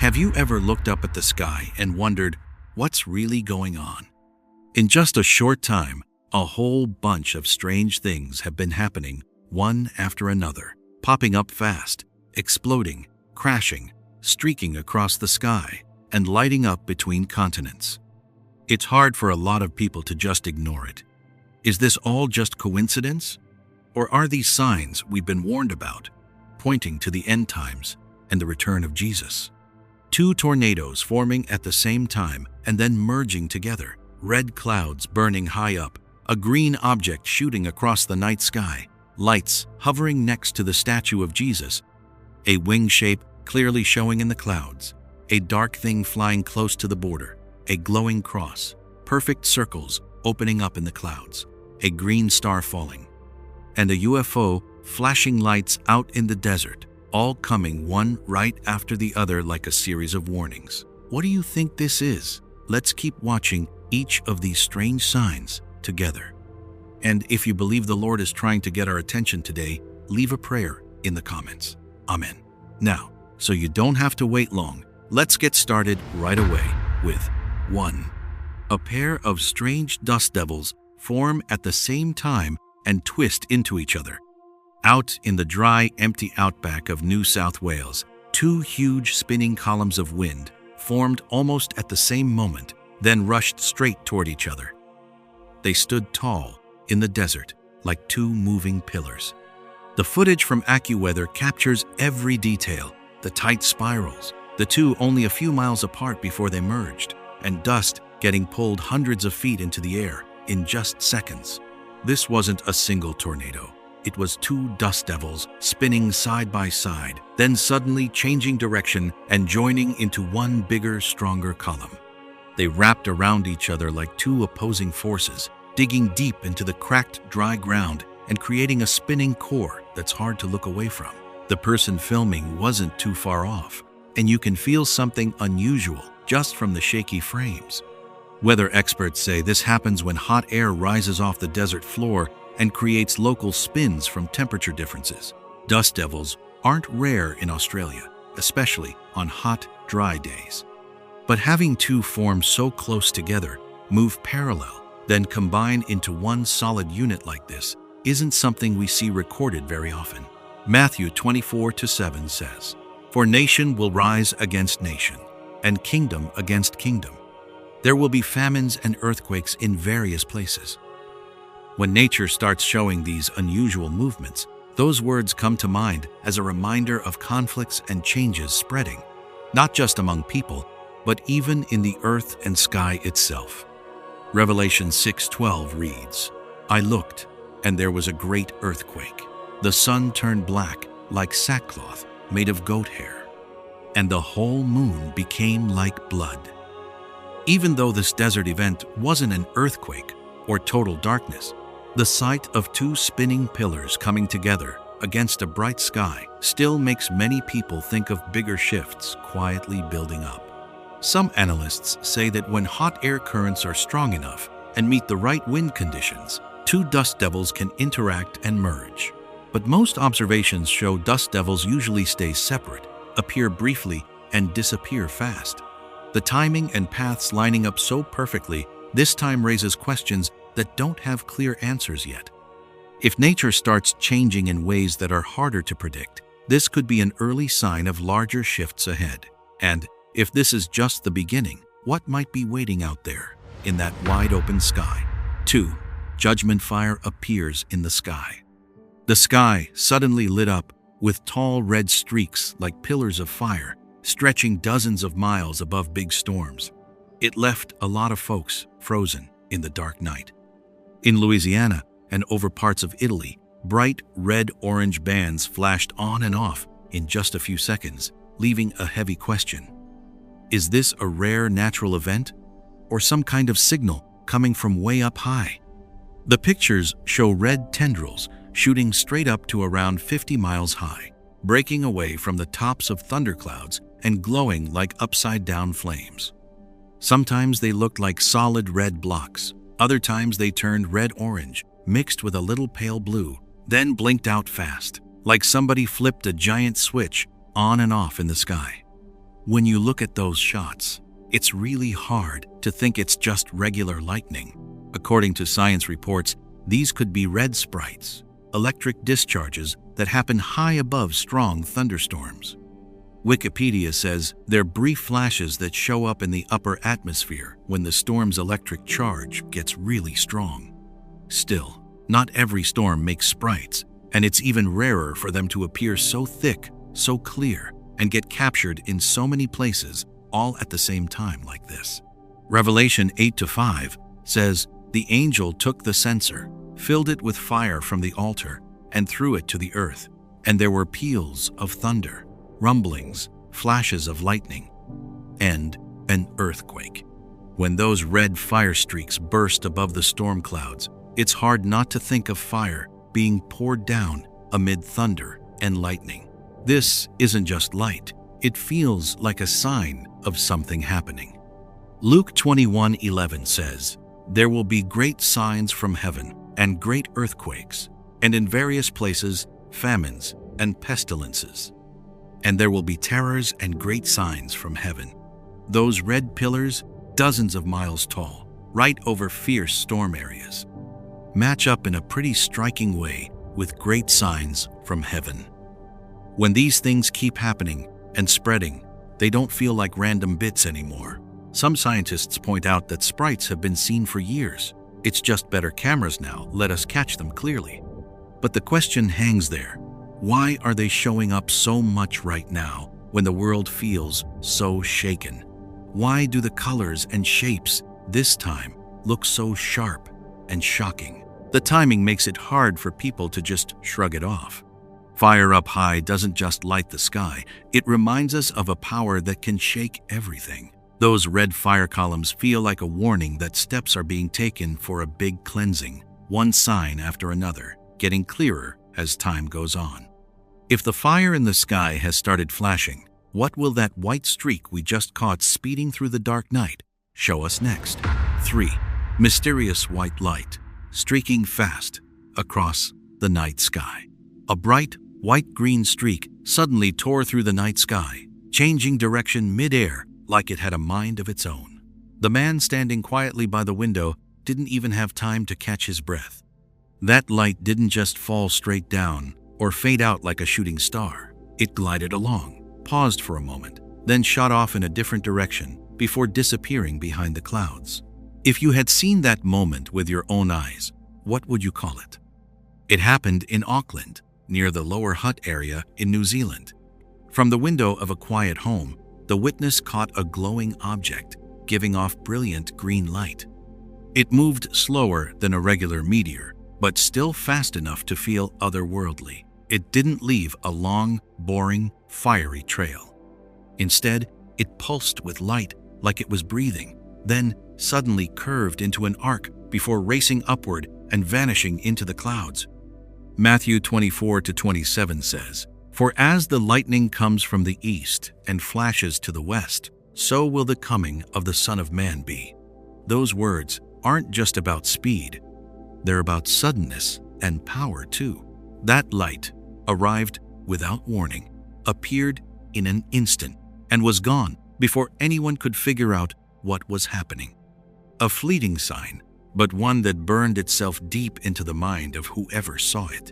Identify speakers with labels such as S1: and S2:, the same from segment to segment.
S1: Have you ever looked up at the sky and wondered, what's really going on? In just a short time, a whole bunch of strange things have been happening, one after another, popping up fast, exploding, crashing, streaking across the sky, and lighting up between continents. It's hard for a lot of people to just ignore it. Is this all just coincidence? Or are these signs we've been warned about, pointing to the end times and the return of Jesus? Two tornadoes forming at the same time and then merging together, red clouds burning high up, a green object shooting across the night sky, lights hovering next to the statue of Jesus, a wing shape clearly showing in the clouds, a dark thing flying close to the border, a glowing cross, perfect circles opening up in the clouds, a green star falling, and a UFO flashing lights out in the desert, all coming one right after the other like a series of warnings. What do you think this is? Let's keep watching each of these strange signs together. And if you believe the Lord is trying to get our attention today, leave a prayer in the comments. Amen. Now, so you don't have to wait long, let's get started right away with 1. A pair of strange dust devils form at the same time and twist into each other. Out in the dry, empty outback of New South Wales, two huge spinning columns of wind formed almost at the same moment, then rushed straight toward each other. They stood tall in the desert like two moving pillars. The footage from AccuWeather captures every detail, the tight spirals, the two only a few miles apart before they merged, and dust getting pulled hundreds of feet into the air in just seconds. This wasn't a single tornado. It was two dust devils spinning side by side, then suddenly changing direction and joining into one bigger, stronger column. They wrapped around each other like two opposing forces, digging deep into the cracked, dry ground and creating a spinning core that's hard to look away from. The person filming wasn't too far off, and you can feel something unusual just from the shaky frames. Weather experts say this happens when hot air rises off the desert floor and creates local spins from temperature differences. Dust devils aren't rare in Australia, especially on hot, dry days. But having two form so close together, move parallel, then combine into one solid unit like this isn't something we see recorded very often. Matthew 24:7 says, "For nation will rise against nation, and kingdom against kingdom. There will be famines and earthquakes in various places." When nature starts showing these unusual movements, those words come to mind as a reminder of conflicts and changes spreading, not just among people, but even in the earth and sky itself. Revelation 6:12 reads, "I looked, and there was a great earthquake. The sun turned black like sackcloth made of goat hair, and the whole moon became like blood." Even though this desert event wasn't an earthquake or total darkness, the sight of two spinning pillars coming together against a bright sky still makes many people think of bigger shifts quietly building up. Some analysts say that when hot air currents are strong enough and meet the right wind conditions, two dust devils can interact and merge. But most observations show dust devils usually stay separate, appear briefly, and disappear fast. The timing and paths lining up so perfectly this time raises questions that don't have clear answers yet. If nature starts changing in ways that are harder to predict, this could be an early sign of larger shifts ahead. And if this is just the beginning, what might be waiting out there in that wide-open sky? 2. Judgment fire appears in the sky. The sky suddenly lit up with tall red streaks like pillars of fire, stretching dozens of miles above big storms. It left a lot of folks frozen in the dark night. In Louisiana and over parts of Italy, bright red-orange bands flashed on and off in just a few seconds, leaving a heavy question. Is this a rare natural event or some kind of signal coming from way up high? The pictures show red tendrils shooting straight up to around 50 miles high, breaking away from the tops of thunderclouds and glowing like upside-down flames. Sometimes they looked like solid red blocks. Other times they turned red-orange, mixed with a little pale blue, then blinked out fast, like somebody flipped a giant switch on and off in the sky. When you look at those shots, it's really hard to think it's just regular lightning. According to science reports, these could be red sprites, electric discharges that happen high above strong thunderstorms. Wikipedia says they're brief flashes that show up in the upper atmosphere when the storm's electric charge gets really strong. Still, not every storm makes sprites, and it's even rarer for them to appear so thick, so clear, and get captured in so many places all at the same time like this. Revelation 8-5 says, "The angel took the censer, filled it with fire from the altar, and threw it to the earth. And there were peals of thunder, rumblings, flashes of lightning, and an earthquake." When those red fire streaks burst above the storm clouds, it's hard not to think of fire being poured down amid thunder and lightning. This isn't just light, it feels like a sign of something happening. Luke 21:11 says, "There will be great signs from heaven and great earthquakes, and in various places famines and pestilences. And there will be terrors and great signs from heaven." Those red pillars, dozens of miles tall, right over fierce storm areas, match up in a pretty striking way with great signs from heaven. When these things keep happening and spreading, they don't feel like random bits anymore. Some scientists point out that sprites have been seen for years. It's just better cameras now let us catch them clearly. But the question hangs there. Why are they showing up so much right now when the world feels so shaken? Why do the colors and shapes this time look so sharp and shocking? The timing makes it hard for people to just shrug it off. Fire up high doesn't just light the sky, it reminds us of a power that can shake everything. Those red fire columns feel like a warning that steps are being taken for a big cleansing, one sign after another, getting clearer as time goes on. If the fire in the sky has started flashing, what will that white streak we just caught speeding through the dark night show us next? 3. Mysterious white light, streaking fast across the night sky. A bright, white-green streak suddenly tore through the night sky, changing direction mid-air like it had a mind of its own. The man standing quietly by the window didn't even have time to catch his breath. That light didn't just fall straight down or fade out like a shooting star. It glided along, paused for a moment, then shot off in a different direction before disappearing behind the clouds. If you had seen that moment with your own eyes, what would you call it? It happened in Auckland, near the Lower Hutt area in New Zealand. From the window of a quiet home, the witness caught a glowing object, giving off brilliant green light. It moved slower than a regular meteor, but still fast enough to feel otherworldly. It didn't leave a long, boring, fiery trail. Instead, it pulsed with light like it was breathing, then suddenly curved into an arc before racing upward and vanishing into the clouds. Matthew 24-27 says, "For as the lightning comes from the east and flashes to the west, so will the coming of the Son of Man be." Those words aren't just about speed, they're about suddenness and power too. That light arrived without warning, appeared in an instant, and was gone before anyone could figure out what was happening. A fleeting sign, but one that burned itself deep into the mind of whoever saw it.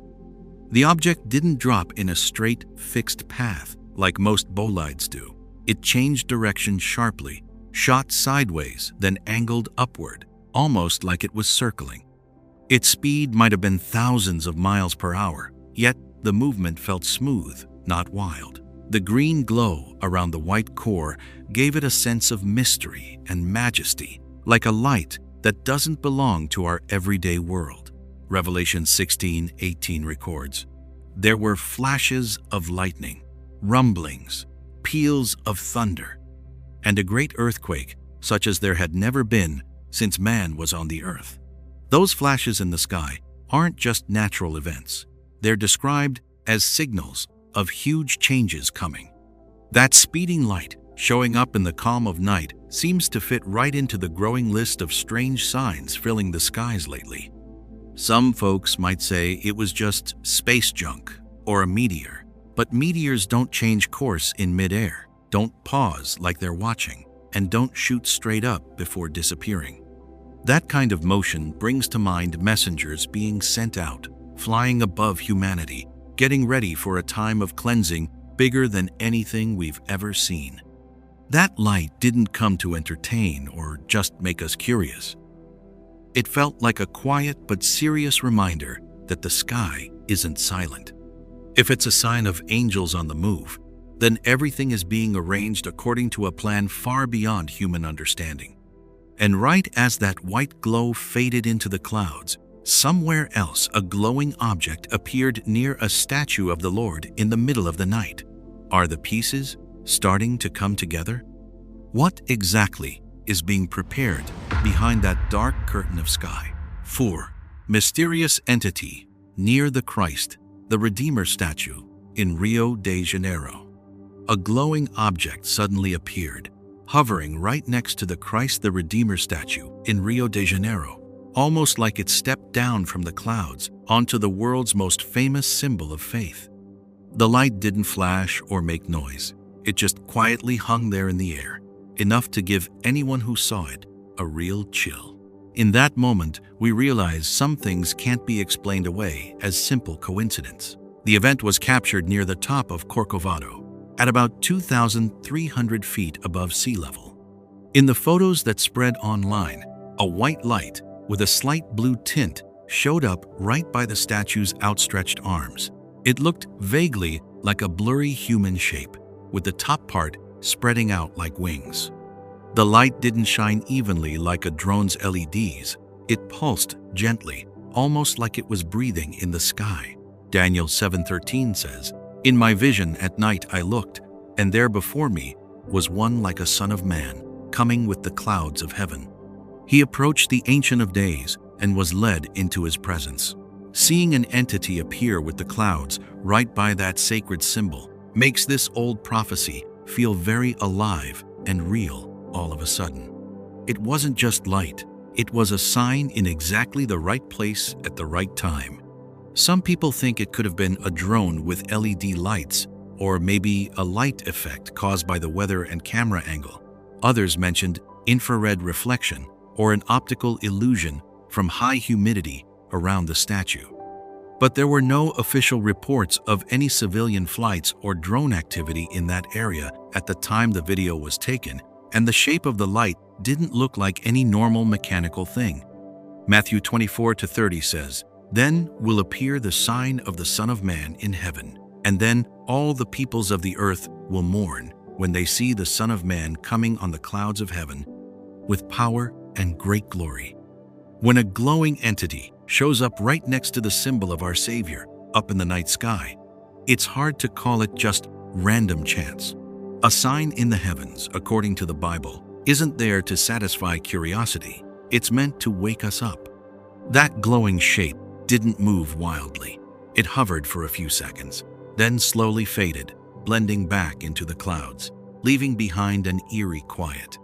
S1: The object didn't drop in a straight, fixed path like most bolides do. It changed direction sharply, shot sideways, then angled upward, almost like it was circling. Its speed might have been thousands of miles per hour, yet the movement felt smooth, not wild. The green glow around the white core gave it a sense of mystery and majesty, like a light that doesn't belong to our everyday world. Revelation 16:18 records, "There were flashes of lightning, rumblings, peals of thunder, and a great earthquake such as there had never been since man was on the earth." Those flashes in the sky aren't just natural events. They're described as signals of huge changes coming. That speeding light showing up in the calm of night seems to fit right into the growing list of strange signs filling the skies lately. Some folks might say it was just space junk or a meteor, but meteors don't change course in midair. don't pause like they're watching, and don't shoot straight up before disappearing. That kind of motion brings to mind messengers being sent out, flying above humanity, getting ready for a time of cleansing bigger than anything we've ever seen. That light didn't come to entertain or just make us curious. It felt like a quiet but serious reminder that the sky isn't silent. If it's a sign of angels on the move, then everything is being arranged according to a plan far beyond human understanding. And right as that white glow faded into the clouds, somewhere else a glowing object appeared near a statue of the Lord in the middle of the night. Are the pieces starting to come together? What exactly is being prepared behind that dark curtain of sky? 4. Mysterious entity near the Christ, the Redeemer statue in Rio de Janeiro. A glowing object suddenly appeared, hovering right next to the Christ the Redeemer statue in Rio de Janeiro, almost like it stepped down from the clouds onto the world's most famous symbol of faith. The light didn't flash or make noise. It just quietly hung there in the air, enough to give anyone who saw it a real chill. In that moment, we realized some things can't be explained away as simple coincidence. The event was captured near the top of Corcovado, at about 2,300 feet above sea level. In the photos that spread online, a white light with a slight blue tint showed up right by the statue's outstretched arms. It looked vaguely like a blurry human shape, with the top part spreading out like wings. The light didn't shine evenly like a drone's LEDs. It pulsed gently, almost like it was breathing in the sky. Daniel 7:13 says, "In my vision at night I looked, and there before me was one like a son of man, coming with the clouds of heaven. He approached the Ancient of Days and was led into his presence." Seeing an entity appear with the clouds right by that sacred symbol makes this old prophecy feel very alive and real all of a sudden. It wasn't just light, it was a sign in exactly the right place at the right time. Some people think it could have been a drone with LED lights, or maybe a light effect caused by the weather and camera angle. Others mentioned infrared reflection or an optical illusion from high humidity around the statue. But there were no official reports of any civilian flights or drone activity in that area at the time the video was taken, and the shape of the light didn't look like any normal mechanical thing. Matthew 24:30 says, "Then will appear the sign of the Son of Man in heaven, and then all the peoples of the earth will mourn when they see the Son of Man coming on the clouds of heaven with power and great glory." When a glowing entity shows up right next to the symbol of our Savior up in the night sky, it's hard to call it just random chance. A sign in the heavens, according to the Bible, isn't there to satisfy curiosity. It's meant to wake us up. That glowing shape didn't move wildly. It hovered for a few seconds, then slowly faded, blending back into the clouds, leaving behind an eerie quiet.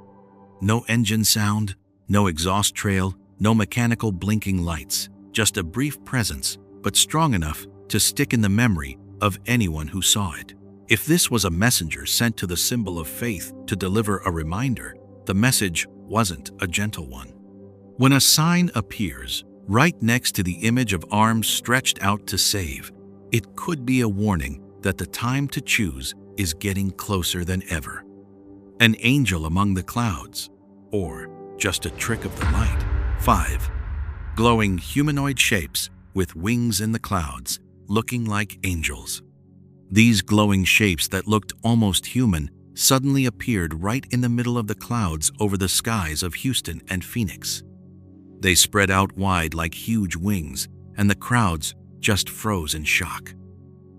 S1: No engine sound, no exhaust trail, no mechanical blinking lights, just a brief presence, but strong enough to stick in the memory of anyone who saw it. If this was a messenger sent to the symbol of faith to deliver a reminder, the message wasn't a gentle one. When a sign appears right next to the image of arms stretched out to save, it could be a warning that the time to choose is getting closer than ever. An angel among the clouds, or just a trick of the light. 5. Glowing humanoid shapes with wings in the clouds, looking like angels. These glowing shapes that looked almost human suddenly appeared right in the middle of the clouds over the skies of Houston and Phoenix. They spread out wide like huge wings, and the crowds just froze in shock.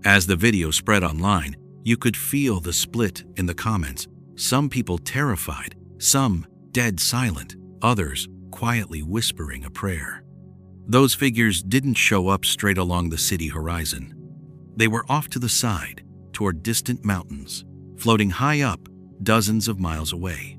S1: As the video spread online, you could feel the split in the comments. Some people terrified, some dead silent, others quietly whispering a prayer. Those figures didn't show up straight along the city horizon. They were off to the side, toward distant mountains, floating high up, dozens of miles away.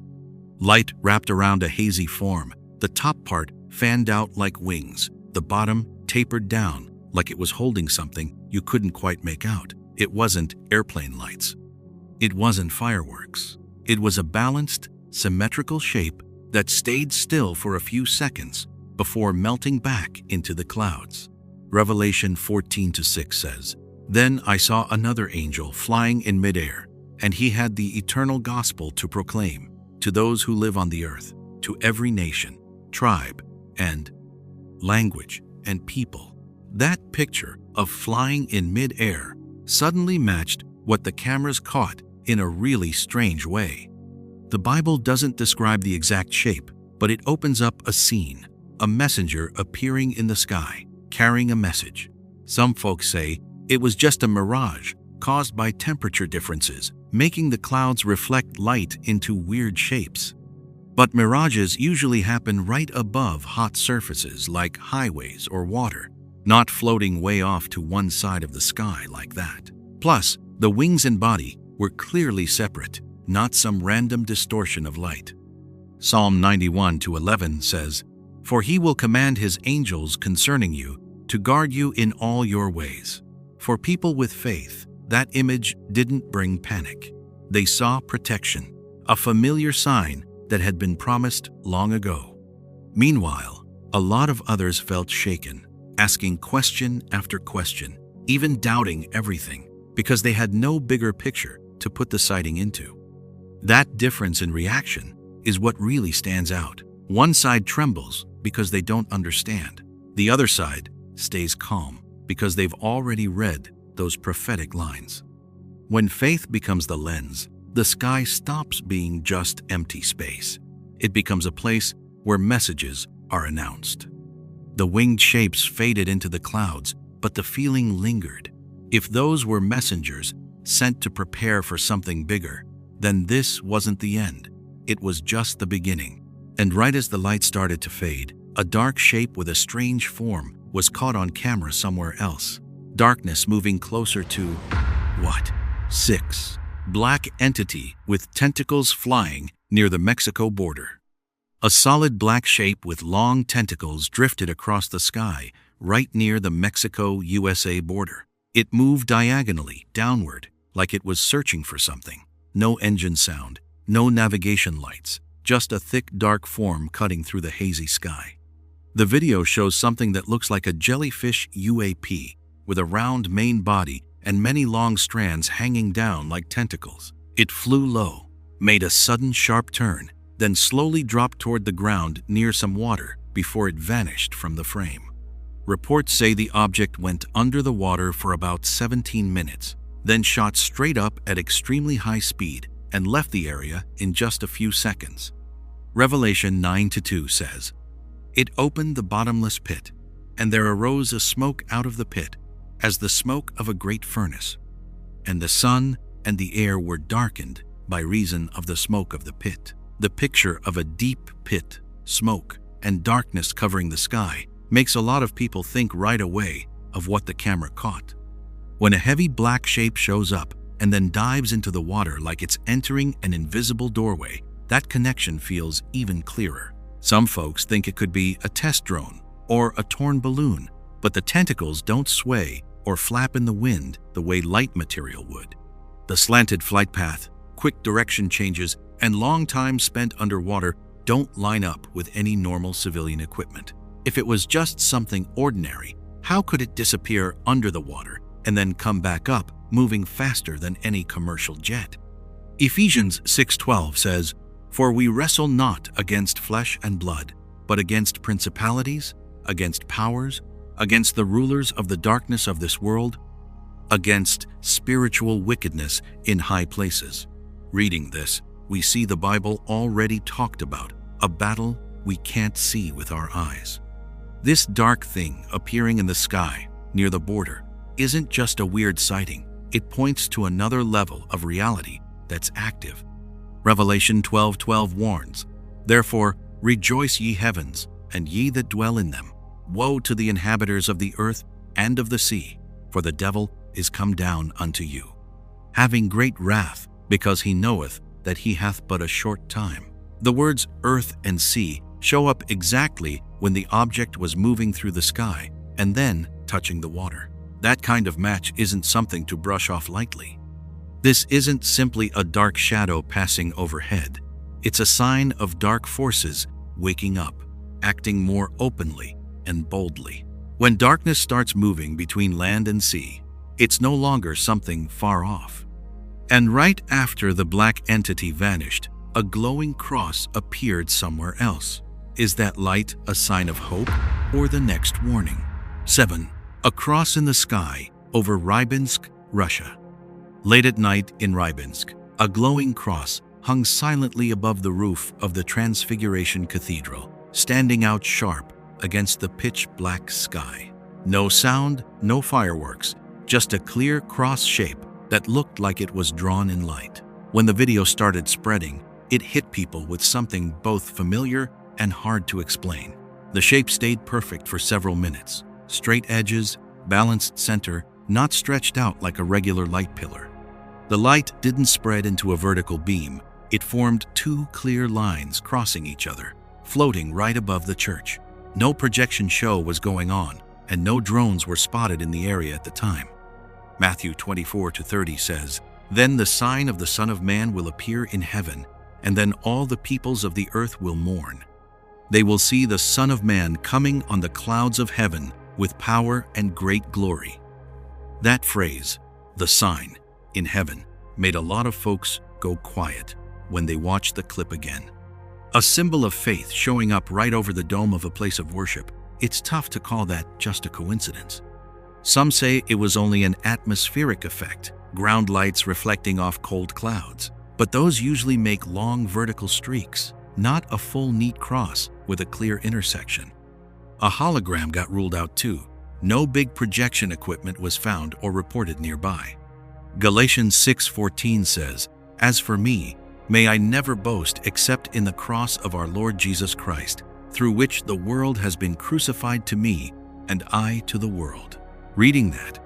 S1: Light wrapped around a hazy form, the top part fanned out like wings, the bottom tapered down like it was holding something you couldn't quite make out. It wasn't airplane lights. It wasn't fireworks. It was a balanced, symmetrical shape that stayed still for a few seconds before melting back into the clouds. Revelation 14:6 says, "Then I saw another angel flying in midair, and he had the eternal gospel to proclaim to those who live on the earth, to every nation, tribe, and language and people." That picture of flying in midair suddenly matched what the cameras caught in a really strange way. The Bible doesn't describe the exact shape, but it opens up a scene, a messenger appearing in the sky, carrying a message. Some folks say it was just a mirage caused by temperature differences, making the clouds reflect light into weird shapes. But mirages usually happen right above hot surfaces like highways or water, not floating way off to one side of the sky like that. Plus, the wings and body were clearly separate, not some random distortion of light. Psalm 91:11 says, "For he will command his angels concerning you to guard you in all your ways." For people with faith, that image didn't bring panic. They saw protection, a familiar sign that had been promised long ago. Meanwhile, a lot of others felt shaken, asking question after question, even doubting everything, because they had no bigger picture to put the sighting into. That difference in reaction is what really stands out. One side trembles because they don't understand. The other side stays calm because they've already read those prophetic lines. When faith becomes the lens, the sky stops being just empty space. It becomes a place where messages are announced. The winged shapes faded into the clouds, but the feeling lingered. If those were messengers sent to prepare for something bigger, then this wasn't the end. It was just the beginning. And right as the light started to fade, a dark shape with a strange form was caught on camera somewhere else. Darkness moving closer to, what? 6. Black entity with tentacles flying near the Mexico border. A solid black shape with long tentacles drifted across the sky right near the Mexico-USA border. It moved diagonally downward like it was searching for something. No engine sound, no navigation lights, just a thick dark form cutting through the hazy sky. The video shows something that looks like a jellyfish UAP with a round main body and many long strands hanging down like tentacles. It flew low, made a sudden sharp turn, then slowly dropped toward the ground near some water before it vanished from the frame. Reports say the object went under the water for about 17 minutes, then shot straight up at extremely high speed and left the area in just a few seconds. Revelation 9:2 says, "It opened the bottomless pit, and there arose a smoke out of the pit, as the smoke of a great furnace. And the sun and the air were darkened by reason of the smoke of the pit." The picture of a deep pit, smoke, and darkness covering the sky makes a lot of people think right away of what the camera caught. When a heavy black shape shows up and then dives into the water like it's entering an invisible doorway, that connection feels even clearer. Some folks think it could be a test drone or a torn balloon, but the tentacles don't sway or flap in the wind the way light material would. The slanted flight path, quick direction changes, and long time spent underwater don't line up with any normal civilian equipment. If it was just something ordinary, how could it disappear under the water and then come back up, moving faster than any commercial jet? Ephesians 6:12 says, "For we wrestle not against flesh and blood, but against principalities, against powers, against the rulers of the darkness of this world, against spiritual wickedness in high places." Reading this, we see the Bible already talked about a battle we can't see with our eyes. This dark thing appearing in the sky near the border isn't just a weird sighting. It points to another level of reality that's active. Revelation 12:12 warns, "Therefore rejoice ye heavens, and ye that dwell in them. Woe to the inhabitants of the earth and of the sea, for the devil is come down unto you, having great wrath, because he knoweth that he hath but a short time." The words earth and sea show up exactly when the object was moving through the sky and then touching the water. That kind of match isn't something to brush off lightly. This isn't simply a dark shadow passing overhead. It's a sign of dark forces waking up, acting more openly and boldly. When darkness starts moving between land and sea, it's no longer something far off. And right after the black entity vanished, a glowing cross appeared somewhere else. Is that light a sign of hope or the next warning? 7. A cross in the sky over Rybinsk, Russia. Late at night in Rybinsk, a glowing cross hung silently above the roof of the Transfiguration Cathedral, standing out sharp against the pitch-black sky. No sound, no fireworks, just a clear cross shape that looked like it was drawn in light. When the video started spreading, it hit people with something both familiar and hard to explain. The shape stayed perfect for several minutes. Straight edges, balanced center, not stretched out like a regular light pillar. The light didn't spread into a vertical beam. It formed two clear lines crossing each other, floating right above the church. No projection show was going on, and no drones were spotted in the area at the time. Matthew 24-30 says, "Then the sign of the Son of Man will appear in heaven, and then all the peoples of the earth will mourn. They will see the Son of Man coming on the clouds of heaven with power and great glory." That phrase, the sign in heaven, made a lot of folks go quiet when they watched the clip again. A symbol of faith showing up right over the dome of a place of worship. It's tough to call that just a coincidence. Some say it was only an atmospheric effect, ground lights reflecting off cold clouds. But those usually make long vertical streaks, not a full neat cross with a clear intersection. A hologram got ruled out too. No big projection equipment was found or reported nearby. Galatians 6:14 says, "As for me, may I never boast except in the cross of our Lord Jesus Christ, through which the world has been crucified to me and I to the world." Reading that,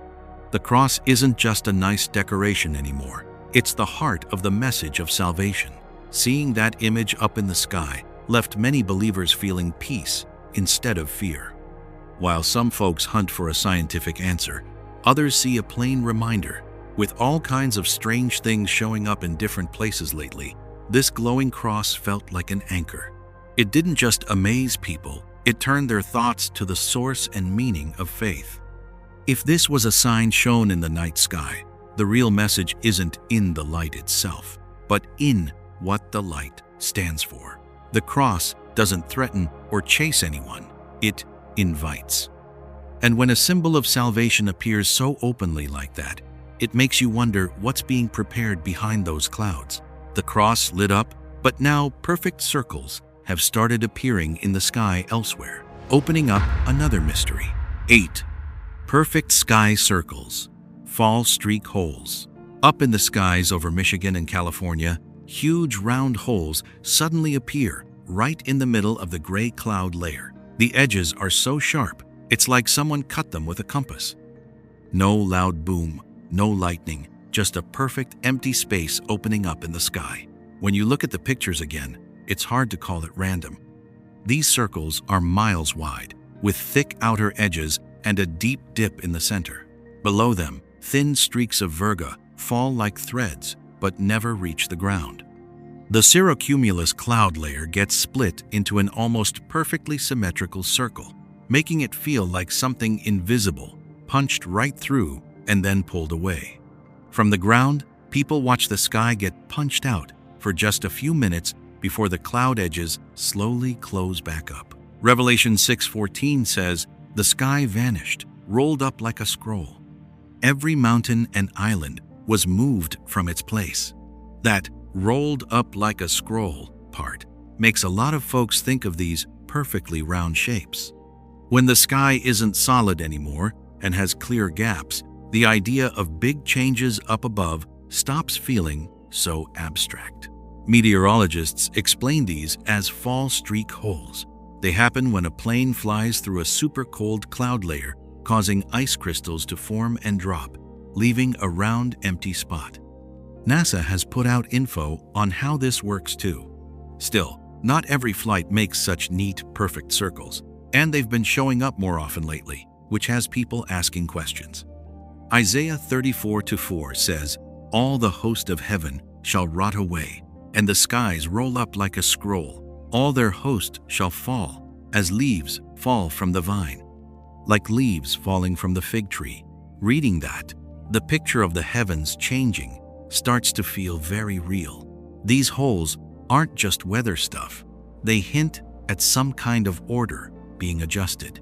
S1: the cross isn't just a nice decoration anymore. It's the heart of the message of salvation. Seeing that image up in the sky left many believers feeling peace instead of fear. While some folks hunt for a scientific answer, others see a plain reminder. With all kinds of strange things showing up in different places lately, this glowing cross felt like an anchor. It didn't just amaze people, it turned their thoughts to the source and meaning of faith. If this was a sign shown in the night sky, the real message isn't in the light itself, but in what the light stands for. The cross doesn't threaten or chase anyone, it invites. And when a symbol of salvation appears so openly like that, it makes you wonder what's being prepared behind those clouds. The cross lit up, but now perfect circles have started appearing in the sky elsewhere, opening up another mystery. 8. Perfect sky circles. Fall streak holes. Up in the skies over Michigan and California, huge round holes suddenly appear right in the middle of the gray cloud layer. The edges are so sharp, it's like someone cut them with a compass. No loud boom, no lightning, just a perfect empty space opening up in the sky. When you look at the pictures again, it's hard to call it random. These circles are miles wide, with thick outer edges and a deep dip in the center. Below them, thin streaks of virga fall like threads, but never reach the ground. The cirrocumulus cloud layer gets split into an almost perfectly symmetrical circle, making it feel like something invisible, punched right through and then pulled away. From the ground, people watch the sky get punched out for just a few minutes before the cloud edges slowly close back up. Revelation 6:14 says, "The sky vanished, rolled up like a scroll. Every mountain and island was moved from its place." That "rolled up like a scroll" part makes a lot of folks think of these perfectly round shapes. When the sky isn't solid anymore and has clear gaps, the idea of big changes up above stops feeling so abstract. Meteorologists explain these as fall streak holes. They happen when a plane flies through a super cold cloud layer, causing ice crystals to form and drop, leaving a round, empty spot. NASA has put out info on how this works too. Still, not every flight makes such neat, perfect circles, and they've been showing up more often lately, which has people asking questions. Isaiah 34:4 says, all the host of heaven shall rot away, and the skies roll up like a scroll. All their host shall fall, as leaves fall from the vine, like leaves falling from the fig tree. Reading that, the picture of the heavens changing starts to feel very real. These holes aren't just weather stuff. They hint at some kind of order being adjusted.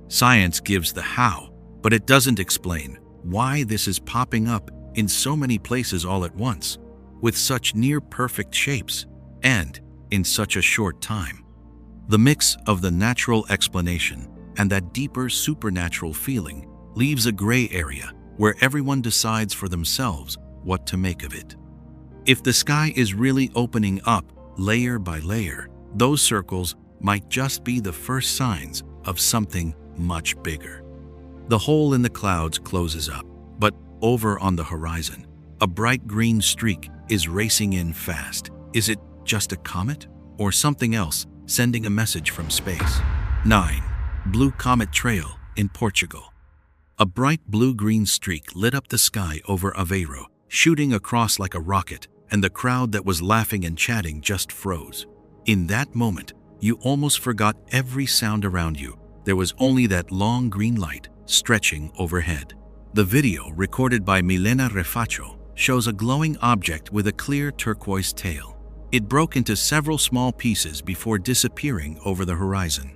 S1: Science gives the how, but it doesn't explain why this is popping up in so many places all at once, with such near-perfect shapes, and in such a short time. The mix of the natural explanation and that deeper supernatural feeling leaves a gray area where everyone decides for themselves what to make of it. If the sky is really opening up layer by layer, those circles might just be the first signs of something much bigger. The hole in the clouds closes up, but over on the horizon, a bright green streak is racing in fast. Is it just a comet or something else sending a message from space? 9. Blue Comet Trail in Portugal. A bright blue-green streak lit up the sky over Aveiro, shooting across like a rocket, and the crowd that was laughing and chatting just froze. In that moment, you almost forgot every sound around you. There was only that long green light stretching overhead. The video, recorded by Milena Refacho, shows a glowing object with a clear turquoise tail. It broke into several small pieces before disappearing over the horizon.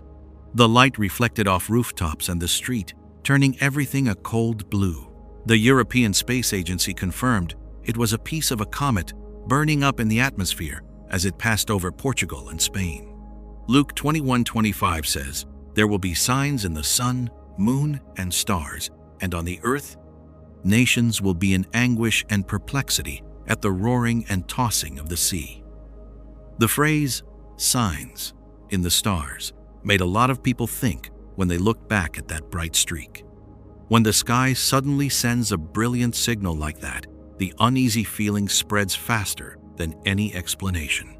S1: The light reflected off rooftops and the street, turning everything a cold blue. The European Space Agency confirmed it was a piece of a comet burning up in the atmosphere as it passed over Portugal and Spain. Luke 21:25 says, "There will be signs in the sun, moon, and stars, and on the earth, nations will be in anguish and perplexity at the roaring and tossing of the sea." The phrase, "signs in the stars," made a lot of people think when they looked back at that bright streak. When the sky suddenly sends a brilliant signal like that, the uneasy feeling spreads faster than any explanation.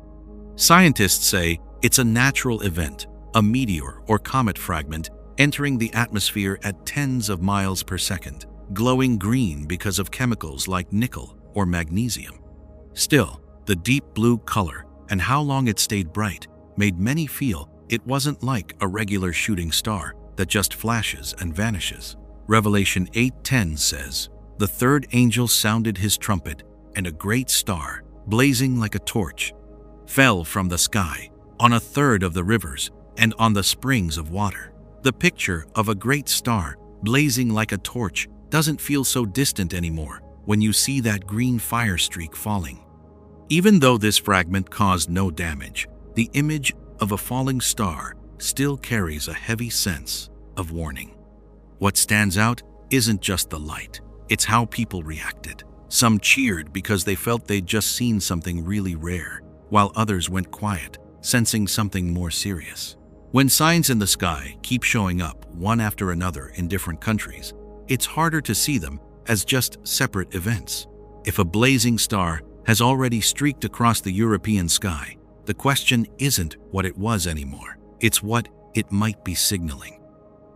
S1: Scientists say it's a natural event, a meteor or comet fragment entering the atmosphere at tens of miles per second, glowing green because of chemicals like nickel or magnesium. Still, the deep blue color and how long it stayed bright made many feel it wasn't like a regular shooting star that just flashes and vanishes. Revelation 8:10 says, "The third angel sounded his trumpet, and a great star, blazing like a torch, fell from the sky on a third of the rivers and on the springs of water." The picture of a great star blazing like a torch doesn't feel so distant anymore when you see that green fire streak falling. Even though this fragment caused no damage, the image of a falling star still carries a heavy sense of warning. What stands out isn't just the light, it's how people reacted. Some cheered because they felt they'd just seen something really rare, while others went quiet, sensing something more serious. When signs in the sky keep showing up one after another in different countries, it's harder to see them as just separate events. If a blazing star has already streaked across the European sky, the question isn't what it was anymore, it's what it might be signaling.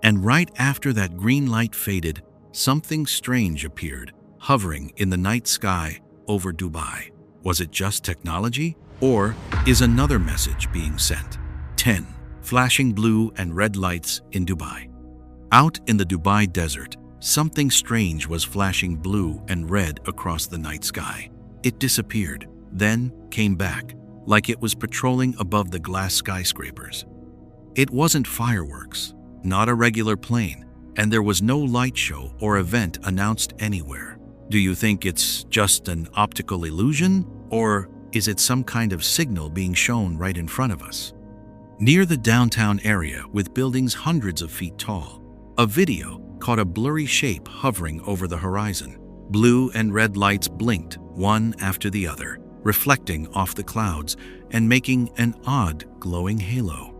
S1: And right after that green light faded, something strange appeared, hovering in the night sky over Dubai. Was it just technology, or is another message being sent? 10. Flashing blue and red lights in Dubai. Out in the Dubai desert, something strange was flashing blue and red across the night sky. It disappeared, then came back, like it was patrolling above the glass skyscrapers. It wasn't fireworks, not a regular plane, and there was no light show or event announced anywhere. Do you think it's just an optical illusion, or is it some kind of signal being shown right in front of us? Near the downtown area, with buildings hundreds of feet tall, a video caught a blurry shape hovering over the horizon. Blue and red lights blinked, one after the other, reflecting off the clouds and making an odd glowing halo.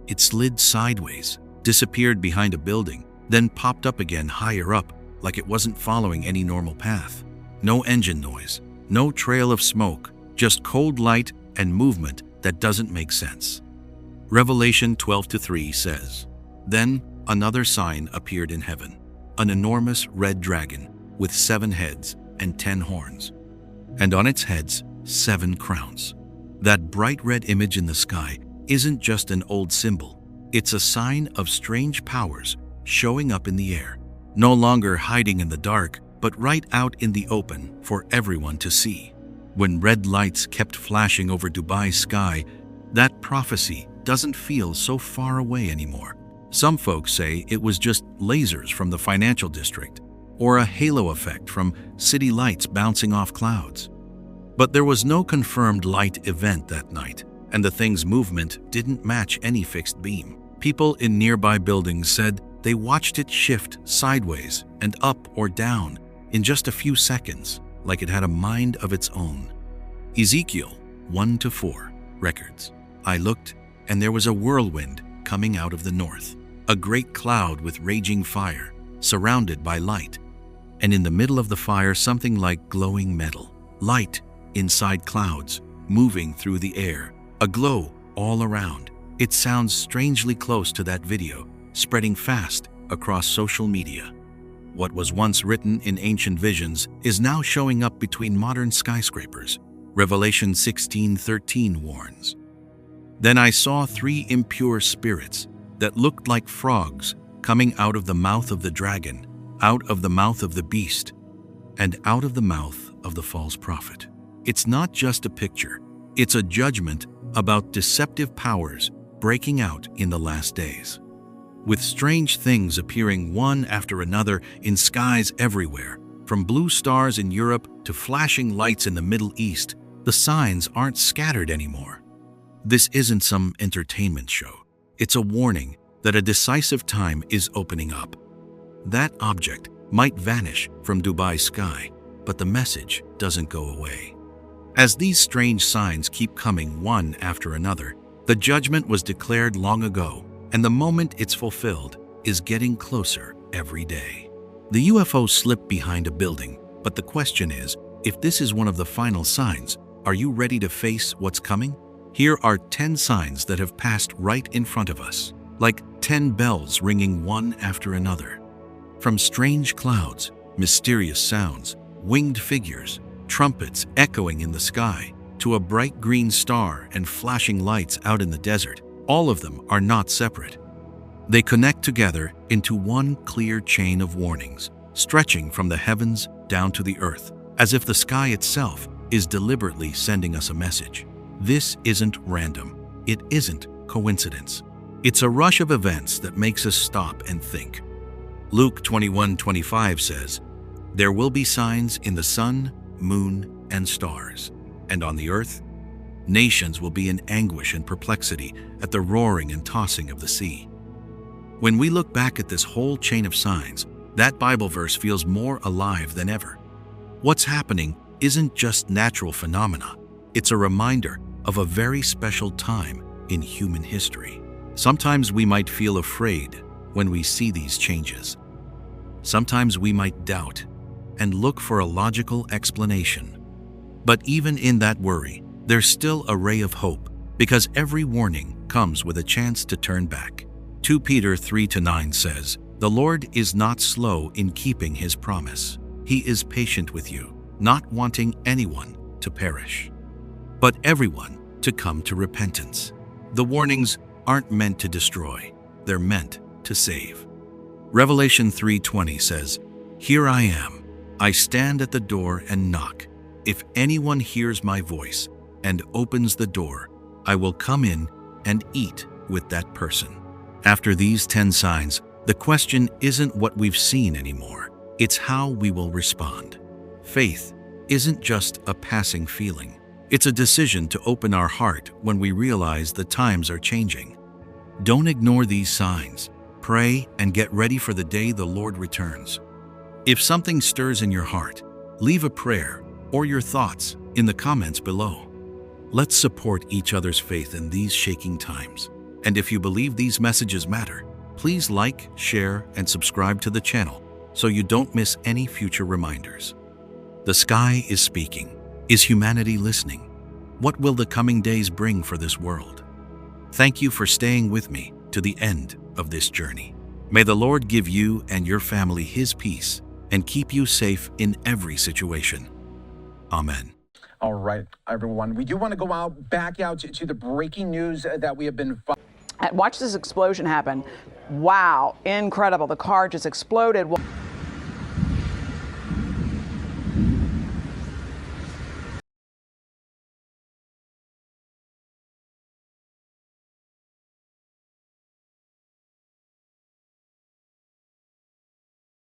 S1: It slid sideways, disappeared behind a building, then popped up again higher up, like it wasn't following any normal path. No engine noise, no trail of smoke, just cold light and movement that doesn't make sense. Revelation 12:3 says, "Then another sign appeared in heaven, an enormous red dragon with 7 heads and 10 horns. and on its heads 7 crowns. That bright red image in the sky isn't just an old symbol. It's a sign of strange powers showing up in the air, no longer hiding in the dark, but right out in the open for everyone to see. When red lights kept flashing over Dubai's sky, that prophecy doesn't feel so far away anymore. Some folks say it was just lasers from the financial district, or a halo effect from city lights bouncing off clouds. But there was no confirmed light event that night, and the thing's movement didn't match any fixed beam. People in nearby buildings said they watched it shift sideways and up or down in just a few seconds, like it had a mind of its own. Ezekiel 1-4 records. I looked, and there was a whirlwind coming out of the north, a great cloud with raging fire, surrounded by light, and in the middle of the fire something like glowing metal. Light inside clouds, moving through the air, a glow all around. It sounds strangely close to that video, spreading fast across social media. What was once written in ancient visions is now showing up between modern skyscrapers. Revelation 16:13 warns. Then I saw 3 impure spirits that looked like frogs coming out of the mouth of the dragon, out of the mouth of the beast, and out of the mouth of the false prophet. It's not just a picture, it's a judgment about deceptive powers breaking out in the last days. With strange things appearing one after another in skies everywhere, from blue stars in Europe to flashing lights in the Middle East, the signs aren't scattered anymore. This isn't some entertainment show. It's a warning that a decisive time is opening up. That object might vanish from Dubai's sky, but the message doesn't go away. As these strange signs keep coming one after another, the judgment was declared long ago, and the moment it's fulfilled is getting closer every day. The UFO slipped behind a building, but the question is, if this is one of the final signs, are you ready to face what's coming? Here are 10 signs that have passed right in front of us, like 10 bells ringing one after another. From strange clouds, mysterious sounds, winged figures, trumpets echoing in the sky, to a bright green star and flashing lights out in the desert, all of them are not separate. They connect together into one clear chain of warnings, stretching from the heavens down to the earth, as if the sky itself is deliberately sending us a message. This isn't random. It isn't coincidence. It's a rush of events that makes us stop and think. Luke 21:25 says, "There will be signs in the sun, moon, and stars, and on the earth, nations will be in anguish and perplexity at the roaring and tossing of the sea." When we look back at this whole chain of signs, that Bible verse feels more alive than ever. What's happening isn't just natural phenomena. It's a reminder of a very special time in human history. Sometimes we might feel afraid when we see these changes. Sometimes we might doubt and look for a logical explanation. But even in that worry, there's still a ray of hope, because every warning comes with a chance to turn back. 2 Peter 3-9 says, "The Lord is not slow in keeping his promise. He is patient with you, not wanting anyone to perish, but everyone to come to repentance." The warnings aren't meant to destroy, they're meant to save. Revelation 3:20 says, "Here I am. I stand at the door and knock. If anyone hears my voice and opens the door, I will come in and eat with that person." After these 10 signs, the question isn't what we've seen anymore. It's how we will respond. Faith isn't just a passing feeling. It's a decision to open our heart when we realize the times are changing. Don't ignore these signs. Pray and get ready for the day the Lord returns. If something stirs in your heart, leave a prayer or your thoughts in the comments below. Let's support each other's faith in these shaking times. And if you believe these messages matter, please like, share, and subscribe to the channel so you don't miss any future reminders. The sky is speaking. Is humanity listening? What will the coming days bring for this world? Thank you for staying with me to the end of this journey. May the Lord give you and your family His peace and keep you safe in every situation. Amen.
S2: All right, everyone. We do want to go back out to the breaking news that we have been.
S3: Watch this explosion happen. Wow, incredible. The car just exploded.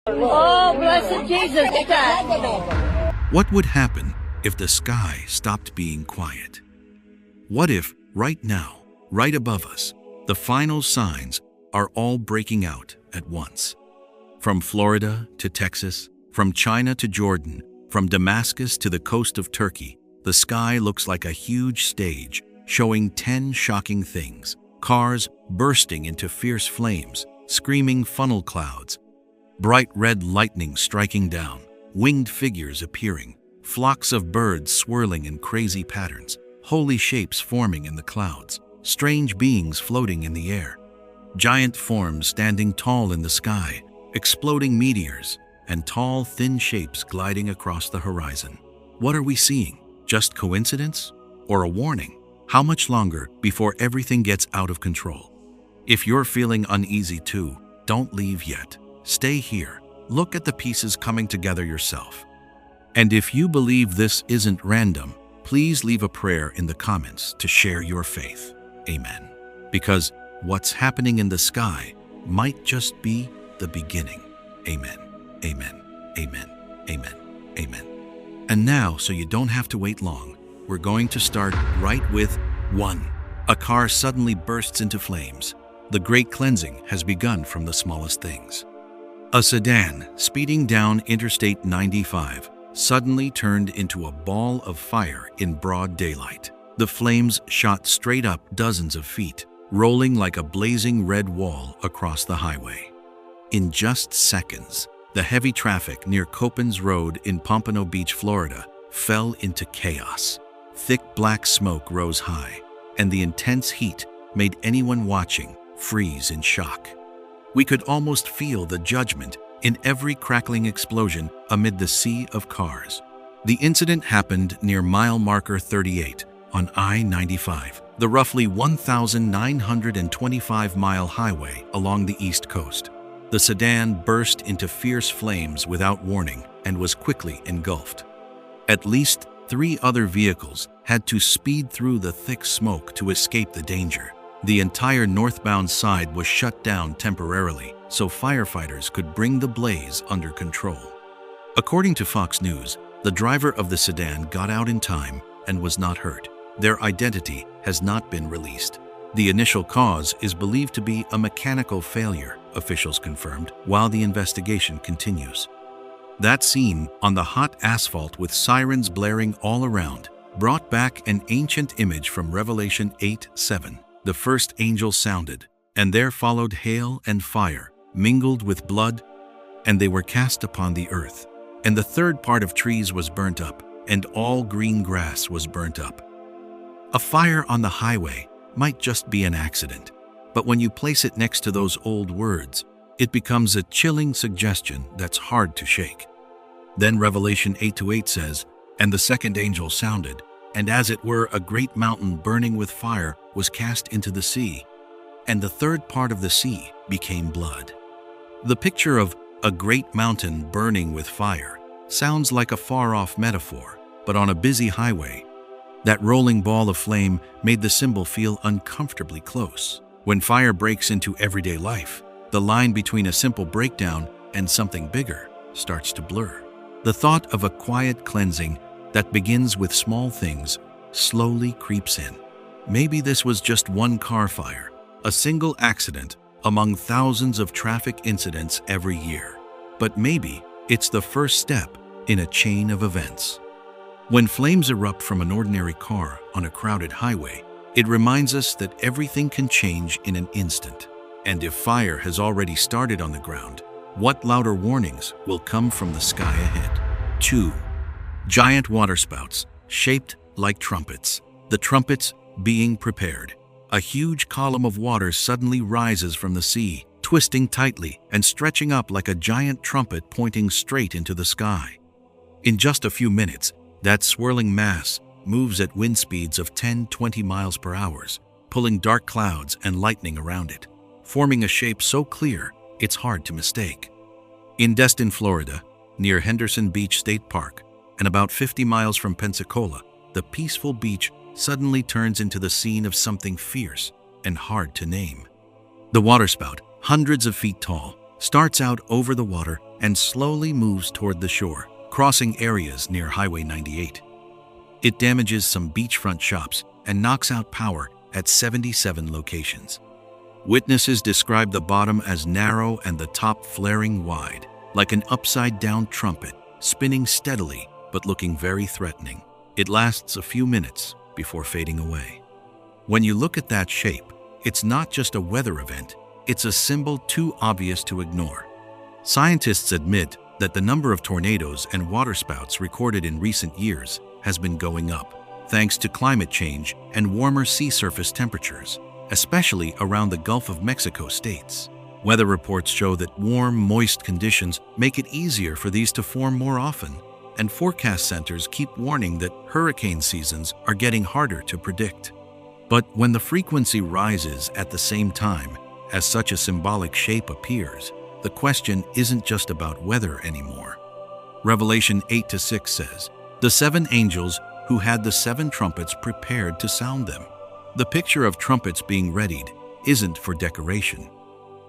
S4: Oh, blessed Jesus.
S1: What would happen if the sky stopped being quiet? What if, right now, right above us, the final signs are all breaking out at once? From Florida to Texas, from China to Jordan, from Damascus to the coast of Turkey, the sky looks like a huge stage showing 10 shocking things. Cars bursting into fierce flames, screaming funnel clouds, bright red lightning striking down, winged figures appearing, flocks of birds swirling in crazy patterns, holy shapes forming in the clouds, strange beings floating in the air, giant forms standing tall in the sky, exploding meteors, and tall, thin shapes gliding across the horizon. What are we seeing? Just coincidence? Or a warning? How much longer before everything gets out of control? If you're feeling uneasy too, don't leave yet. Stay here. Look at the pieces coming together yourself. And if you believe this isn't random, please leave a prayer in the comments to share your faith. Amen. Because what's happening in the sky might just be the beginning. Amen. Amen. Amen. Amen. Amen. And now, so you don't have to wait long, we're going to start right with 1. A car suddenly bursts into flames. The great cleansing has begun from the smallest things. A sedan speeding down Interstate 95 suddenly turned into a ball of fire in broad daylight. The flames shot straight up dozens of feet, rolling like a blazing red wall across the highway. In just seconds, the heavy traffic near Copans Road in Pompano Beach, Florida, fell into chaos. Thick black smoke rose high, and the intense heat made anyone watching freeze in shock. We could almost feel the judgment in every crackling explosion amid the sea of cars. The incident happened near mile marker 38 on I-95, the roughly 1,925-mile highway along the East Coast. The sedan burst into fierce flames without warning and was quickly engulfed. At least 3 other vehicles had to speed through the thick smoke to escape the danger. The entire northbound side was shut down temporarily so firefighters could bring the blaze under control. According to Fox News, the driver of the sedan got out in time and was not hurt. Their identity has not been released. The initial cause is believed to be a mechanical failure, officials confirmed, while the investigation continues. That scene on the hot asphalt with sirens blaring all around brought back an ancient image from Revelation 8:7. The first angel sounded, and there followed hail and fire, mingled with blood, and they were cast upon the earth. And the third part of trees was burnt up, and all green grass was burnt up. A fire on the highway might just be an accident, but when you place it next to those old words, it becomes a chilling suggestion that's hard to shake. Then Revelation 8:8 says, "And the second angel sounded, and as it were a great mountain burning with fire was cast into the sea, and the third part of the sea became blood." The picture of a great mountain burning with fire sounds like a far-off metaphor, but on a busy highway, that rolling ball of flame made the symbol feel uncomfortably close. When fire breaks into everyday life, the line between a simple breakdown and something bigger starts to blur. The thought of a quiet cleansing that begins with small things slowly creeps in. Maybe this was just one car fire, a single accident among thousands of traffic incidents every year. But maybe it's the first step in a chain of events. When flames erupt from an ordinary car on a crowded highway, it reminds us that everything can change in an instant. And if fire has already started on the ground, what louder warnings will come from the sky ahead? 2. Giant waterspouts, shaped like trumpets. The trumpets being prepared. A huge column of water suddenly rises from the sea, twisting tightly and stretching up like a giant trumpet pointing straight into the sky. In just a few minutes, that swirling mass moves at wind speeds of 10-20 miles per hour, pulling dark clouds and lightning around it, forming a shape so clear it's hard to mistake. In Destin, Florida, near Henderson Beach State Park, and about 50 miles from Pensacola, the peaceful beach suddenly turns into the scene of something fierce and hard to name. The waterspout, hundreds of feet tall, starts out over the water and slowly moves toward the shore, crossing areas near Highway 98. It damages some beachfront shops and knocks out power at 77 locations. Witnesses describe the bottom as narrow and the top flaring wide, like an upside-down trumpet, spinning steadily but looking very threatening. It lasts a few minutes before fading away. When you look at that shape, it's not just a weather event, it's a symbol too obvious to ignore. Scientists admit that the number of tornadoes and waterspouts recorded in recent years has been going up, thanks to climate change and warmer sea surface temperatures, especially around the Gulf of Mexico states. Weather reports show that warm, moist conditions make it easier for these to form more often, and forecast centers keep warning that hurricane seasons are getting harder to predict. But when the frequency rises at the same time as such a symbolic shape appears, the question isn't just about weather anymore. Revelation 8-6 says, "The 7 angels who had the 7 trumpets prepared to sound them." The picture of trumpets being readied isn't for decoration.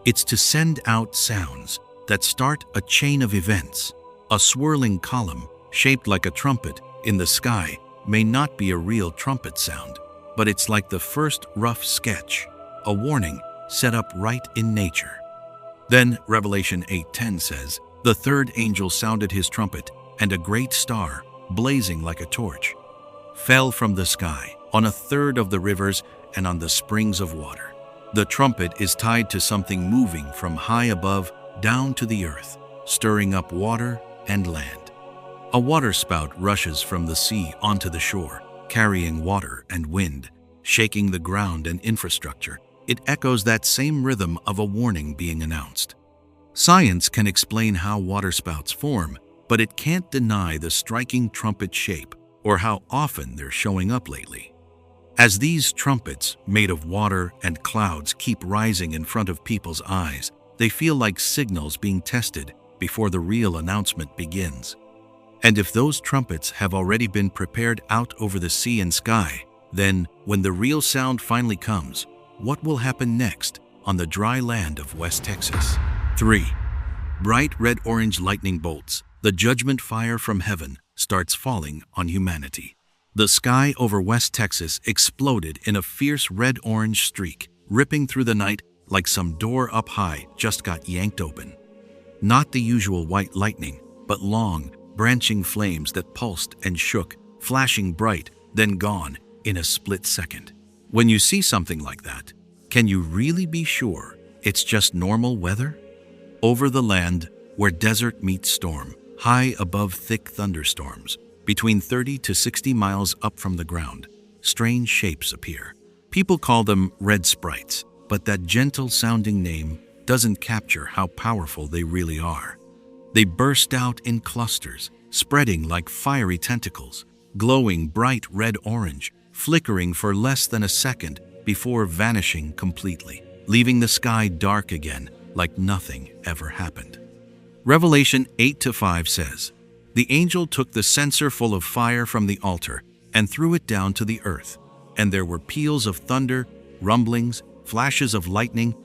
S1: It's to send out sounds that start a chain of events. A swirling column shaped like a trumpet in the sky may not be a real trumpet sound, but it's like the first rough sketch, a warning set up right in nature. Then Revelation 8:10 says, "The 3rd angel sounded his trumpet, and a great star, blazing like a torch, fell from the sky on a third of the rivers and on the springs of water." The trumpet is tied to something moving from high above down to the earth, stirring up water and land. A waterspout rushes from the sea onto the shore, carrying water and wind, shaking the ground and infrastructure. It echoes that same rhythm of a warning being announced. Science can explain how waterspouts form, but it can't deny the striking trumpet shape or how often they're showing up lately. As these trumpets, made of water and clouds, keep rising in front of people's eyes, they feel like signals being tested before the real announcement begins. And if those trumpets have already been prepared out over the sea and sky, then when the real sound finally comes, what will happen next on the dry land of West Texas? 3. Bright red-orange lightning bolts. The judgment fire from heaven starts falling on humanity. The sky over West Texas exploded in a fierce red-orange streak, ripping through the night like some door up high just got yanked open. Not the usual white lightning, but long, branching flames that pulsed and shook, flashing bright, then gone in a split second. When you see something like that, can you really be sure it's just normal weather? Over the land where desert meets storm, high above thick thunderstorms, between 30 to 60 miles up from the ground, strange shapes appear. People call them red sprites, but that gentle-sounding name doesn't capture how powerful they really are. They burst out in clusters, spreading like fiery tentacles, glowing bright red-orange, flickering for less than a second before vanishing completely, leaving the sky dark again like nothing ever happened. Revelation 8-5 says, "The angel took the censer full of fire from the altar and threw it down to the earth, and there were peals of thunder, rumblings, flashes of lightning,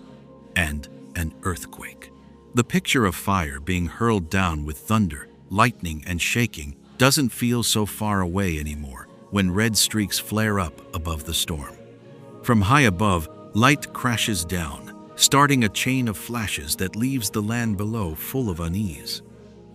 S1: and an earthquake." The picture of fire being hurled down with thunder, lightning, and shaking doesn't feel so far away anymore when red streaks flare up above the storm. From high above, light crashes down, starting a chain of flashes that leaves the land below full of unease.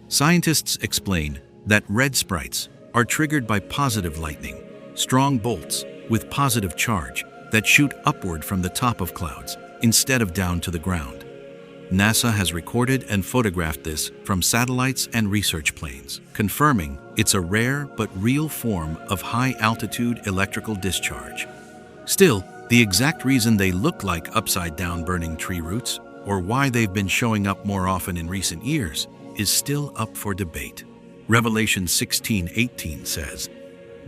S1: Scientists explain that red sprites are triggered by positive lightning, strong bolts with positive charge that shoot upward from the top of clouds instead of down to the ground. NASA has recorded and photographed this from satellites and research planes, confirming it's a rare but real form of high-altitude electrical discharge. Still, the exact reason they look like upside-down burning tree roots, or why they've been showing up more often in recent years, is still up for debate. Revelation 16:18 says,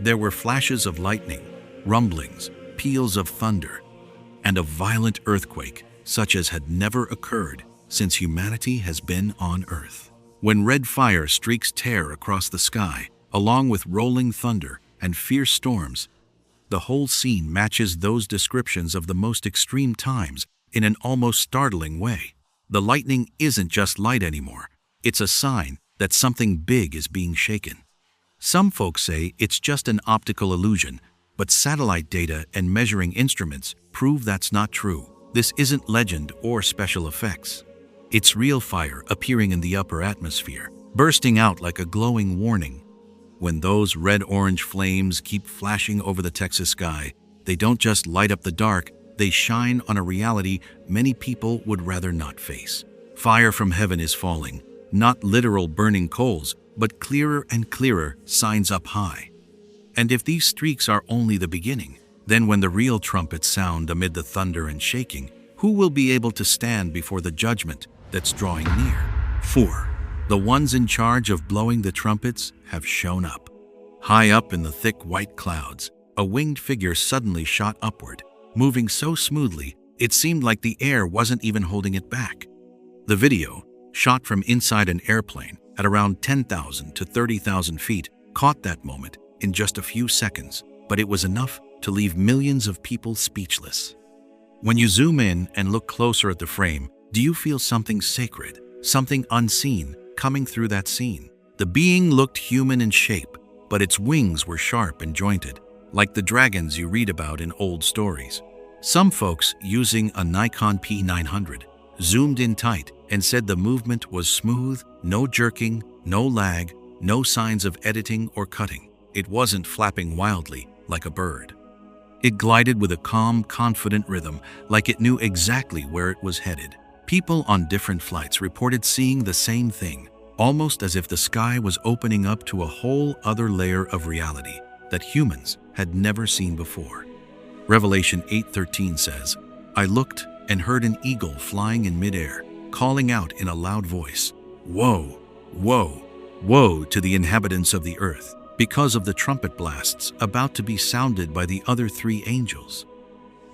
S1: There were flashes of lightning, rumblings, peals of thunder, and a violent earthquake such as had never occurred since humanity has been on Earth. When red fire streaks tear across the sky, along with rolling thunder and fierce storms, the whole scene matches those descriptions of the most extreme times in an almost startling way. The lightning isn't just light anymore. It's a sign that something big is being shaken. Some folks say it's just an optical illusion, but satellite data and measuring instruments prove that's not true. This isn't legend or special effects. It's real fire appearing in the upper atmosphere, bursting out like a glowing warning. When those red-orange flames keep flashing over the Texas sky, they don't just light up the dark, they shine on a reality many people would rather not face. Fire from heaven is falling, not literal burning coals, but clearer and clearer signs up high. And if these streaks are only the beginning, then when the real trumpets sound amid the thunder and shaking, who will be able to stand before the judgment that's drawing near? 4. The ones in charge of blowing the trumpets have shown up. High up in the thick white clouds, a winged figure suddenly shot upward, moving so smoothly it seemed like the air wasn't even holding it back. The video, shot from inside an airplane at around 10,000 to 30,000 feet, caught that moment in just a few seconds, but it was enough to leave millions of people speechless. When you zoom in and look closer at the frame, do you feel something sacred, something unseen, coming through that scene? The being looked human in shape, but its wings were sharp and jointed, like the dragons you read about in old stories. Some folks, using a Nikon P900, zoomed in tight and said the movement was smooth, no jerking, no lag, no signs of editing or cutting. It wasn't flapping wildly like a bird. It glided with a calm, confident rhythm, like it knew exactly where it was headed. People on different flights reported seeing the same thing, almost as if the sky was opening up to a whole other layer of reality that humans had never seen before. Revelation 8:13 says, "I looked and heard an eagle flying in midair, calling out in a loud voice, 'Woe, woe, woe to the inhabitants of the earth, because of the trumpet blasts about to be sounded by the other 3 angels.'"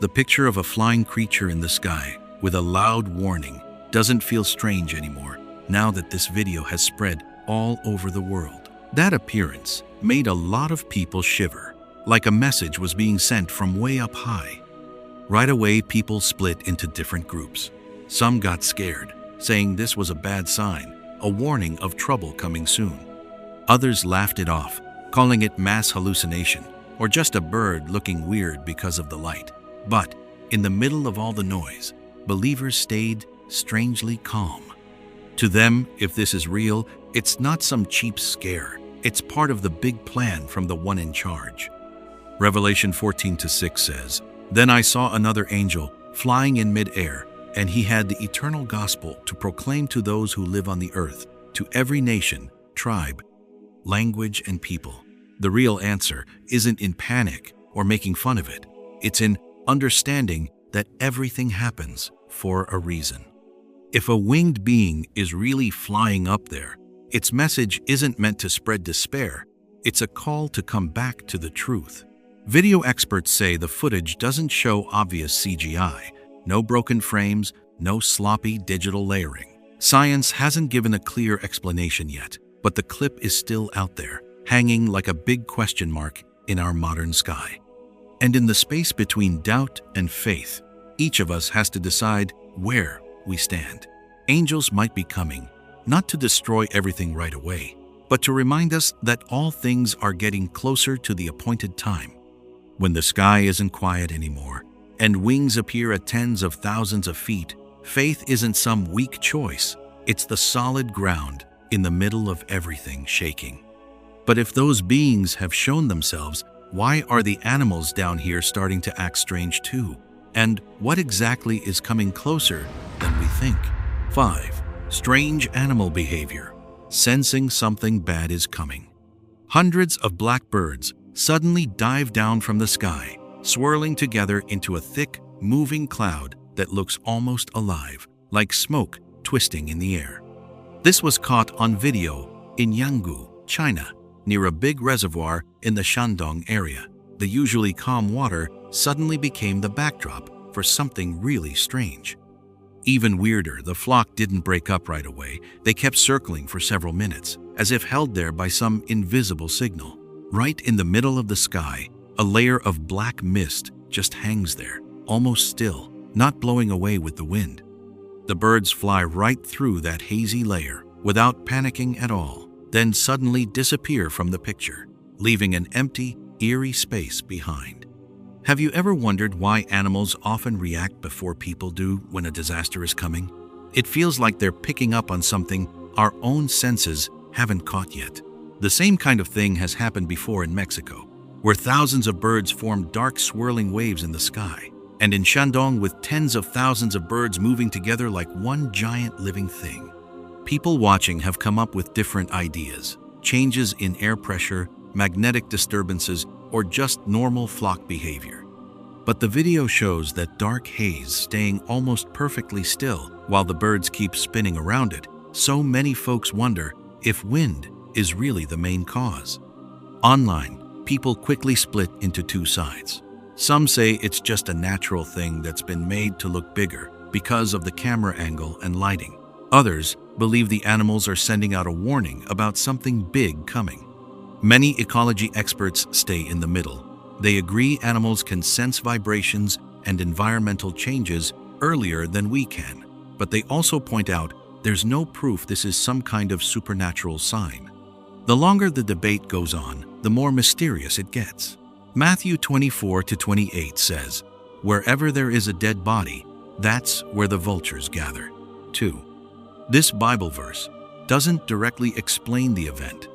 S1: The picture of a flying creature in the sky with a loud warning doesn't feel strange anymore now that this video has spread all over the world. That appearance made a lot of people shiver, like a message was being sent from way up high. Right away, people split into different groups. Some got scared, saying this was a bad sign, a warning of trouble coming soon. Others laughed it off, calling it mass hallucination or just a bird looking weird because of the light. But in the middle of all the noise, believers stayed strangely calm. To them, if this is real, it's not some cheap scare. It's part of the big plan from the one in charge. Revelation 14:6 says, "Then I saw another angel flying in mid-air, and he had the eternal gospel to proclaim to those who live on the earth, to every nation, tribe, language, and people." The real answer isn't in panic or making fun of it. It's in understanding that everything happens for a reason. If a winged being is really flying up there, its message isn't meant to spread despair. It's a call to come back to the truth. Video experts say the footage doesn't show obvious CGI, no broken frames, no sloppy digital layering. Science hasn't given a clear explanation yet, but the clip is still out there, hanging like a big question mark in our modern sky. And in the space between doubt and faith, each of us has to decide where we stand. Angels might be coming, not to destroy everything right away, but to remind us that all things are getting closer to the appointed time. When the sky isn't quiet anymore, and wings appear at tens of thousands of feet, faith isn't some weak choice. It's the solid ground in the middle of everything shaking. But if those beings have shown themselves, why are the animals down here starting to act strange too? And what exactly is coming closer than we think? 5. Strange animal behavior. Sensing something bad is coming. Hundreds of black birds suddenly dive down from the sky, swirling together into a thick, moving cloud that looks almost alive, like smoke twisting in the air. This was caught on video in Yangon, China. near a big reservoir in the Shandong area. The usually calm water suddenly became the backdrop for something really strange. Even weirder, the flock didn't break up right away. They kept circling for several minutes, as if held there by some invisible signal. Right in the middle of the sky, a layer of black mist just hangs there, almost still, not blowing away with the wind. The birds fly right through that hazy layer without panicking at all, then suddenly disappear from the picture, leaving an empty, eerie space behind. Have you ever wondered why animals often react before people do when a disaster is coming? It feels like they're picking up on something our own senses haven't caught yet. The same kind of thing has happened before in Mexico, where thousands of birds formed dark swirling waves in the sky, and in Shandong with tens of thousands of birds moving together like one giant living thing. People watching have come up with different ideas: changes in air pressure, magnetic disturbances, or just normal flock behavior. But the video shows that dark haze staying almost perfectly still while the birds keep spinning around it. So many folks wonder if wind is really the main cause. Online, people quickly split into two sides. Some say it's just a natural thing that's been made to look bigger because of the camera angle and lighting. Others believe the animals are sending out a warning about something big coming. Many ecology experts stay in the middle. They agree animals can sense vibrations and environmental changes earlier than we can, but they also point out there's no proof this is some kind of supernatural sign. The longer the debate goes on, the more mysterious it gets. Matthew 24-28 says, "Wherever there is a dead body, that's where the vultures gather." 2. This Bible verse doesn't directly explain the event,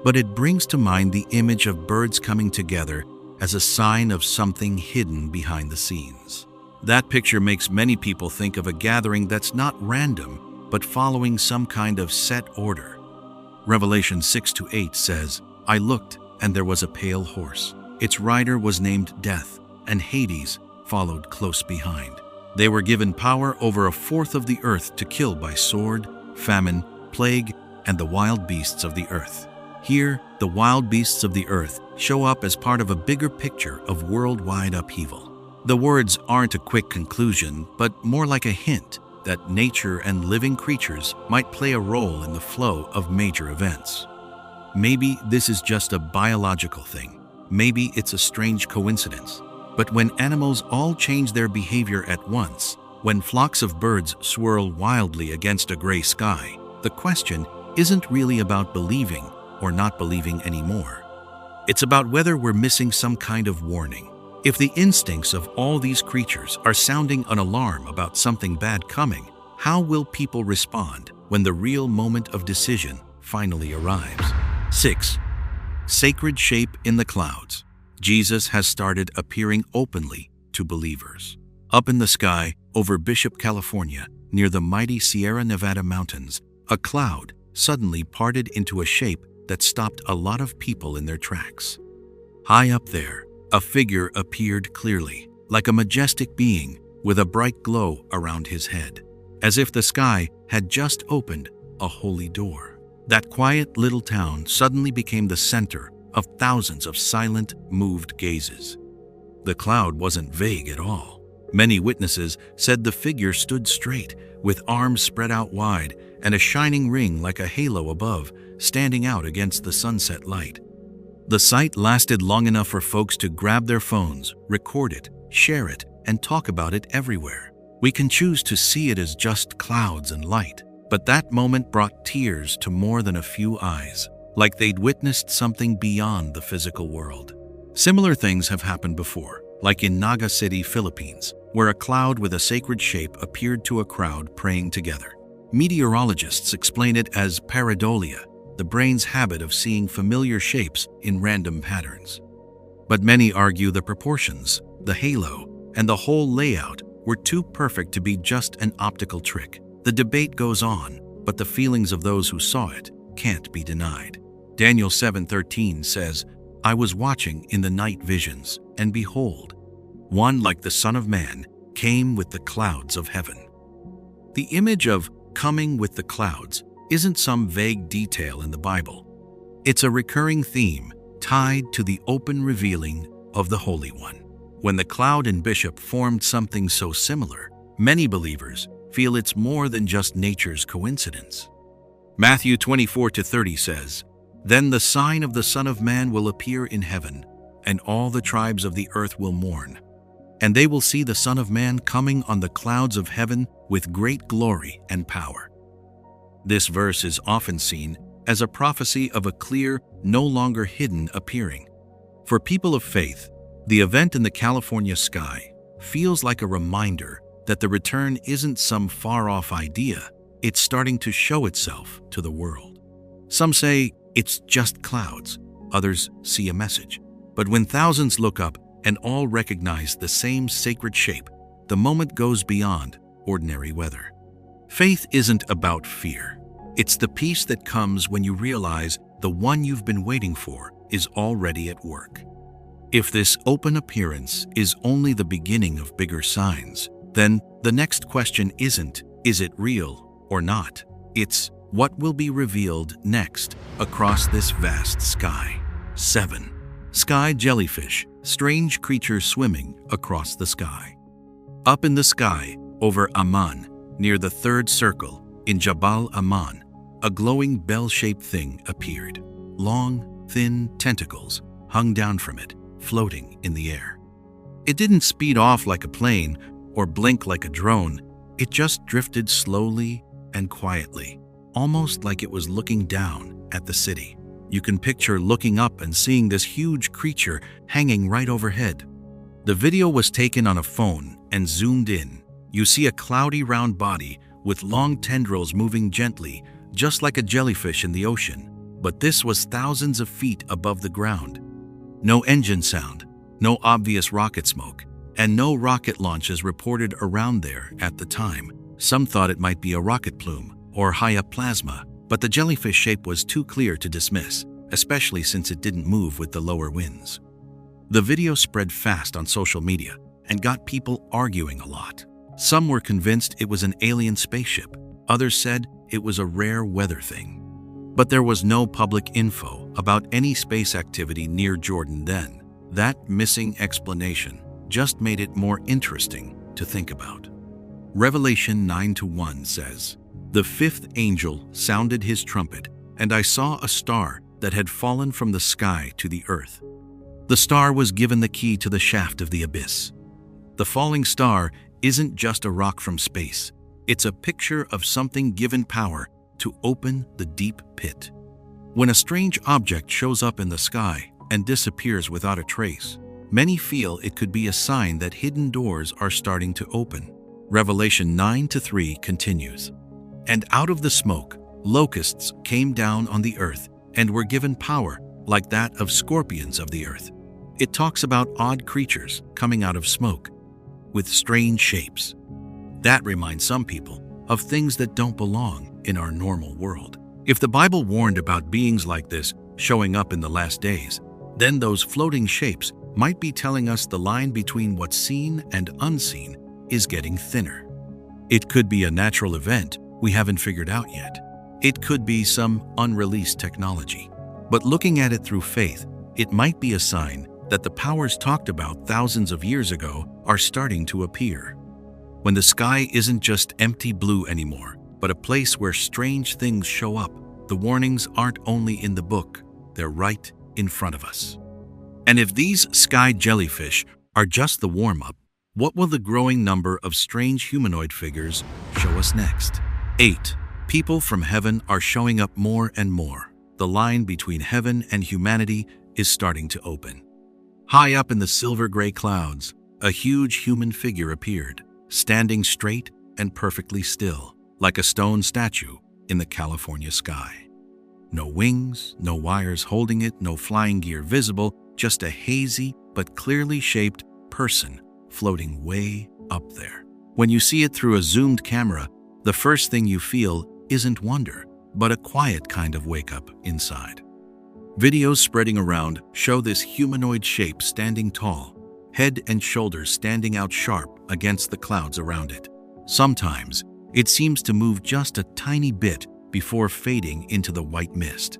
S1: but it brings to mind the image of birds coming together as a sign of something hidden behind the scenes. That picture makes many people think of a gathering that's not random, but following some kind of set order. Revelation 6-8 says, "I looked, and there was a pale horse. Its rider was named Death, and Hades followed close behind. They were given power over a fourth of the earth to kill by sword, famine, plague, and the wild beasts of the earth." Here, the wild beasts of the earth show up as part of a bigger picture of worldwide upheaval. The words aren't a quick conclusion, but more like a hint that nature and living creatures might play a role in the flow of major events. Maybe this is just a biological thing. Maybe it's a strange coincidence. But when animals all change their behavior at once, when flocks of birds swirl wildly against a gray sky, the question isn't really about believing or not believing anymore. It's about whether we're missing some kind of warning. If the instincts of all these creatures are sounding an alarm about something bad coming, how will people respond when the real moment of decision finally arrives? 6. Sacred shape in the clouds. Jesus has started appearing openly to believers. Up in the sky, over Bishop, California, near the mighty Sierra Nevada mountains, a cloud suddenly parted into a shape that stopped a lot of people in their tracks. High up there, a figure appeared clearly, like a majestic being with a bright glow around his head, as if the sky had just opened a holy door. That quiet little town suddenly became the center of thousands of silent, moved gazes. The cloud wasn't vague at all. Many witnesses said the figure stood straight, with arms spread out wide and a shining ring like a halo above, standing out against the sunset light. The sight lasted long enough for folks to grab their phones, record it, share it, and talk about it everywhere. We can choose to see it as just clouds and light, but that moment brought tears to more than a few eyes, like they'd witnessed something beyond the physical world. Similar things have happened before, like in Naga City, Philippines, where a cloud with a sacred shape appeared to a crowd praying together. Meteorologists explain it as pareidolia, the brain's habit of seeing familiar shapes in random patterns. But many argue the proportions, the halo, and the whole layout were too perfect to be just an optical trick. The debate goes on, but the feelings of those who saw it can't be denied. Daniel 7:13 says, "I was watching in the night visions, and behold, one like the Son of Man came with the clouds of heaven." The image of coming with the clouds isn't some vague detail in the Bible. It's a recurring theme tied to the open revealing of the Holy One. When the cloud and bishop formed something so similar, many believers feel it's more than just nature's coincidence. Matthew 24-30 says, "Then the sign of the Son of Man will appear in heaven, and all the tribes of the earth will mourn. And they will see the Son of Man coming on the clouds of heaven with great glory and power." This verse is often seen as a prophecy of a clear, no longer hidden appearing. For people of faith, the event in the California sky feels like a reminder that the return isn't some far-off idea, it's starting to show itself to the world. Some say it's just clouds, others see a message. But when thousands look up and all recognize the same sacred shape, the moment goes beyond ordinary weather. Faith isn't about fear. It's the peace that comes when you realize the one you've been waiting for is already at work. If this open appearance is only the beginning of bigger signs, then the next question isn't, is it real or not? It's, what will be revealed next across this vast sky? 7. Sky jellyfish, strange creature swimming across the sky. Up in the sky, over Amman, near the third circle, in Jabal Amman, a glowing bell-shaped thing appeared. Long, thin tentacles hung down from it, floating in the air. It didn't speed off like a plane or blink like a drone. It just drifted slowly and quietly, almost like it was looking down at the city. You can picture looking up and seeing this huge creature hanging right overhead. The video was taken on a phone and zoomed in. You see a cloudy round body with long tendrils moving gently, just like a jellyfish in the ocean. But this was thousands of feet above the ground. No engine sound, no obvious rocket smoke, and no rocket launches reported around there at the time. Some thought it might be a rocket plume or high-up plasma, but the jellyfish shape was too clear to dismiss, especially since it didn't move with the lower winds. The video spread fast on social media and got people arguing a lot. Some were convinced it was an alien spaceship. Others said it was a rare weather thing. But there was no public info about any space activity near Jordan then. That missing explanation just made it more interesting to think about. Revelation 9:1 says, "The fifth angel sounded his trumpet, and I saw a star that had fallen from the sky to the earth. The star was given the key to the shaft of the abyss." The falling star isn't just a rock from space. It's a picture of something given power to open the deep pit. When a strange object shows up in the sky and disappears without a trace, many feel it could be a sign that hidden doors are starting to open. Revelation 9:3 continues, "And out of the smoke, locusts came down on the earth and were given power like that of scorpions of the earth." It talks about odd creatures coming out of smoke with strange shapes. That reminds some people of things that don't belong in our normal world. If the Bible warned about beings like this showing up in the last days, then those floating shapes might be telling us the line between what's seen and unseen is getting thinner. It could be a natural event we haven't figured out yet. It could be some unreleased technology. But looking at it through faith, it might be a sign that the powers talked about thousands of years ago are starting to appear. When the sky isn't just empty blue anymore, but a place where strange things show up, the warnings aren't only in the book, they're right in front of us. And if these sky jellyfish are just the warm-up, what will the growing number of strange humanoid figures show us next? 8. People from heaven are showing up more and more. The line between heaven and humanity is starting to open. High up in the silver-gray clouds, a huge human figure appeared, standing straight and perfectly still, like a stone statue in the California sky. No wings, no wires holding it, no flying gear visible, just a hazy but clearly shaped person floating way up there. When you see it through a zoomed camera, the first thing you feel isn't wonder, but a quiet kind of wake-up inside. Videos spreading around show this humanoid shape standing tall, head and shoulders standing out sharp against the clouds around it. Sometimes, it seems to move just a tiny bit before fading into the white mist.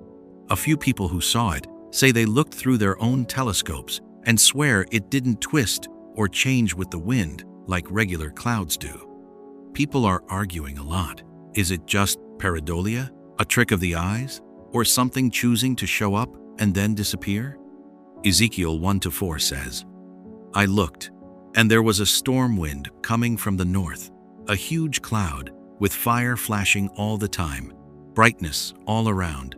S1: A few people who saw it say they looked through their own telescopes and swear it didn't twist or change with the wind like regular clouds do. People are arguing a lot. Is it just pareidolia, a trick of the eyes, or something choosing to show up and then disappear? Ezekiel 1-4 says, "I looked, and there was a storm wind coming from the north, a huge cloud with fire flashing all the time, brightness all around.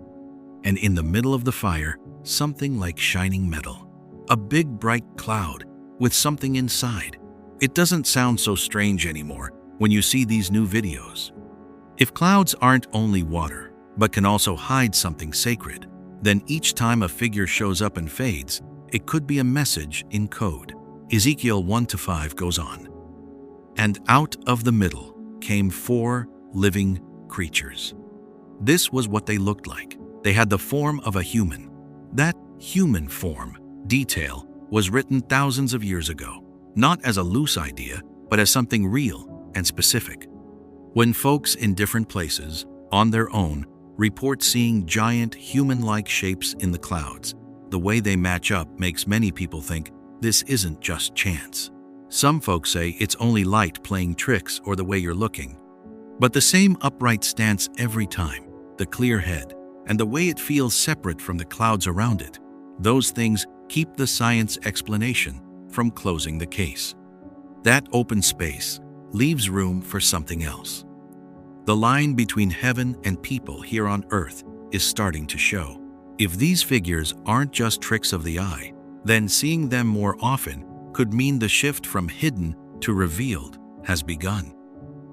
S1: And in the middle of the fire, something like shining metal. A big bright cloud with something inside." It doesn't sound so strange anymore when you see these new videos. If clouds aren't only water, but can also hide something sacred, then each time a figure shows up and fades, it could be a message in code. Ezekiel 1-5 goes on. "And out of the middle came 4 living creatures. This was what they looked like. They had the form of a human. That human form detail was written thousands of years ago, not as a loose idea, but as something real and specific. When folks in different places, on their own, report seeing giant human-like shapes in the clouds, the way they match up makes many people think this isn't just chance. Some folks say it's only light playing tricks or the way you're looking. But the same upright stance every time, the clear head, and the way it feels separate from the clouds around it, those things keep the science explanation from closing the case. That open space leaves room for something else. The line between heaven and people here on earth is starting to show. If these figures aren't just tricks of the eye, then seeing them more often could mean the shift from hidden to revealed has begun.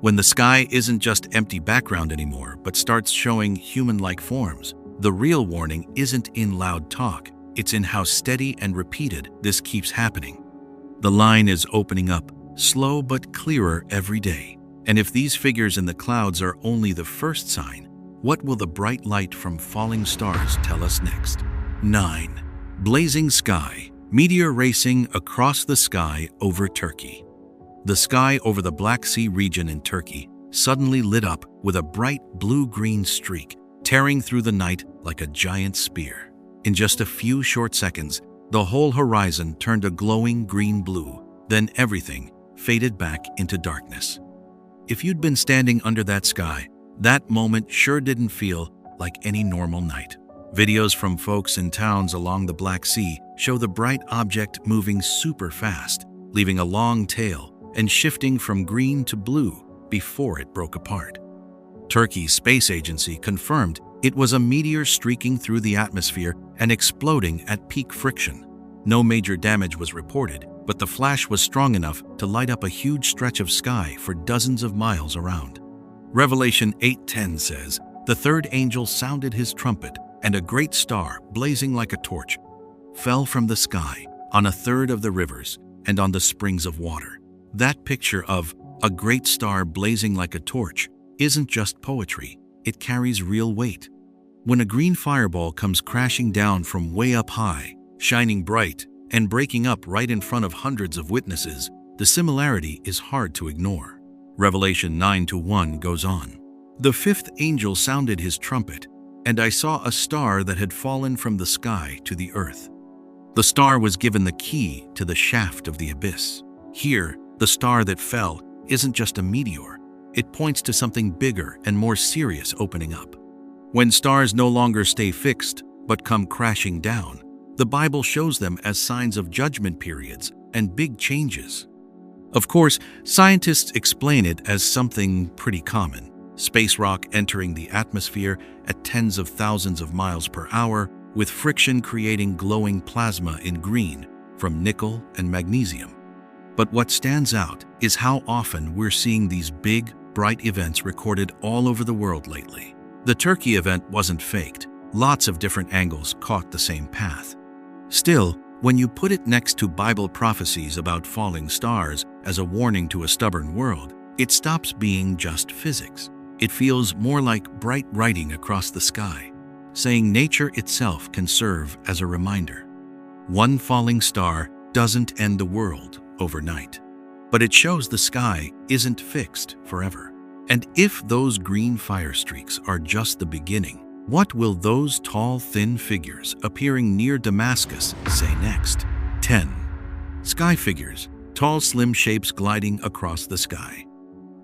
S1: When the sky isn't just empty background anymore, but starts showing human-like forms, the real warning isn't in loud talk, it's in how steady and repeated this keeps happening. The line is opening up, slow but clearer every day. And if these figures in the clouds are only the first sign, what will the bright light from falling stars tell us next? 9. Blazing sky. Meteor racing across the sky over Turkey. The sky over the Black Sea region in Turkey suddenly lit up with a bright blue-green streak, tearing through the night like a giant spear. In just a few short seconds, the whole horizon turned a glowing green-blue, then everything faded back into darkness. If you'd been standing under that sky, that moment sure didn't feel like any normal night. Videos from folks in towns along the Black Sea show the bright object moving super fast, leaving a long tail and shifting from green to blue before it broke apart. Turkey's space agency confirmed it was a meteor streaking through the atmosphere and exploding at peak friction. No major damage was reported, but the flash was strong enough to light up a huge stretch of sky for dozens of miles around. Revelation 8:10 says, "The third angel sounded his trumpet, and a great star, blazing like a torch, fell from the sky on a third of the rivers and on the springs of water." That picture of a great star blazing like a torch isn't just poetry, it carries real weight. When a green fireball comes crashing down from way up high, shining bright, and breaking up right in front of hundreds of witnesses, the similarity is hard to ignore. Revelation 9:1 goes on. "The fifth angel sounded his trumpet, and I saw a star that had fallen from the sky to the earth. The star was given the key to the shaft of the abyss." Here, the star that fell isn't just a meteor. It points to something bigger and more serious opening up. When stars no longer stay fixed, but come crashing down, the Bible shows them as signs of judgment periods and big changes. Of course, scientists explain it as something pretty common. Space rock entering the atmosphere at tens of thousands of miles per hour, with friction creating glowing plasma in green from nickel and magnesium. But what stands out is how often we're seeing these big, bright events recorded all over the world lately. The Turkey event wasn't faked. Lots of different angles caught the same path. Still, when you put it next to Bible prophecies about falling stars as a warning to a stubborn world, it stops being just physics. It feels more like bright writing across the sky, saying nature itself can serve as a reminder. One falling star doesn't end the world overnight, but it shows the sky isn't fixed forever. And if those green fire streaks are just the beginning, What will those tall, thin figures appearing near Damascus say next? 10. Sky figures, tall, slim shapes gliding across the sky.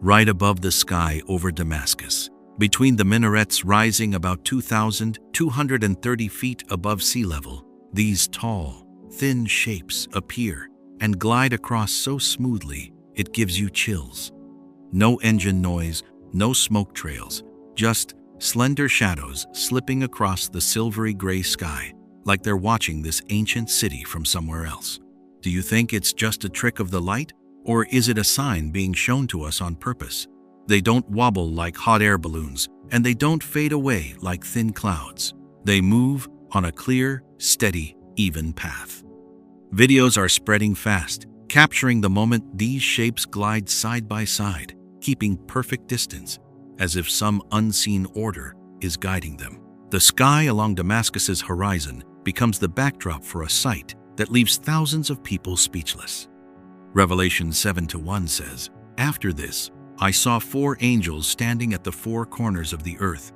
S1: Right above the sky over Damascus, between the minarets rising about 2,230 feet above sea level, these tall, thin shapes appear and glide across so smoothly it gives you chills. No engine noise, no smoke trails, just slender shadows slipping across the silvery gray sky, like they're watching this ancient city from somewhere else. Do you think it's just a trick of the light, or is it a sign being shown to us on purpose? They don't wobble like hot air balloons, and they don't fade away like thin clouds. They move on a clear, steady, even path. Videos are spreading fast, capturing the moment these shapes glide side by side, keeping perfect distance, as if some unseen order is guiding them. The sky along Damascus's horizon becomes the backdrop for a sight that leaves thousands of people speechless. Revelation 7:1 says, "After this, I saw 4 angels standing at the 4 corners of the earth,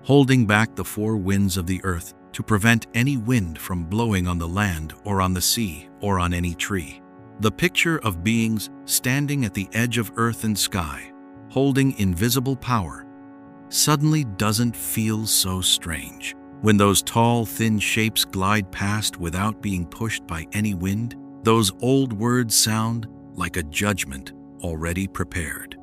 S1: holding back the 4 winds of the earth to prevent any wind from blowing on the land or on the sea or on any tree." The picture of beings standing at the edge of earth and sky, holding invisible power, suddenly doesn't feel so strange. When those tall, thin shapes glide past without being pushed by any wind, those old words sound like a judgment already prepared.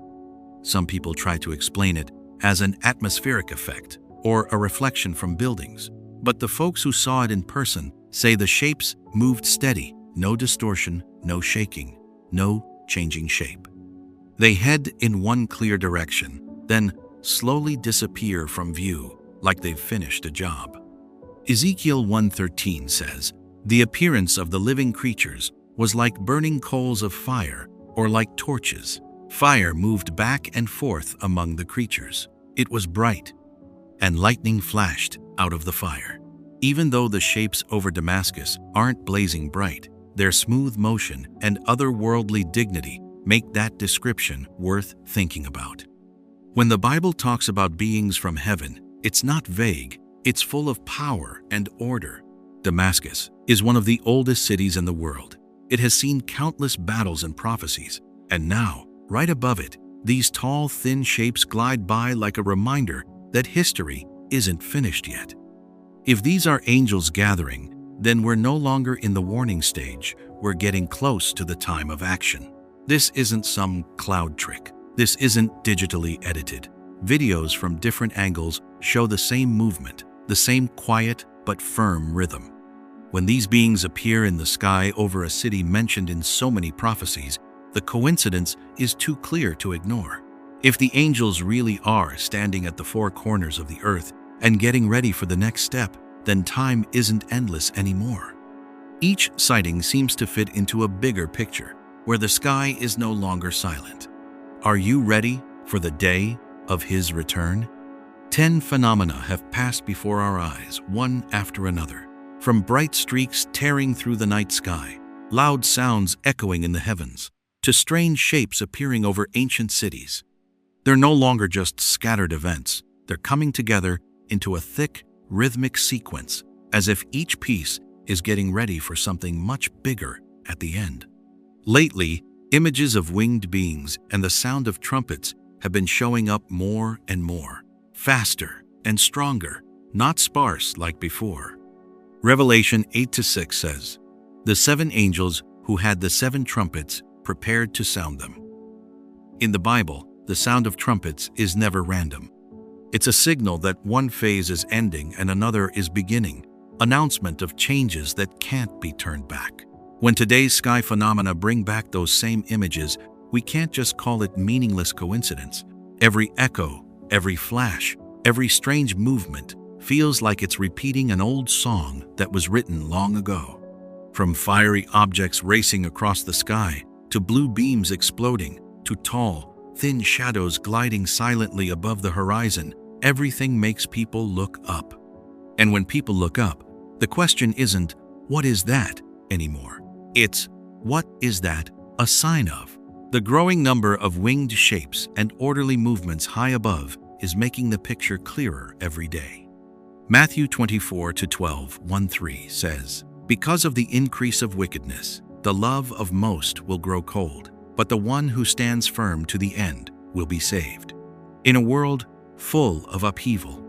S1: Some people try to explain it as an atmospheric effect or a reflection from buildings, but the folks who saw it in person say the shapes moved steady, no distortion, no shaking, no changing shape. They head in one clear direction, then slowly disappear from view like they've finished a job. Ezekiel 1:13 says, "The appearance of the living creatures was like burning coals of fire or like torches. Fire moved back and forth among the creatures. It was bright, and lightning flashed out of the fire." Even though the shapes over Damascus aren't blazing bright, their smooth motion and otherworldly dignity make that description worth thinking about. When the Bible talks about beings from heaven, it's not vague, it's full of power and order. Damascus is one of the oldest cities in the world. It has seen countless battles and prophecies, and now, right above it, these tall, thin shapes glide by like a reminder that history isn't finished yet. If these are angels gathering, then we're no longer in the warning stage, we're getting close to the time of action. This isn't some cloud trick. This isn't digitally edited. Videos from different angles show the same movement, the same quiet but firm rhythm. When these beings appear in the sky over a city mentioned in so many prophecies, the coincidence is too clear to ignore. If the angels really are standing at the 4 corners of the earth and getting ready for the next step, then time isn't endless anymore. Each sighting seems to fit into a bigger picture, where the sky is no longer silent. Are you ready for the day of His return? 10 phenomena have passed before our eyes, one after another. From bright streaks tearing through the night sky, loud sounds echoing in the heavens, to strange shapes appearing over ancient cities. They're no longer just scattered events. They're coming together into a thick, rhythmic sequence, as if each piece is getting ready for something much bigger at the end. Lately, images of winged beings and the sound of trumpets have been showing up more and more, faster and stronger, not sparse like before. Revelation 8:6 says, "The 7 angels who had the 7 trumpets prepared to sound them." In the Bible, the sound of trumpets is never random. It's a signal that one phase is ending and another is beginning, announcement of changes that can't be turned back. When today's sky phenomena bring back those same images, we can't just call it meaningless coincidence. Every echo, every flash, every strange movement feels like it's repeating an old song that was written long ago. From fiery objects racing across the sky, to blue beams exploding, to tall, thin shadows gliding silently above the horizon, everything makes people look up. And when people look up, the question isn't, "What is that?" anymore. It's, "What is that a sign of?" The growing number of winged shapes and orderly movements high above is making the picture clearer every day. Matthew 24:12, 1-3 says, "Because of the increase of wickedness, the love of most will grow cold, but the one who stands firm to the end will be saved." In a world full of upheaval,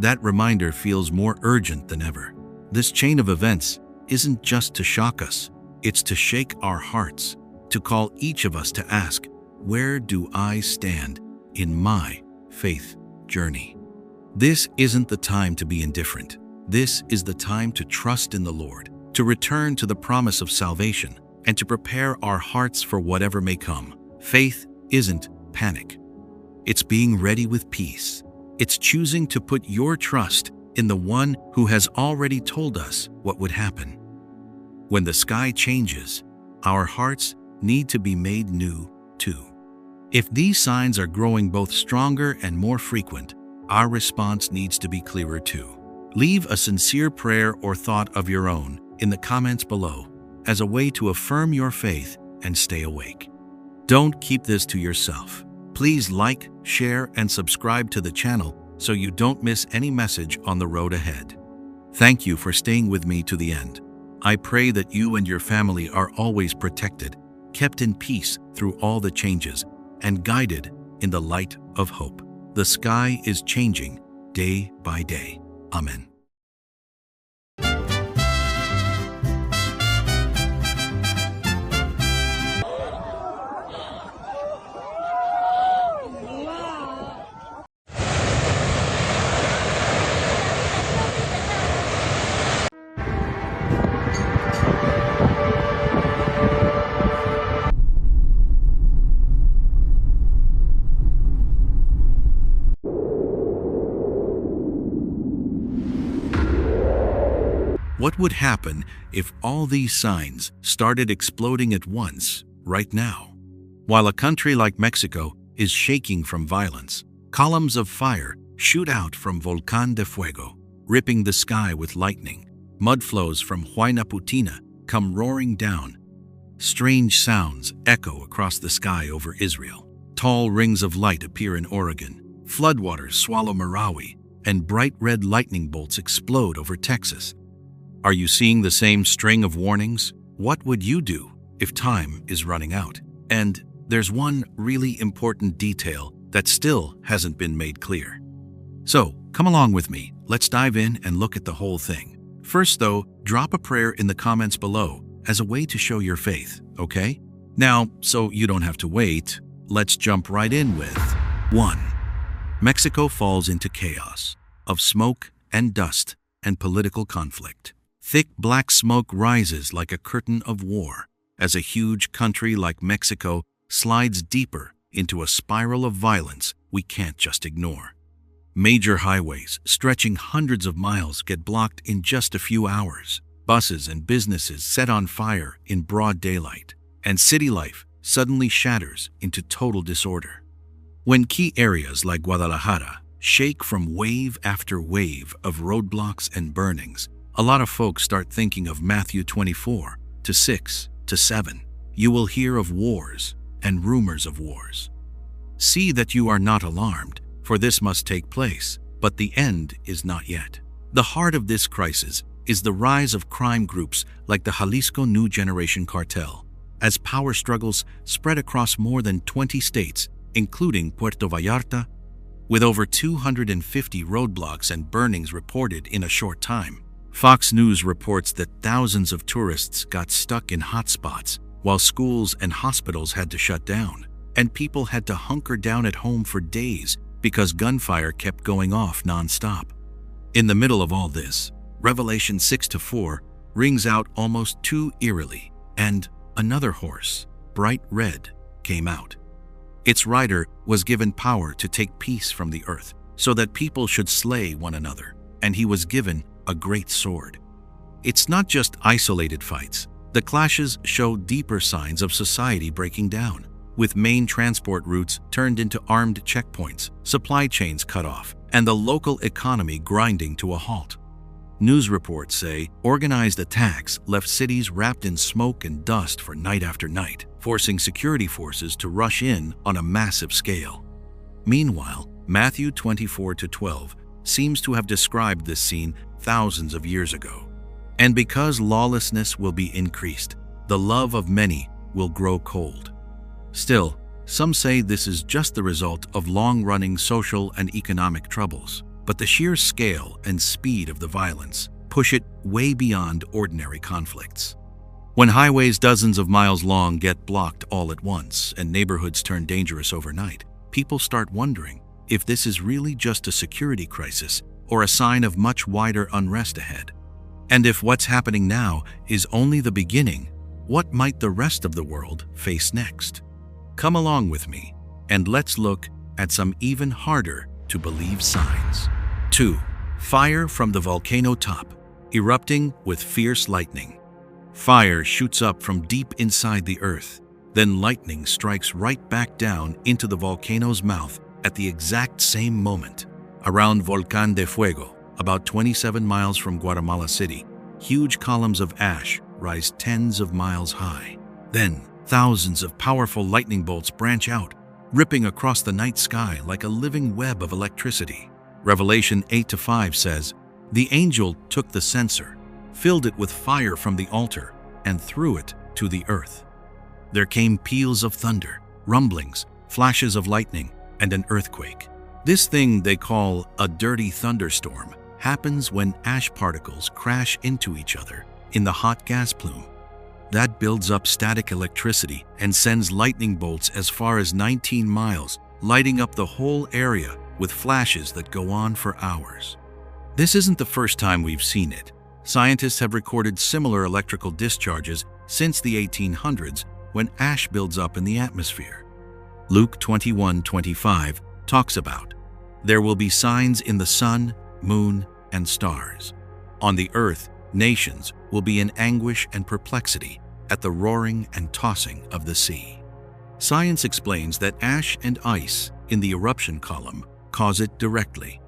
S1: that reminder feels more urgent than ever. This chain of events isn't just to shock us, it's to shake our hearts, to call each of us to ask, where do I stand in my faith journey? This isn't the time to be indifferent. This is the time to trust in the Lord, to return to the promise of salvation, and to prepare our hearts for whatever may come. Faith isn't panic. It's being ready with peace. It's choosing to put your trust in the one who has already told us what would happen. When the sky changes, our hearts need to be made new too. If these signs are growing both stronger and more frequent, our response needs to be clearer too. Leave a sincere prayer or thought of your own in the comments below as a way to affirm your faith and stay awake. Don't keep this to yourself. Please like, share, and subscribe to the channel so you don't miss any message on the road ahead. Thank you for staying with me to the end. I pray that you and your family are always protected, kept in peace through all the changes, and guided in the light of hope. The sky is changing day by day. Amen. What would happen if all these signs started exploding at once, right now? While a country like Mexico is shaking from violence, columns of fire shoot out from Volcán de Fuego, ripping the sky with lightning. Mud flows from Huayna come roaring down. Strange sounds echo across the sky over Israel. Tall rings of light appear in Oregon. Floodwaters swallow Marawi, and bright red lightning bolts explode over Texas. Are you seeing the same string of warnings? What would you do if time is running out? And there's one really important detail that still hasn't been made clear. So, come along with me. Let's dive in and look at the whole thing. First, though, drop a prayer in the comments below as a way to show your faith, okay? Now, so you don't have to wait, let's jump right in with 1. Mexico falls into chaos of smoke and dust and political conflict. Thick black smoke rises like a curtain of war as a huge country like Mexico slides deeper into a spiral of violence we can't just ignore. Major highways stretching hundreds of miles get blocked in just a few hours. Buses and businesses set on fire in broad daylight, and city life suddenly shatters into total disorder. When key areas like Guadalajara shake from wave after wave of roadblocks and burnings, a lot of folks start thinking of Matthew 24:6-7. You will hear of wars and rumors of wars. See that you are not alarmed, for this must take place, but the end is not yet. The heart of this crisis is the rise of crime groups like the Jalisco New Generation Cartel, as power struggles spread across more than 20 states, including Puerto Vallarta, with over 250 roadblocks and burnings reported in a short time. Fox News reports that thousands of tourists got stuck in hotspots, while schools and hospitals had to shut down, and people had to hunker down at home for days because gunfire kept going off non-stop. In the middle of all this, Revelation 6:4 rings out almost too eerily, and another horse, bright red, came out. Its rider was given power to take peace from the earth, so that people should slay one another, and he was given a great sword. It's not just isolated fights. The clashes show deeper signs of society breaking down, with main transport routes turned into armed checkpoints, supply chains cut off, and the local economy grinding to a halt. News reports say organized attacks left cities wrapped in smoke and dust for night after night, forcing security forces to rush in on a massive scale. Meanwhile, Matthew 24:12 seems to have described this scene thousands of years ago. And because lawlessness will be increased, the love of many will grow cold. Still, some say this is just the result of long-running social and economic troubles, but the sheer scale and speed of the violence push it way beyond ordinary conflicts. When highways dozens of miles long get blocked all at once and neighborhoods turn dangerous overnight, people start wondering if this is really just a security crisis or a sign of much wider unrest ahead. And if what's happening now is only the beginning, what might the rest of the world face next? Come along with me, and let's look at some even harder to believe signs. 2. Fire from the volcano top, erupting with fierce lightning. Fire shoots up from deep inside the earth, then lightning strikes right back down into the volcano's mouth at the exact same moment. Around Volcán de Fuego, about 27 miles from Guatemala City, huge columns of ash rise tens of miles high. Then, thousands of powerful lightning bolts branch out, ripping across the night sky like a living web of electricity. Revelation 8-5 says, "The angel took the censer, filled it with fire from the altar, and threw it to the earth. There came peals of thunder, rumblings, flashes of lightning, and an earthquake." This thing they call a dirty thunderstorm happens when ash particles crash into each other in the hot gas plume. That builds up static electricity and sends lightning bolts as far as 19 miles, lighting up the whole area with flashes that go on for hours. This isn't the first time we've seen it. Scientists have recorded similar electrical discharges since the 1800s when ash builds up in the atmosphere. Luke 21:25 talks about, "There will be signs in the sun, moon, and stars. On the earth, nations will be in anguish and perplexity at the roaring and tossing of the sea." Science explains that ash and ice in the eruption column cause it directly.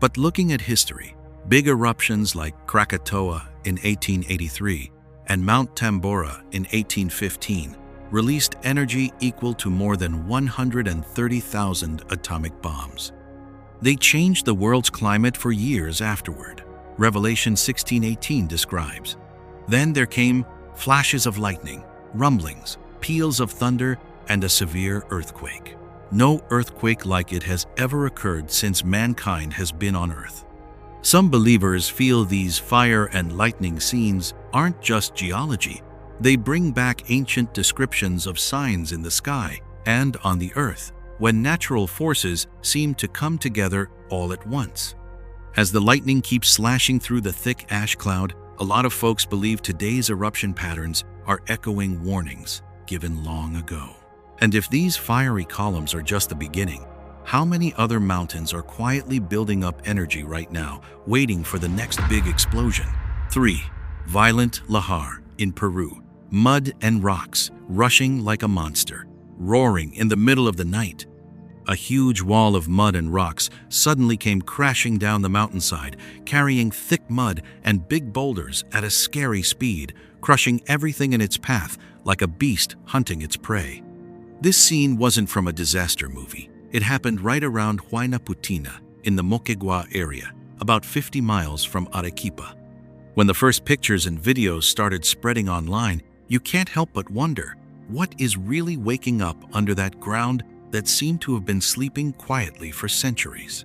S1: But looking at history, big eruptions like Krakatoa in 1883 and Mount Tambora in 1815 released energy equal to more than 130,000 atomic bombs. They changed the world's climate for years afterward. Revelation 16:18 describes, "Then there came flashes of lightning, rumblings, peals of thunder, and a severe earthquake. No earthquake like it has ever occurred since mankind has been on earth." Some believers feel these fire and lightning scenes aren't just geology. They bring back ancient descriptions of signs in the sky and on the earth when natural forces seem to come together all at once. As the lightning keeps slashing through the thick ash cloud, a lot of folks believe today's eruption patterns are echoing warnings given long ago. And if these fiery columns are just the beginning, how many other mountains are quietly building up energy right now, waiting for the next big explosion? 3. Violent lahar in Peru. Mud and rocks rushing like a monster, roaring in the middle of the night. A huge wall of mud and rocks suddenly came crashing down the mountainside, carrying thick mud and big boulders at a scary speed, crushing everything in its path like a beast hunting its prey. This scene wasn't from a disaster movie. It happened right around Huayna Putina in the Moquegua area, about 50 miles from Arequipa. When the first pictures and videos started spreading online, you can't help but wonder, what is really waking up under that ground that seemed to have been sleeping quietly for centuries?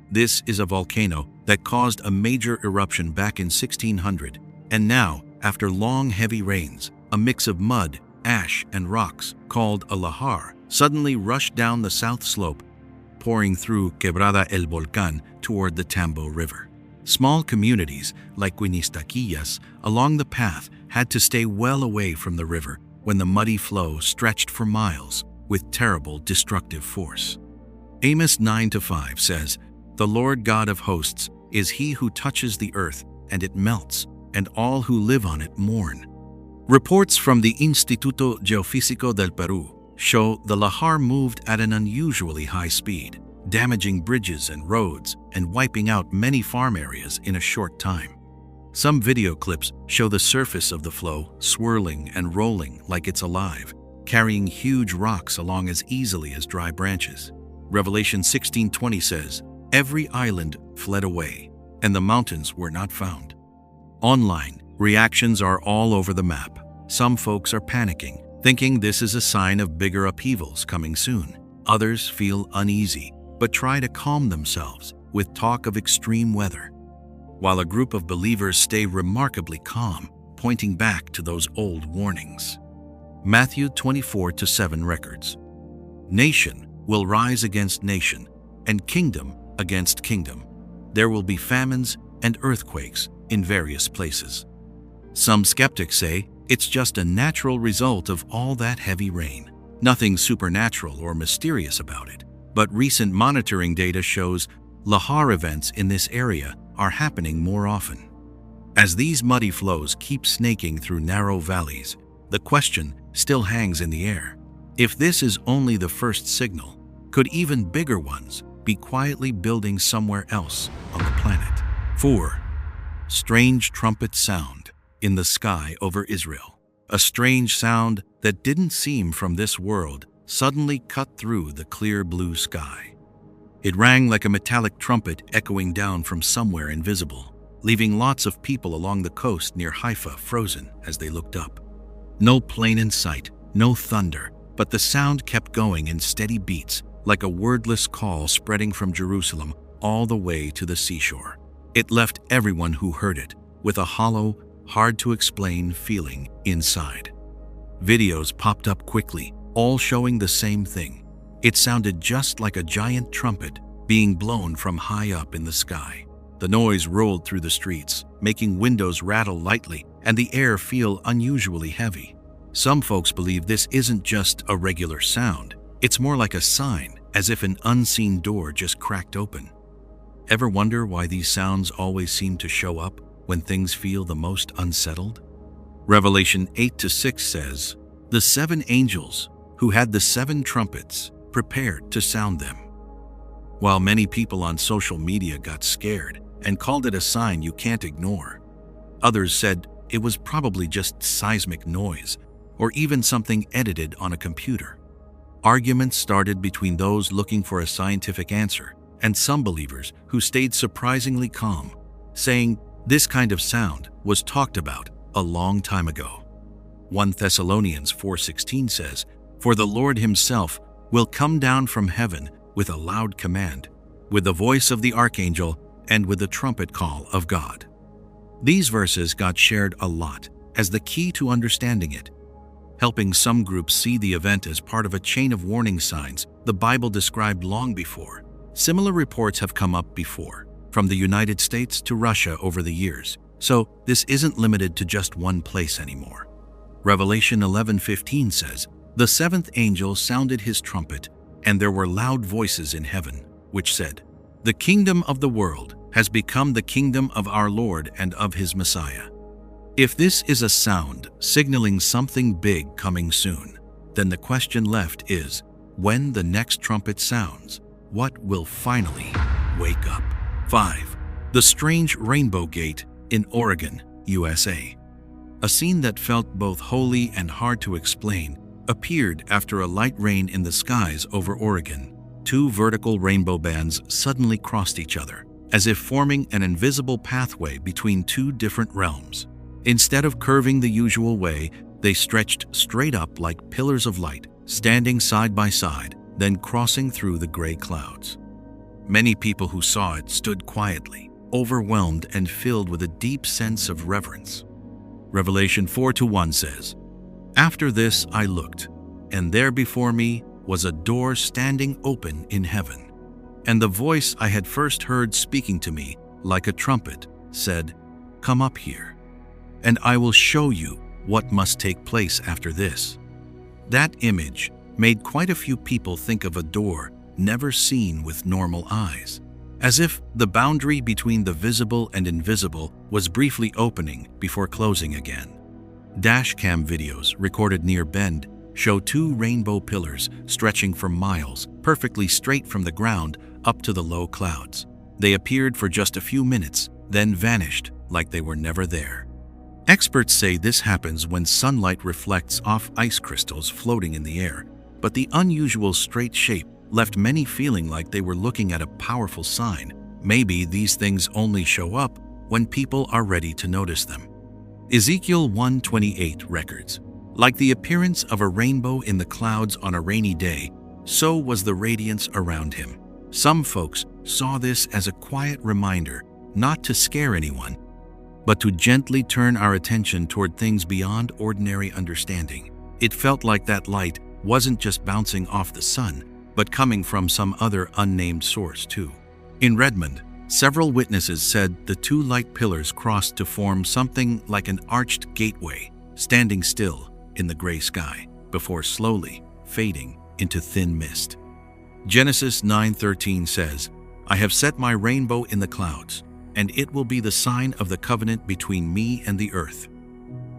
S1: This is a volcano that caused a major eruption back in 1600, and now, after long heavy rains, a mix of mud, ash, and rocks, called a lahar, suddenly rushed down the south slope, pouring through Quebrada el Volcán toward the Tambo River. Small communities, like Quinistaquillas, along the path had to stay well away from the river when the muddy flow stretched for miles with terrible destructive force. Amos 9-5 says, "The Lord God of hosts is he who touches the earth, and it melts, and all who live on it mourn." Reports from the Instituto Geofísico del Perú show the lahar moved at an unusually high speed, damaging bridges and roads and wiping out many farm areas in a short time. Some video clips show the surface of the flow swirling and rolling like it's alive, carrying huge rocks along as easily as dry branches. Revelation 16:20 says, Every island fled away, and the mountains were not found. Online, reactions are all over the map. Some folks are panicking, thinking this is a sign of bigger upheavals coming soon. Others feel uneasy, but try to calm themselves with talk of extreme weather, while a group of believers stay remarkably calm, pointing back to those old warnings. Matthew 24:7 records, "Nation will rise against nation, and kingdom against kingdom. There will be famines and earthquakes in various places." Some skeptics say it's just a natural result of all that heavy rain. Nothing supernatural or mysterious about it. But recent monitoring data shows lahar events in this area are happening more often. As these muddy flows keep snaking through narrow valleys, the question still hangs in the air. If this is only the first signal, could even bigger ones be quietly building somewhere else on the planet? 4. Strange trumpet sound in the sky over Israel. A strange sound that didn't seem from this world suddenly cut through the clear blue sky. It rang like a metallic trumpet echoing down from somewhere invisible, leaving lots of people along the coast near Haifa frozen as they looked up. No plane in sight, no thunder, but the sound kept going in steady beats, like a wordless call spreading from Jerusalem all the way to the seashore. It left everyone who heard it with a hollow, hard-to-explain feeling inside. Videos popped up quickly, all showing the same thing. It sounded just like a giant trumpet being blown from high up in the sky. The noise rolled through the streets, making windows rattle lightly and the air feel unusually heavy. Some folks believe this isn't just a regular sound. It's more like a sign, as if an unseen door just cracked open. Ever wonder why these sounds always seem to show up when things feel the most unsettled? Revelation 8:6 says, "The 7 angels who had the 7 trumpets prepared to sound them." While many people on social media got scared and called it a sign you can't ignore, others said it was probably just seismic noise or even something edited on a computer. Arguments started between those looking for a scientific answer and some believers who stayed surprisingly calm, saying this kind of sound was talked about a long time ago. 1 Thessalonians 4:16 says, "For the Lord himself will come down from heaven with a loud command, with the voice of the archangel, and with the trumpet call of God." These verses got shared a lot as the key to understanding it, helping some groups see the event as part of a chain of warning signs the Bible described long before. Similar reports have come up before, from the United States to Russia over the years, so this isn't limited to just one place anymore. Revelation 11:15 says, "The 7th angel sounded his trumpet, and there were loud voices in heaven, which said, 'The kingdom of the world has become the kingdom of our Lord and of his Messiah.'" If this is a sound signaling something big coming soon, then the question left is, when the next trumpet sounds, what will finally wake up? 5. The strange rainbow gate in Oregon, USA. A scene that felt both holy and hard to explain appeared after a light rain in the skies over Oregon. 2 vertical rainbow bands suddenly crossed each other, as if forming an invisible pathway between 2 different realms. Instead of curving the usual way, they stretched straight up like pillars of light, standing side by side, then crossing through the gray clouds. Many people who saw it stood quietly, overwhelmed and filled with a deep sense of reverence. Revelation 4:1 says, "After this I looked, and there before me was a door standing open in heaven. And the voice I had first heard speaking to me, like a trumpet, said, 'Come up here, and I will show you what must take place after this.'" That image made quite a few people think of a door never seen with normal eyes, as if the boundary between the visible and invisible was briefly opening before closing again. Dashcam videos recorded near Bend show 2 rainbow pillars stretching for miles, perfectly straight from the ground up to the low clouds. They appeared for just a few minutes, then vanished like they were never there. Experts say this happens when sunlight reflects off ice crystals floating in the air, but the unusual straight shape left many feeling like they were looking at a powerful sign. Maybe these things only show up when people are ready to notice them. Ezekiel 1:28 records, "Like the appearance of a rainbow in the clouds on a rainy day, so was the radiance around him." Some folks saw this as a quiet reminder not to scare anyone, but to gently turn our attention toward things beyond ordinary understanding. It felt like that light wasn't just bouncing off the sun, but coming from some other unnamed source too. In Redmond, several witnesses said the two light pillars crossed to form something like an arched gateway, standing still in the gray sky, before slowly fading into thin mist. Genesis 9:13 says, "I have set my rainbow in the clouds, and it will be the sign of the covenant between me and the earth."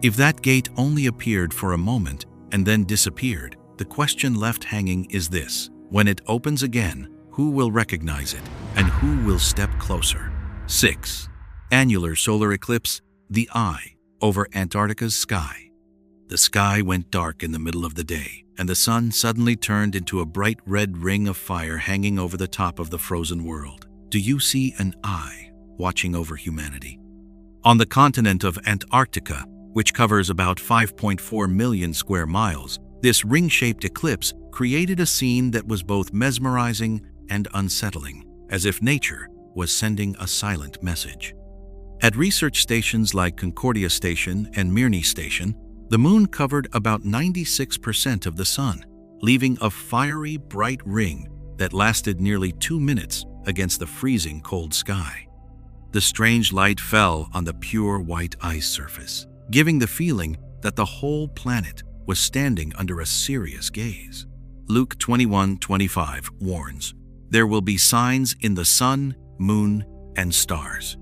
S1: If that gate only appeared for a moment and then disappeared, the question left hanging is this: when it opens again, who will recognize it and who will step closer? 6. Annular solar eclipse, the eye over Antarctica's sky. The sky went dark in the middle of the day, and the sun suddenly turned into a bright red ring of fire hanging over the top of the frozen world. Do you see an eye watching over humanity? On the continent of Antarctica, which covers about 5.4 million square miles, this ring-shaped eclipse created a scene that was both mesmerizing and unsettling, as if nature was sending a silent message. At research stations like Concordia Station and Mirny Station, the moon covered about 96% of the sun, leaving a fiery, bright ring that lasted nearly 2 minutes against the freezing cold sky. The strange light fell on the pure white ice surface, giving the feeling that the whole planet was standing under a serious gaze. Luke 21:25 warns, "There will be signs in the sun, moon, and stars."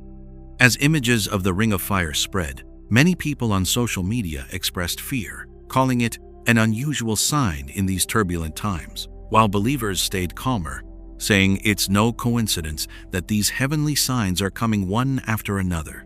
S1: As images of the ring of fire spread, many people on social media expressed fear, calling it an unusual sign in these turbulent times, while believers stayed calmer, saying it's no coincidence that these heavenly signs are coming one after another.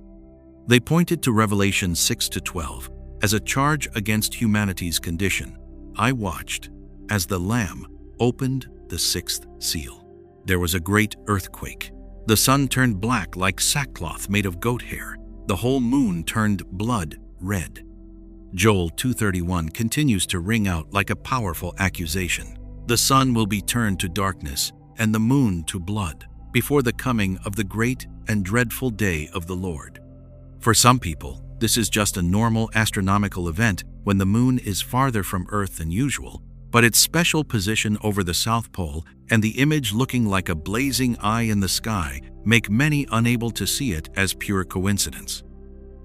S1: They pointed to Revelation 6-12 as a charge against humanity's condition. "I watched as the Lamb opened the 6th seal. There was a great earthquake. The sun turned black like sackcloth made of goat hair. The whole moon turned blood red." Joel 2:31 continues to ring out like a powerful accusation. "The sun will be turned to darkness and the moon to blood before the coming of the great and dreadful day of the Lord." For some people, this is just a normal astronomical event when the moon is farther from Earth than usual, but its special position over the South Pole and the image looking like a blazing eye in the sky make many unable to see it as pure coincidence.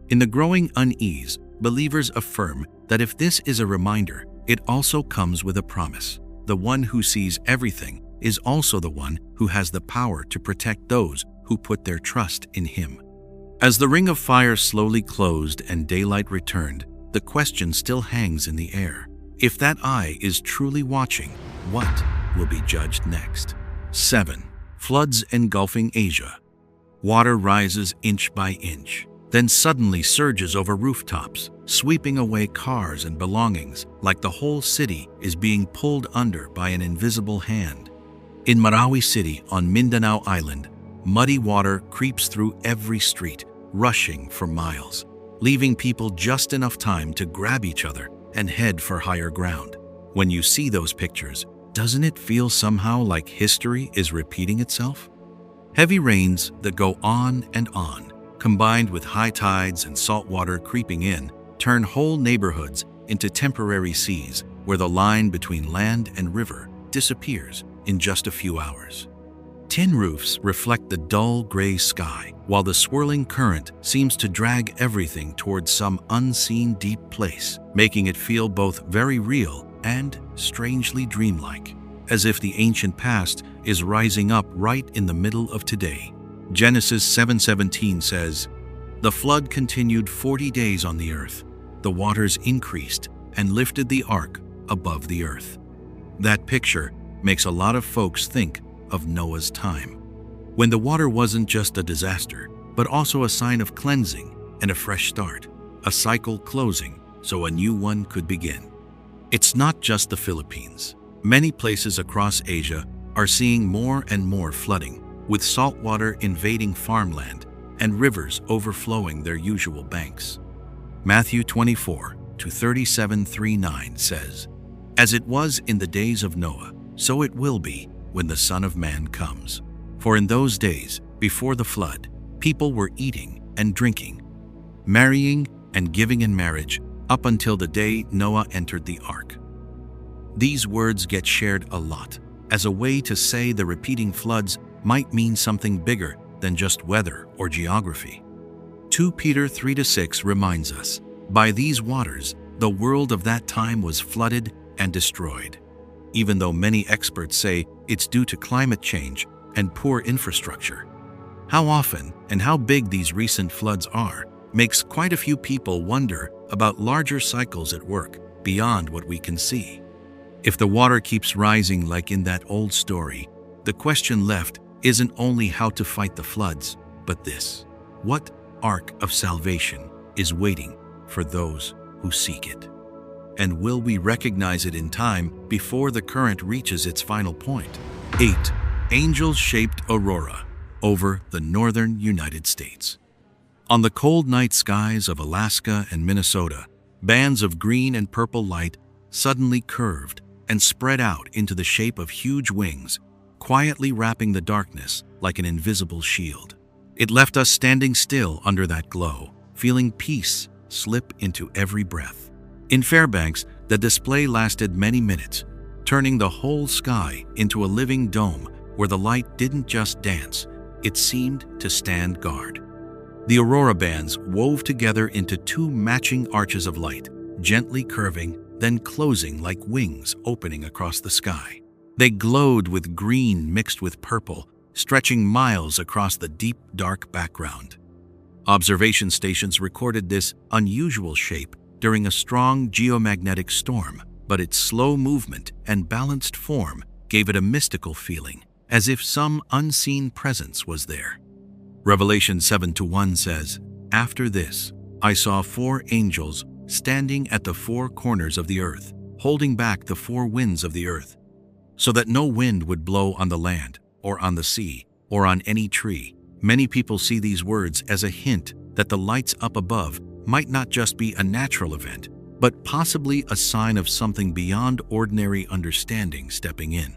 S1: In the growing unease, believers affirm that if this is a reminder, it also comes with a promise. The one who sees everything is also the one who has the power to protect those who put their trust in him. As the ring of fire slowly closed and daylight returned, the question still hangs in the air. If that eye is truly watching, what will be judged next? 7. Floods engulfing Asia. Water rises inch by inch, then suddenly surges over rooftops, sweeping away cars and belongings like the whole city is being pulled under by an invisible hand. In Marawi City on Mindanao Island, muddy water creeps through every street, rushing for miles, leaving people just enough time to grab each other and head for higher ground. When you see those pictures, doesn't it feel somehow like history is repeating itself? Heavy rains that go on and on, combined with high tides and salt water creeping in, turn whole neighborhoods into temporary seas where the line between land and river disappears in just a few hours. Tin roofs reflect the dull gray sky, while the swirling current seems to drag everything towards some unseen deep place, making it feel both very real and strangely dreamlike, as if the ancient past is rising up right in the middle of today. Genesis 7:17 says, "The flood continued 40 days on the earth. The waters increased and lifted the ark above the earth." That picture makes a lot of folks think of Noah's time, when the water wasn't just a disaster, but also a sign of cleansing and a fresh start, a cycle closing so a new one could begin. It's not just the Philippines. Many places across Asia are seeing more and more flooding, with saltwater invading farmland and rivers overflowing their usual banks. Matthew 24:37-39 says, "As it was in the days of Noah, so it will be when the Son of Man comes. For in those days, before the flood, people were eating and drinking, marrying and giving in marriage, up until the day Noah entered the ark." These words get shared a lot as a way to say the repeating floods might mean something bigger than just weather or geography. 2 Peter 3-6 reminds us, "By these waters, the world of that time was flooded and destroyed." Even though many experts say it's due to climate change and poor infrastructure. How often and how big these recent floods are makes quite a few people wonder about larger cycles at work beyond what we can see. If the water keeps rising like in that old story, the question left isn't only how to fight the floods, but this: what ark of salvation is waiting for those who seek it? And will we recognize it in time before the current reaches its final point? 8. Angel-shaped aurora over the northern United States. On the cold night skies of Alaska and Minnesota, bands of green and purple light suddenly curved and spread out into the shape of huge wings, quietly wrapping the darkness like an invisible shield. It left us standing still under that glow, feeling peace slip into every breath. In Fairbanks, the display lasted many minutes, turning the whole sky into a living dome where the light didn't just dance, it seemed to stand guard. The aurora bands wove together into 2 matching arches of light, gently curving, then closing like wings opening across the sky. They glowed with green mixed with purple, stretching miles across the deep, dark background. Observation stations recorded this unusual shape during a strong geomagnetic storm, but its slow movement and balanced form gave it a mystical feeling, as if some unseen presence was there. Revelation 7:1 says, "After this, I saw 4 angels standing at the 4 corners of the earth, holding back the 4 winds of the earth, so that no wind would blow on the land, or on the sea, or on any tree." Many people see these words as a hint that the lights up above might not just be a natural event, but possibly a sign of something beyond ordinary understanding stepping in.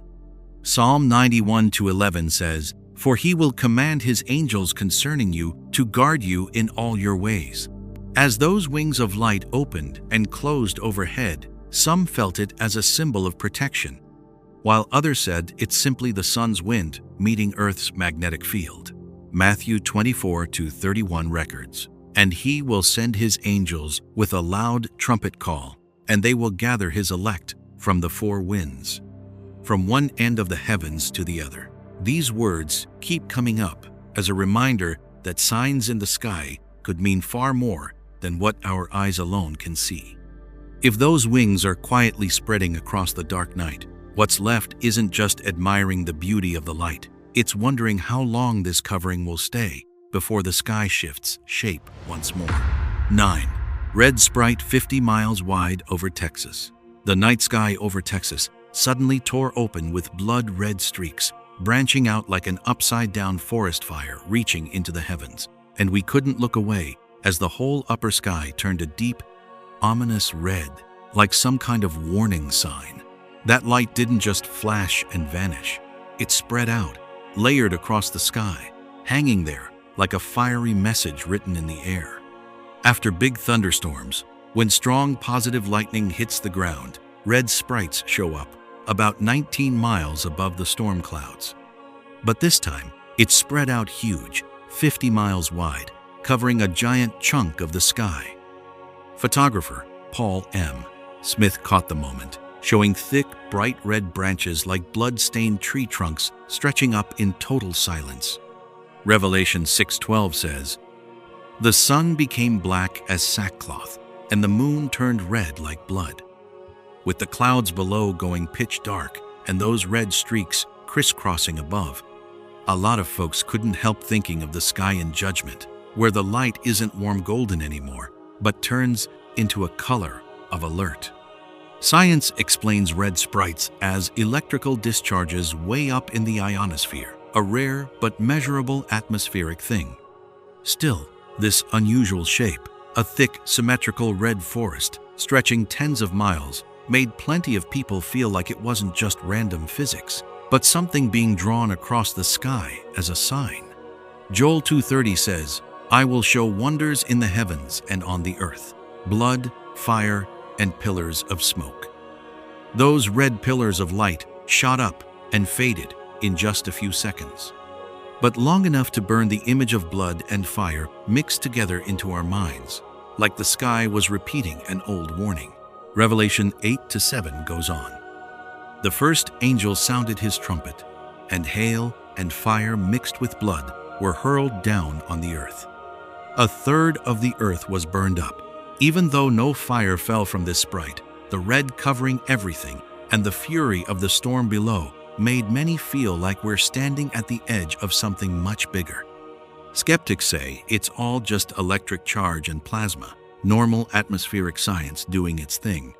S1: Psalm 91:11 says, "For he will command his angels concerning you to guard you in all your ways." As those wings of light opened and closed overhead, some felt it as a symbol of protection, while others said it's simply the sun's wind meeting Earth's magnetic field. Matthew 24:31 records, "And he will send his angels with a loud trumpet call, and they will gather his elect from the 4 winds, from one end of the heavens to the other." These words keep coming up as a reminder that signs in the sky could mean far more than what our eyes alone can see. If those wings are quietly spreading across the dark night, what's left isn't just admiring the beauty of the light, it's wondering how long this covering will stay before the sky shifts shape once more. 9. Red Sprite 50 miles wide over Texas. The night sky over Texas suddenly tore open with blood-red streaks, branching out like an upside-down forest fire reaching into the heavens, and we couldn't look away as the whole upper sky turned a deep, ominous red, like some kind of warning sign. That light didn't just flash and vanish. It spread out, layered across the sky, hanging there like a fiery message written in the air. After big thunderstorms, when strong positive lightning hits the ground, red sprites show up, about 19 miles above the storm clouds. But this time, it spread out huge, 50 miles wide, covering a giant chunk of the sky. Photographer Paul M. Smith caught the moment, showing thick, bright red branches like blood-stained tree trunks stretching up in total silence. Revelation 6:12 says, "The sun became black as sackcloth, and the moon turned red like blood, with the clouds below going pitch dark and those red streaks crisscrossing above." A lot of folks couldn't help thinking of the sky in judgment, where the light isn't warm golden anymore, but turns into a color of alert. Science explains red sprites as electrical discharges way up in the ionosphere, a rare but measurable atmospheric thing. Still, this unusual shape, a thick, symmetrical red forest stretching tens of miles, made plenty of people feel like it wasn't just random physics, but something being drawn across the sky as a sign. Joel 2:30 says, "I will show wonders in the heavens and on the earth, blood, fire, and pillars of smoke." Those red pillars of light shot up and faded in just a few seconds, but long enough to burn the image of blood and fire mixed together into our minds, like the sky was repeating an old warning. Revelation 8-7 goes on. "The first angel sounded his trumpet, and hail and fire mixed with blood were hurled down on the earth. A third of the earth was burned up. Even though no fire fell from this sprite, the red covering everything and the fury of the storm below made many feel like we're standing at the edge of something much bigger. Skeptics say it's all just electric charge and plasma, normal atmospheric science doing its thing.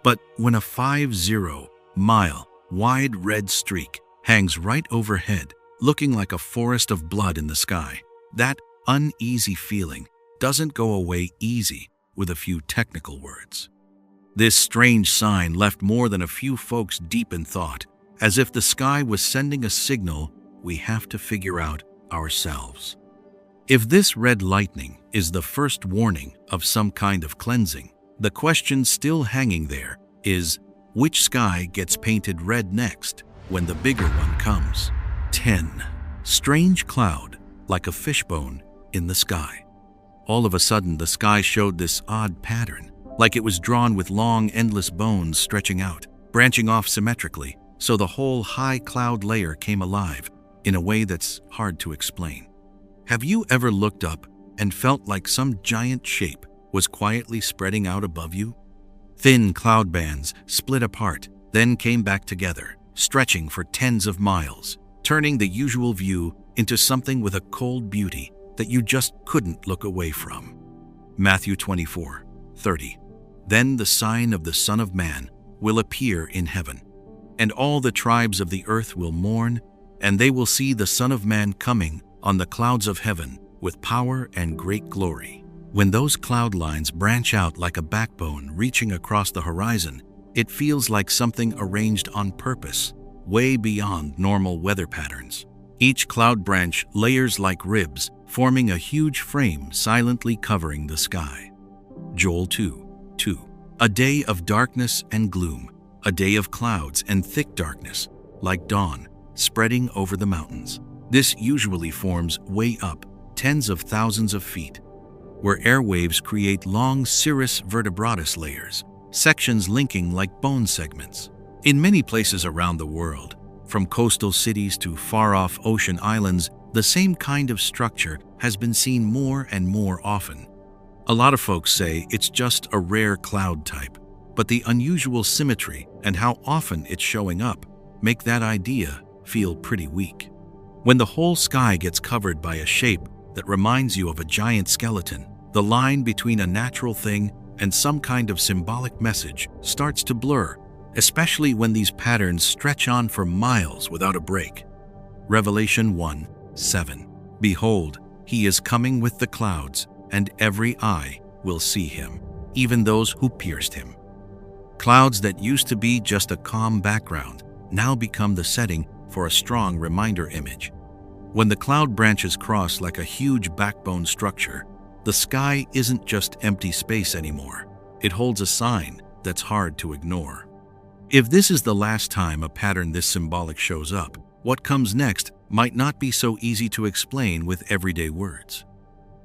S1: But when a 50-mile wide red streak hangs right overhead, looking like a forest of blood in the sky, that uneasy feeling doesn't go away easy with a few technical words. This strange sign left more than a few folks deep in thought, as if the sky was sending a signal we have to figure out ourselves. If this red lightning is the first warning of some kind of cleansing, the question still hanging there is, which sky gets painted red next when the bigger one comes? 10. Strange cloud, like a fishbone in the sky. All of a sudden, the sky showed this odd pattern, like it was drawn with long, endless bones stretching out, branching off symmetrically, so the whole high cloud layer came alive in a way that's hard to explain. Have you ever looked up and felt like some giant shape was quietly spreading out above you? Thin cloud bands split apart, then came back together, stretching for tens of miles, turning the usual view into something with a cold beauty that you just couldn't look away from. Matthew 24:30. "Then the sign of the Son of Man will appear in heaven, and all the tribes of the earth will mourn, and they will see the Son of Man coming on the clouds of heaven with power and great glory." When those cloud lines branch out like a backbone reaching across the horizon, it feels like something arranged on purpose, way beyond normal weather patterns. Each cloud branch layers like ribs, forming a huge frame silently covering the sky. Joel 2:2. "A day of darkness and gloom, a day of clouds and thick darkness, like dawn, spreading over the mountains." This usually forms way up, tens of thousands of feet, where airwaves create long cirrus vertebratus layers, sections linking like bone segments. In many places around the world, from coastal cities to far-off ocean islands, the same kind of structure has been seen more and more often. A lot of folks say it's just a rare cloud type, but the unusual symmetry and how often it's showing up make that idea feel pretty weak. When the whole sky gets covered by a shape that reminds you of a giant skeleton, the line between a natural thing and some kind of symbolic message starts to blur, especially when these patterns stretch on for miles without a break. Revelation 1:7. "Behold, he is coming with the clouds, and every eye will see him, even those who pierced him." Clouds that used to be just a calm background now become the setting for a strong reminder image. When the cloud branches cross like a huge backbone structure, the sky isn't just empty space anymore. It holds a sign that's hard to ignore. If this is the last time a pattern this symbolic shows up, what comes next might not be so easy to explain with everyday words.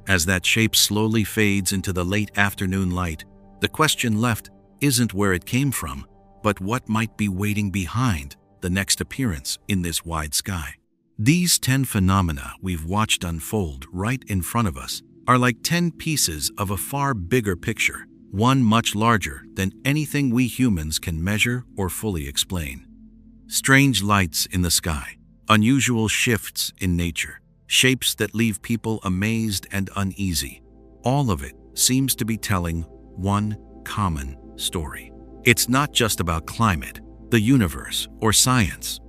S1: As that shape slowly fades into the late afternoon light, the question left isn't where it came from, but what might be waiting behind the next appearance in this wide sky. These 10 phenomena we've watched unfold right in front of us are like 10 pieces of a far bigger picture, one much larger than anything we humans can measure or fully explain. Strange lights in the sky, unusual shifts in nature, shapes that leave people amazed and uneasy. All of it seems to be telling one common story. It's not just about climate, the universe, or science.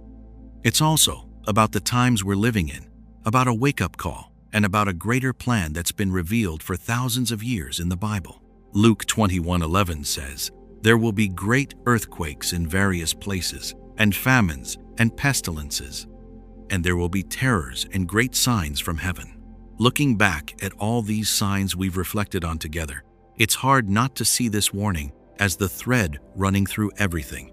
S1: It's also about the times we're living in, about a wake-up call, and about a greater plan that's been revealed for thousands of years in the Bible. Luke 21:11 says, "There will be great earthquakes in various places, and famines and pestilences, and there will be terrors and great signs from heaven." Looking back at all these signs we've reflected on together, it's hard not to see this warning as the thread running through everything.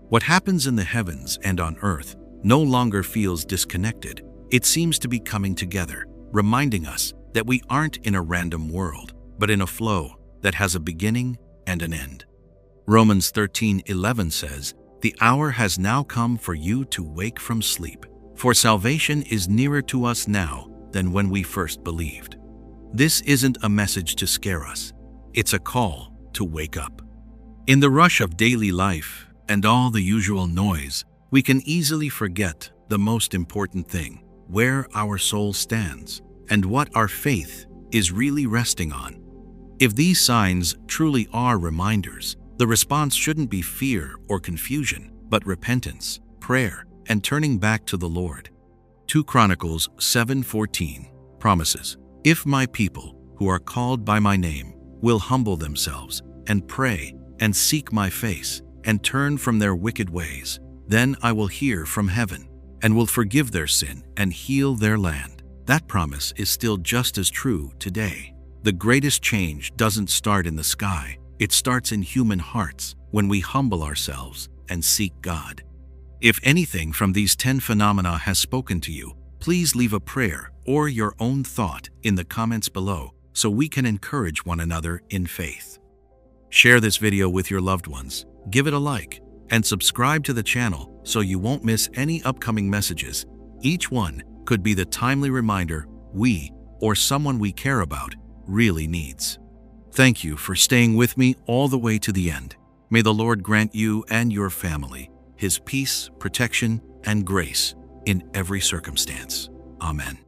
S1: What happens in the heavens and on earth no longer feels disconnected. It seems to be coming together, reminding us that we aren't in a random world, but in a flow that has a beginning and an end. Romans 13:11 says, "The hour has now come for you to wake from sleep, for salvation is nearer to us now than when we first believed." This isn't a message to scare us. It's a call to wake up. In the rush of daily life and all the usual noise, we can easily forget the most important thing, where our soul stands and what our faith is really resting on. If these signs truly are reminders, the response shouldn't be fear or confusion, but repentance, prayer, and turning back to the Lord. 2 Chronicles 7:14 promises, "If my people, who are called by my name, will humble themselves and pray and seek my face and turn from their wicked ways, then I will hear from heaven and will forgive their sin and heal their land." That promise is still just as true today. The greatest change doesn't start in the sky. It starts in human hearts when we humble ourselves and seek God. If anything from these 10 phenomena has spoken to you, please leave a prayer or your own thought in the comments below so we can encourage one another in faith. Share this video with your loved ones, give it a like, and subscribe to the channel so you won't miss any upcoming messages. Each one could be the timely reminder we, or someone we care about, really needs. Thank you for staying with me all the way to the end. May the Lord grant you and your family His peace, protection, and grace in every circumstance. Amen.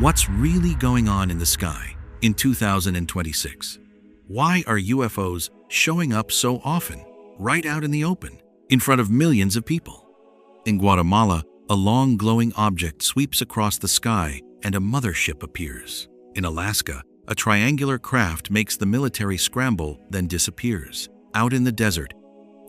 S1: What's really going on in the sky in 2026? Why are UFOs showing up so often, right out in the open, in front of millions of people? In Guatemala, a long glowing object sweeps across the sky and a mothership appears. In Alaska, a triangular craft makes the military scramble, then disappears. Out in the desert,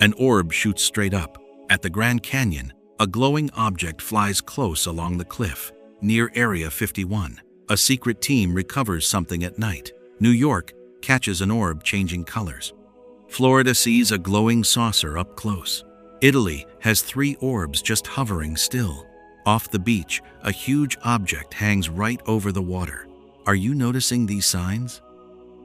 S1: an orb shoots straight up. At the Grand Canyon, a glowing object flies close along the cliff. Near Area 51, a secret team recovers something at night. New York catches an orb changing colors. Florida sees a glowing saucer up close. Italy has 3 orbs just hovering still. Off the beach, a huge object hangs right over the water. Are you noticing these signs?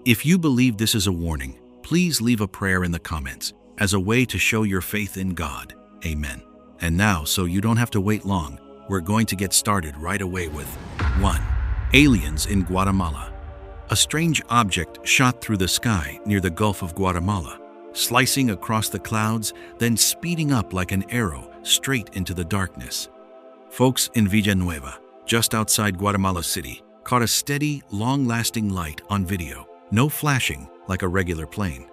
S1: If you believe this is a warning, please leave a prayer in the comments as a way to show your faith in God. Amen. And now, so you don't have to wait long, we're going to get started right away with 1. Aliens in Guatemala. A strange object shot through the sky near the Gulf of Guatemala, slicing across the clouds, then speeding up like an arrow straight into the darkness. Folks in Villanueva, just outside Guatemala City, caught a steady, long-lasting light on video, no flashing like a regular plane.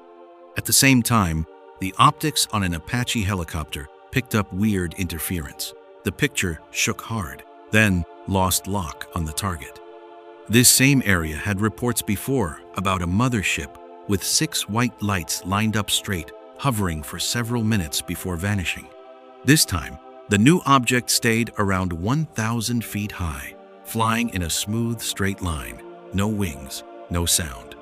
S1: At the same time, the optics on an Apache helicopter picked up weird interference. The picture shook hard, then lost lock on the target. This same area had reports before about a mothership with 6 white lights lined up straight, hovering for several minutes before vanishing. This time, the new object stayed around 1,000 feet high, flying in a smooth, straight line, no wings, no sound.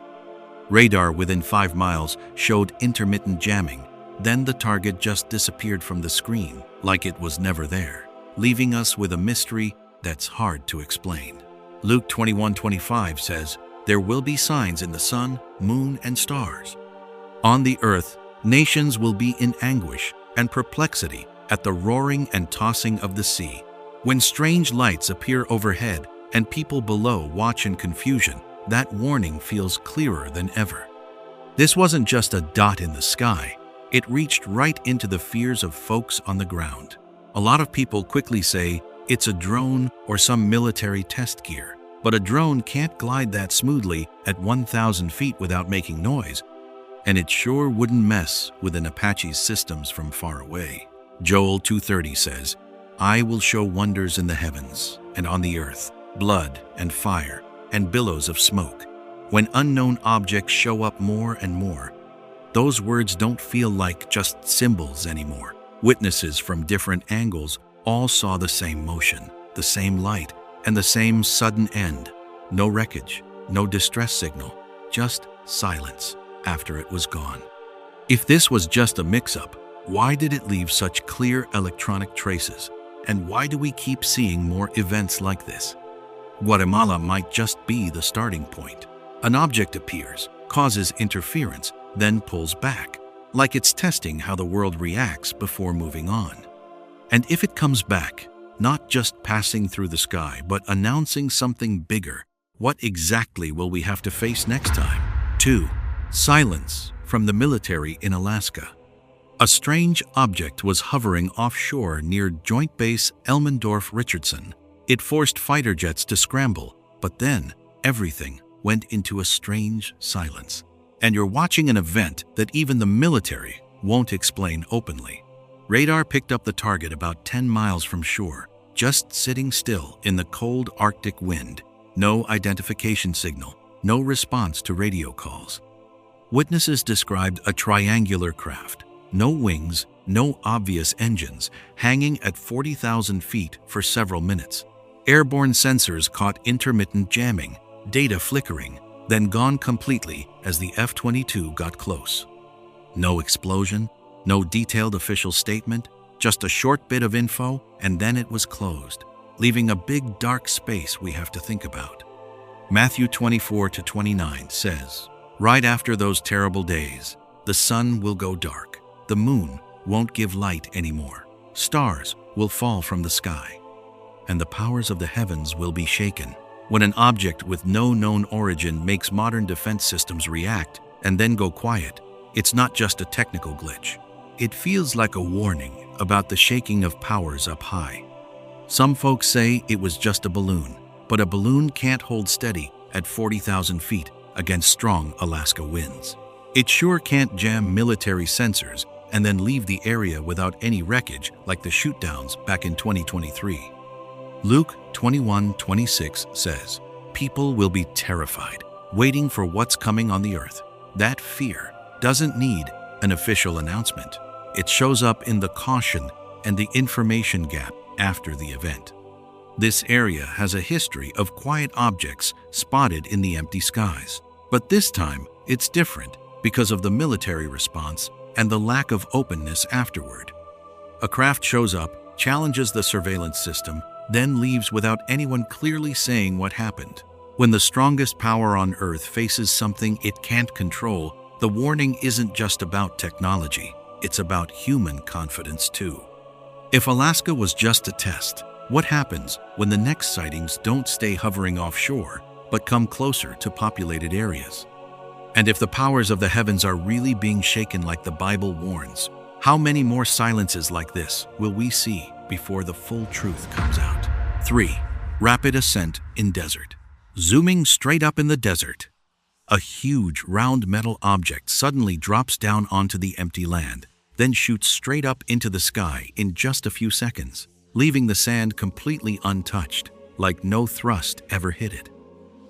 S1: Radar within 5 miles showed intermittent jamming, then the target just disappeared from the screen like it was never there, leaving us with a mystery that's hard to explain. Luke 21:25 says, "There will be signs in the sun, moon, and stars. On the earth, Nations will be in anguish and perplexity at the roaring and tossing of the sea. When strange lights appear overhead and people below watch in confusion, that warning feels clearer than ever. This wasn't just a dot in the sky. It reached right into the fears of folks on the ground. A lot of people quickly say it's a drone or some military test gear. But a drone can't glide that smoothly at 1,000 feet without making noise. And it sure wouldn't mess with an Apache's systems from far away. Joel 2:30 says, "I will show wonders in the heavens and on the earth, blood and fire and billows of smoke." When unknown objects show up more and more, those words don't feel like just symbols anymore. Witnesses from different angles all saw the same motion, the same light, and the same sudden end. No wreckage, no distress signal, just silence after it was gone. If this was just a mix-up, why did it leave such clear electronic traces? And why do we keep seeing more events like this? Guatemala might just be the starting point. An object appears, causes interference, then pulls back, like it's testing how the world reacts before moving on. And if it comes back, not just passing through the sky, but announcing something bigger, what exactly will we have to face next time? 2. Silence from the military in Alaska. A strange object was hovering offshore near Joint Base Elmendorf-Richardson. It forced fighter jets to scramble, but then everything went into a strange silence. And you're watching an event that even the military won't explain openly. Radar picked up the target about 10 miles from shore, just sitting still in the cold Arctic wind. No identification signal, no response to radio calls. Witnesses described a triangular craft, no wings, no obvious engines, hanging at 40,000 feet for several minutes. Airborne sensors caught intermittent jamming, data flickering, then gone completely as the F-22 got close. No explosion, no detailed official statement, just a short bit of info, and then it was closed, leaving a big dark space we have to think about. Matthew 24-29 says, "Right after those terrible days, the sun will go dark, the moon won't give light anymore, stars will fall from the sky, and the powers of the heavens will be shaken." When an object with no known origin makes modern defense systems react and then go quiet, it's not just a technical glitch. It feels like a warning about the shaking of powers up high. Some folks say it was just a balloon, but a balloon can't hold steady at 40,000 feet against strong Alaska winds. It sure can't jam military sensors and then leave the area without any wreckage like the shootdowns back in 2023. Luke 21:26 says, "People will be terrified, waiting for what's coming on the earth." That fear doesn't need an official announcement. It shows up in the caution and the information gap after the event. This area has a history of quiet objects spotted in the empty skies. But this time, it's different because of the military response and the lack of openness afterward. A craft shows up, challenges the surveillance system, then leaves without anyone clearly saying what happened. When the strongest power on Earth faces something it can't control, the warning isn't just about technology. It's about human confidence too. If Alaska was just a test, what happens when the next sightings don't stay hovering offshore, but come closer to populated areas? And if the powers of the heavens are really being shaken like the Bible warns, how many more silences like this will we see before the full truth comes out? 3. Rapid ascent in desert. Zooming straight up in the desert. A huge round metal object suddenly drops down onto the empty land, then shoots straight up into the sky in just a few seconds, leaving the sand completely untouched, like no thrust ever hit it.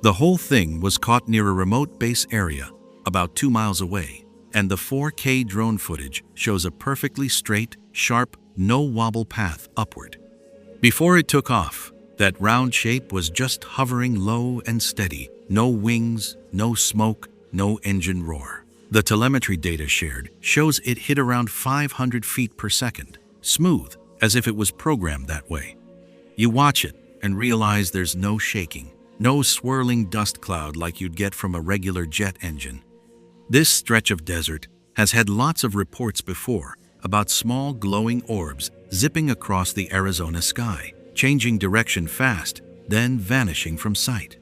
S1: The whole thing was caught near a remote base area, about 2 miles away, and the 4K drone footage shows a perfectly straight, sharp, no-wobble path upward. Before it took off, that round shape was just hovering low and steady, no wings, no smoke, no engine roar. The telemetry data shared shows it hit around 500 feet per second, smooth, as if it was programmed that way. You watch it and realize there's no shaking, no swirling dust cloud like you'd get from a regular jet engine. This stretch of desert has had lots of reports before about small glowing orbs zipping across the Arizona sky, changing direction fast, then vanishing from sight.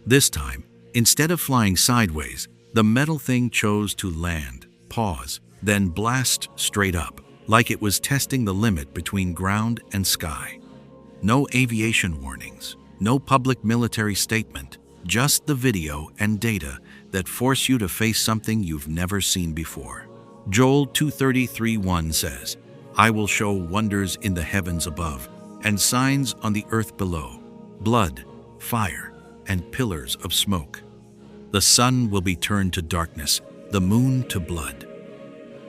S1: This time, instead of flying sideways, the metal thing chose to land, pause, then blast straight up, like it was testing the limit between ground and sky. No aviation warnings, no public military statement, just the video and data that force you to face something you've never seen before. Joel 2:33-1 says, "I will show wonders in the heavens above and signs on the earth below, blood, fire, and pillars of smoke. The sun will be turned to darkness, the moon to blood."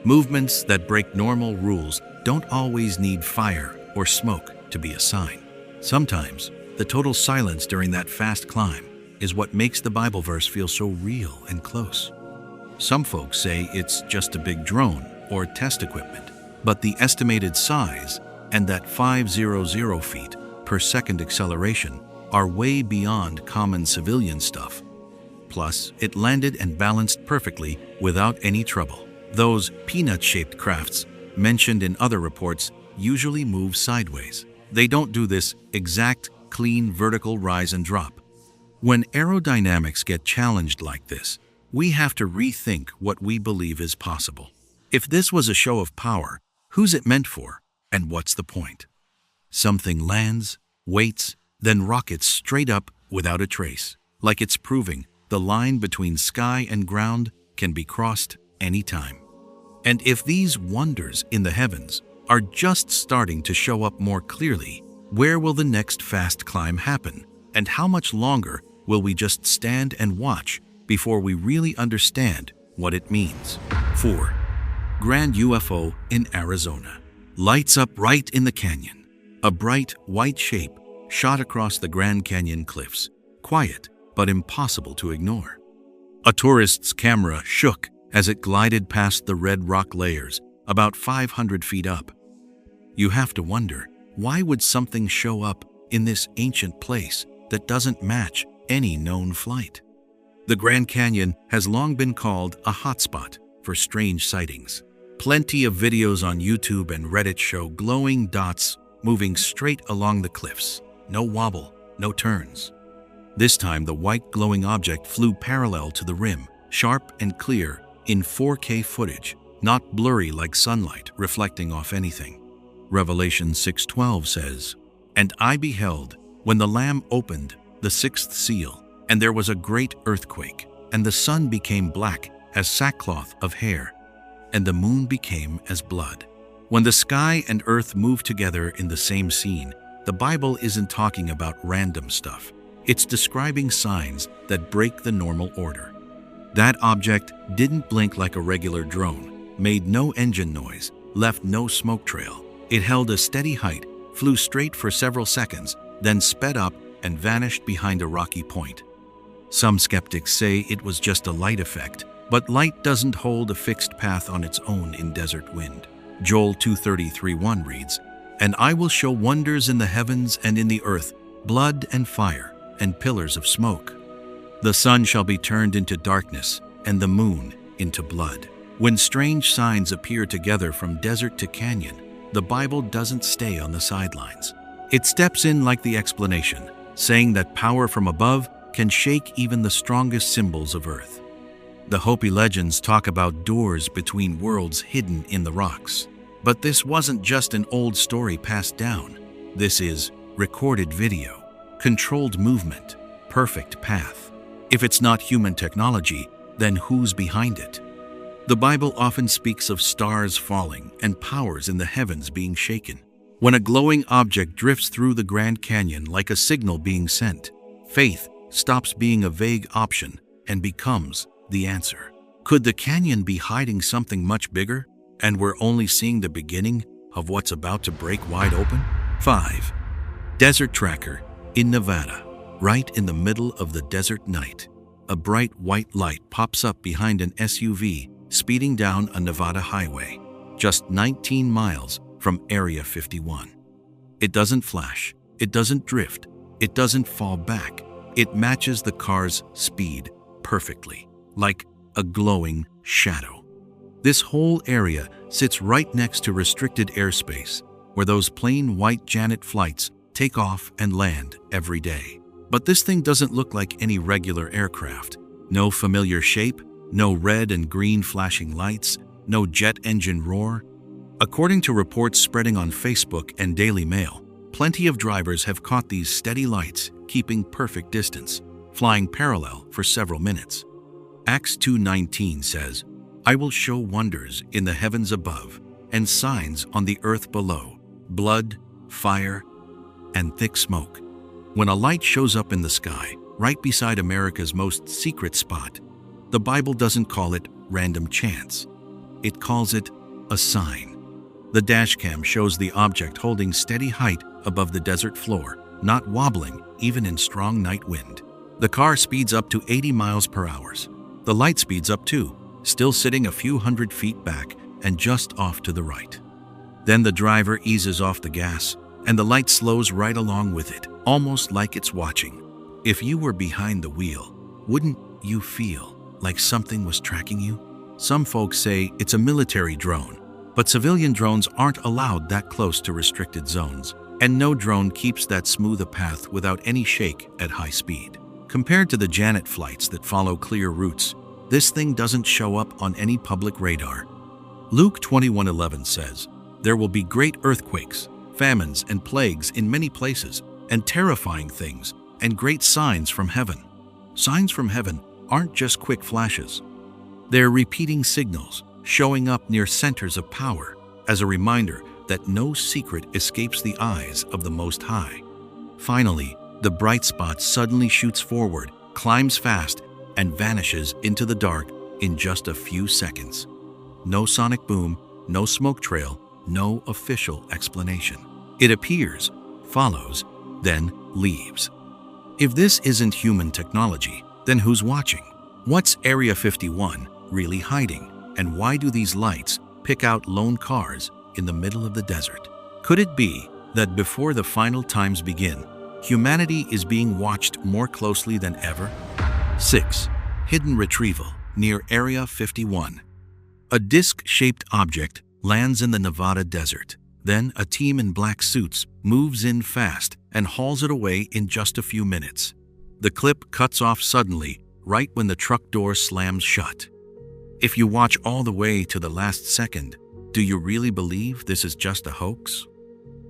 S1: Movements that break normal rules don't always need fire or smoke to be a sign. Sometimes, the total silence during that fast climb is what makes the Bible verse feel so real and close. Some folks say it's just a big drone or test equipment, but the estimated size and that 500 feet per second acceleration are way beyond common civilian stuff. Plus, it landed and balanced perfectly without any trouble. Those peanut-shaped crafts mentioned in other reports usually move sideways. They don't do this exact, clean vertical rise and drop. When aerodynamics get challenged like this, we have to rethink what we believe is possible. If this was a show of power, who's it meant for, and what's the point? Something lands, waits, then rockets straight up without a trace, like it's proving the line between sky and ground can be crossed anytime. And if these wonders in the heavens are just starting to show up more clearly, where will the next fast climb happen? And how much longer will we just stand and watch before we really understand what it means? 4. Grand UFO in Arizona. Lights up right in the canyon. A bright, white shape shot across the Grand Canyon cliffs. Quiet, but impossible to ignore. A tourist's camera shook as it glided past the red rock layers, about 500 feet up. You have to wonder, why would something show up in this ancient place that doesn't match any known flight? The Grand Canyon has long been called a hotspot for strange sightings. Plenty of videos on YouTube and Reddit show glowing dots moving straight along the cliffs. No wobble, no turns. This time, the white glowing object flew parallel to the rim, sharp and clear in 4K footage, not blurry like sunlight reflecting off anything. Revelation 6:12 says, "And I beheld, when the Lamb opened the sixth seal, and there was a great earthquake, and the sun became black as sackcloth of hair, and the moon became as blood." When the sky and earth move together in the same scene, the Bible isn't talking about random stuff. It's describing signs that break the normal order. That object didn't blink like a regular drone, made no engine noise, left no smoke trail. It held a steady height, flew straight for several seconds, then sped up and vanished behind a rocky point. Some skeptics say it was just a light effect, but light doesn't hold a fixed path on its own in desert wind. Joel 2:33-1 reads, "And I will show wonders in the heavens and in the earth, blood and fire, and pillars of smoke. The sun shall be turned into darkness, and the moon into blood." When strange signs appear together from desert to canyon, the Bible doesn't stay on the sidelines. It steps in like the explanation, saying that power from above can shake even the strongest symbols of earth. The Hopi legends talk about doors between worlds hidden in the rocks. But this wasn't just an old story passed down. This is recorded video, controlled movement, perfect path. If it's not human technology, then who's behind it? The Bible often speaks of stars falling and powers in the heavens being shaken. When a glowing object drifts through the Grand Canyon like a signal being sent, faith stops being a vague option and becomes the answer. Could the canyon be hiding something much bigger, and we're only seeing the beginning of what's about to break wide open? 5. Desert Tracker in Nevada. Right in the middle of the desert night, a bright white light pops up behind an SUV speeding down a Nevada highway, just 19 miles from Area 51. It doesn't flash, it doesn't drift, it doesn't fall back. It matches the car's speed perfectly, like a glowing shadow. This whole area sits right next to restricted airspace, where those plain white Janet flights take off and land every day. But this thing doesn't look like any regular aircraft. No familiar shape, no red and green flashing lights, no jet engine roar. According to reports spreading on Facebook and Daily Mail, plenty of drivers have caught these steady lights, keeping perfect distance, flying parallel for several minutes. Acts 2:19 says, "I will show wonders in the heavens above and signs on the earth below, blood, fire, and thick smoke." When a light shows up in the sky, right beside America's most secret spot, the Bible doesn't call it random chance. It calls it a sign. The dashcam shows the object holding steady height above the desert floor, not wobbling even in strong night wind. The car speeds up to 80 miles per hour. The light speeds up too, still sitting a few hundred feet back and just off to the right. Then the driver eases off the gas, and the light slows right along with it, almost like it's watching. If you were behind the wheel, wouldn't you feel like something was tracking you? Some folks say it's a military drone, but civilian drones aren't allowed that close to restricted zones, and no drone keeps that smooth a path without any shake at high speed. Compared to the Janet flights that follow clear routes, this thing doesn't show up on any public radar. Luke 21:11 says, "There will be great earthquakes, famines, and plagues in many places, and terrifying things, and great signs from heaven." Signs from heaven aren't just quick flashes. They're repeating signals, showing up near centers of power, as a reminder that no secret escapes the eyes of the Most High. Finally, the bright spot suddenly shoots forward, climbs fast, and vanishes into the dark in just a few seconds. No sonic boom, no smoke trail, no official explanation. It appears, follows, then leaves. If this isn't human technology, then who's watching? What's Area 51 really hiding? And why do these lights pick out lone cars in the middle of the desert? Could it be that before the final times begin, humanity is being watched more closely than ever? 6. Hidden retrieval near Area 51. A disc-shaped object lands in the Nevada desert. Then a team in black suits moves in fast and hauls it away in just a few minutes. The clip cuts off suddenly, right when the truck door slams shut. If you watch all the way to the last second, do you really believe this is just a hoax?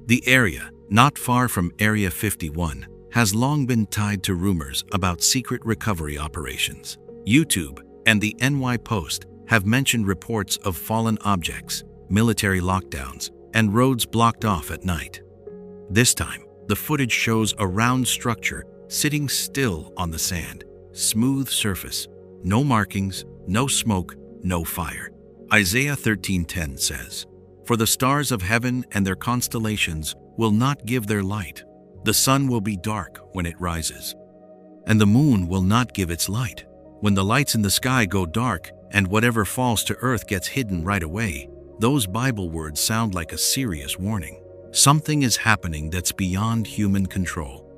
S1: The area, not far from Area 51, has long been tied to rumors about secret recovery operations. YouTube and the NY Post have mentioned reports of fallen objects, military lockdowns, and roads blocked off at night. This time, the footage shows a round structure sitting still on the sand, smooth surface, no markings, no smoke, no fire. Isaiah 13:10 says, "For the stars of heaven and their constellations will not give their light. The sun will be dark when it rises, and the moon will not give its light." When the lights in the sky go dark and whatever falls to earth gets hidden right away, those Bible words sound like a serious warning. Something is happening that's beyond human control.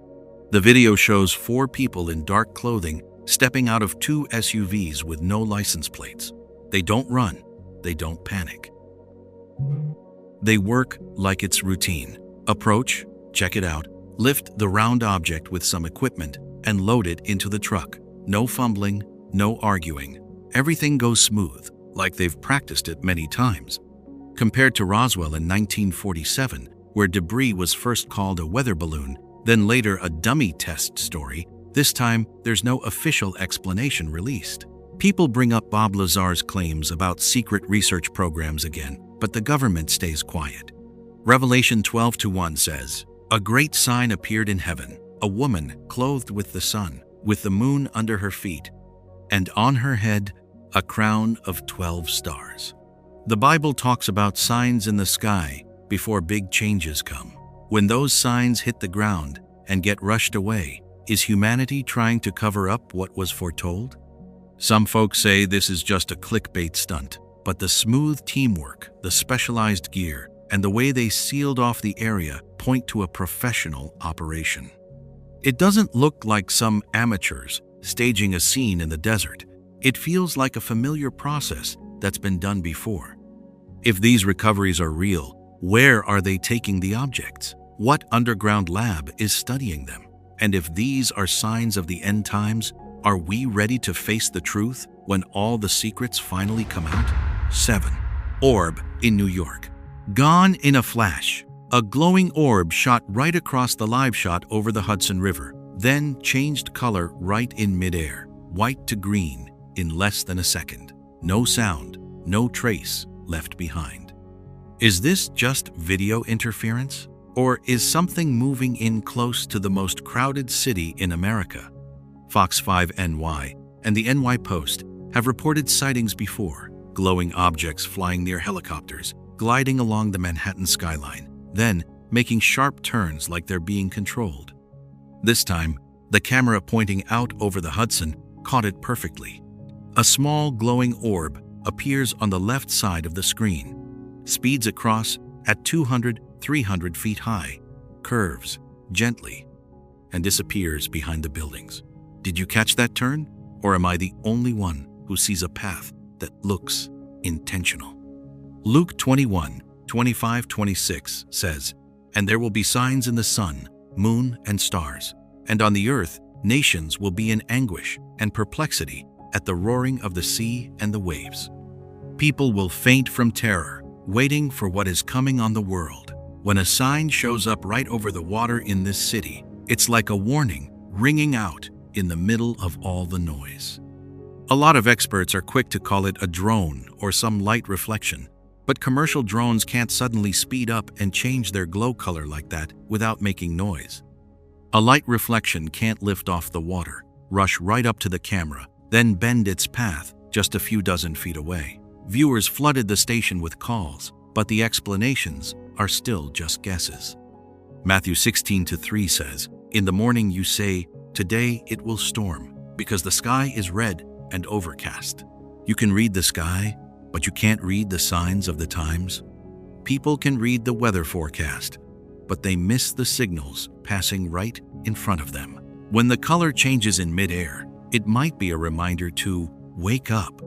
S1: The video shows 4 people in dark clothing stepping out of 2 SUVs with no license plates. They don't run. They don't panic. They work like it's routine. Approach, check it out, lift the round object with some equipment, and load it into the truck. No fumbling, no arguing. Everything goes smooth, like they've practiced it many times. Compared to Roswell in 1947, where debris was first called a weather balloon, then later a dummy test story, this time there's no official explanation released. People bring up Bob Lazar's claims about secret research programs again, but the government stays quiet. Revelation 12:1 says, "A great sign appeared in heaven, a woman clothed with the sun, with the moon under her feet, and on her head a crown of 12 stars." The Bible talks about signs in the sky before big changes come. When those signs hit the ground and get rushed away, is humanity trying to cover up what was foretold? Some folks say this is just a clickbait stunt, but the smooth teamwork, the specialized gear, and the way they sealed off the area point to a professional operation. It doesn't look like some amateurs staging a scene in the desert. It feels like a familiar process that's been done before. If these recoveries are real, where are they taking the objects? What underground lab is studying them? And if these are signs of the end times, are we ready to face the truth when all the secrets finally come out? 7. Orb in New York. Gone in a flash. A glowing orb shot right across the live shot over the Hudson River, then changed color right in midair, white to green, in less than a second. No sound, no trace left behind. Is this just video interference? Or is something moving in close to the most crowded city in America? Fox 5 NY and the NY Post have reported sightings before, glowing objects flying near helicopters, gliding along the Manhattan skyline, then making sharp turns like they're being controlled. This time, the camera pointing out over the Hudson caught it perfectly. A small glowing orb appears on the left side of the screen, speeds across at 200-300 feet high, curves gently, and disappears behind the buildings. Did you catch that turn? Or am I the only one who sees a path that looks intentional? Luke 21:25-26 says, "And there will be signs in the sun, moon, and stars, and on the earth nations will be in anguish and perplexity at the roaring of the sea and the waves. People will faint from terror, waiting for what is coming on the world. When a sign shows up right over the water in this city, it's like a warning ringing out in the middle of all the noise." A lot of experts are quick to call it a drone or some light reflection, but commercial drones can't suddenly speed up and change their glow color like that without making noise. A light reflection can't lift off the water, rush right up to the camera, then bend its path just a few dozen feet away. Viewers flooded the station with calls, but the explanations are still just guesses. Matthew 16:3 says, "In the morning you say, 'Today it will storm, because the sky is red and overcast.' You can read the sky, but you can't read the signs of the times. People can read the weather forecast, but they miss the signals passing right in front of them. When the color changes in midair, it might be a reminder to wake up."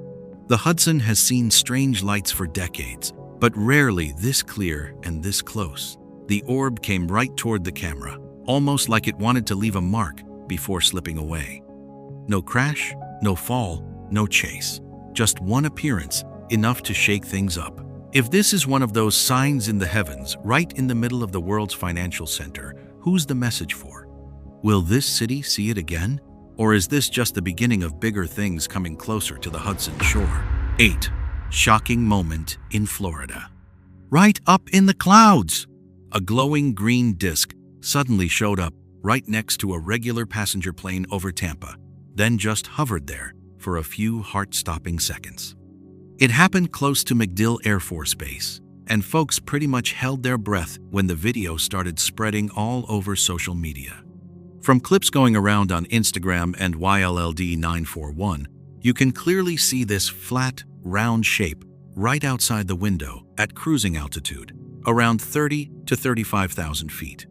S1: The Hudson has seen strange lights for decades, but rarely this clear and this close. The orb came right toward the camera, almost like it wanted to leave a mark before slipping away. No crash, no fall, no chase. Just one appearance, enough to shake things up. If this is one of those signs in the heavens, right in the middle of the world's financial center, who's the message for? Will this city see it again? Or is this just the beginning of bigger things coming closer to the Hudson shore? 8. Shocking moment in Florida. Right up in the clouds! A glowing green disc suddenly showed up right next to a regular passenger plane over Tampa, then just hovered there for a few heart-stopping seconds. It happened close to MacDill Air Force Base, and folks pretty much held their breath when the video started spreading all over social media. From clips going around on Instagram and YLLD941, you can clearly see this flat, round shape right outside the window at cruising altitude, around 30 to 35,000 feet.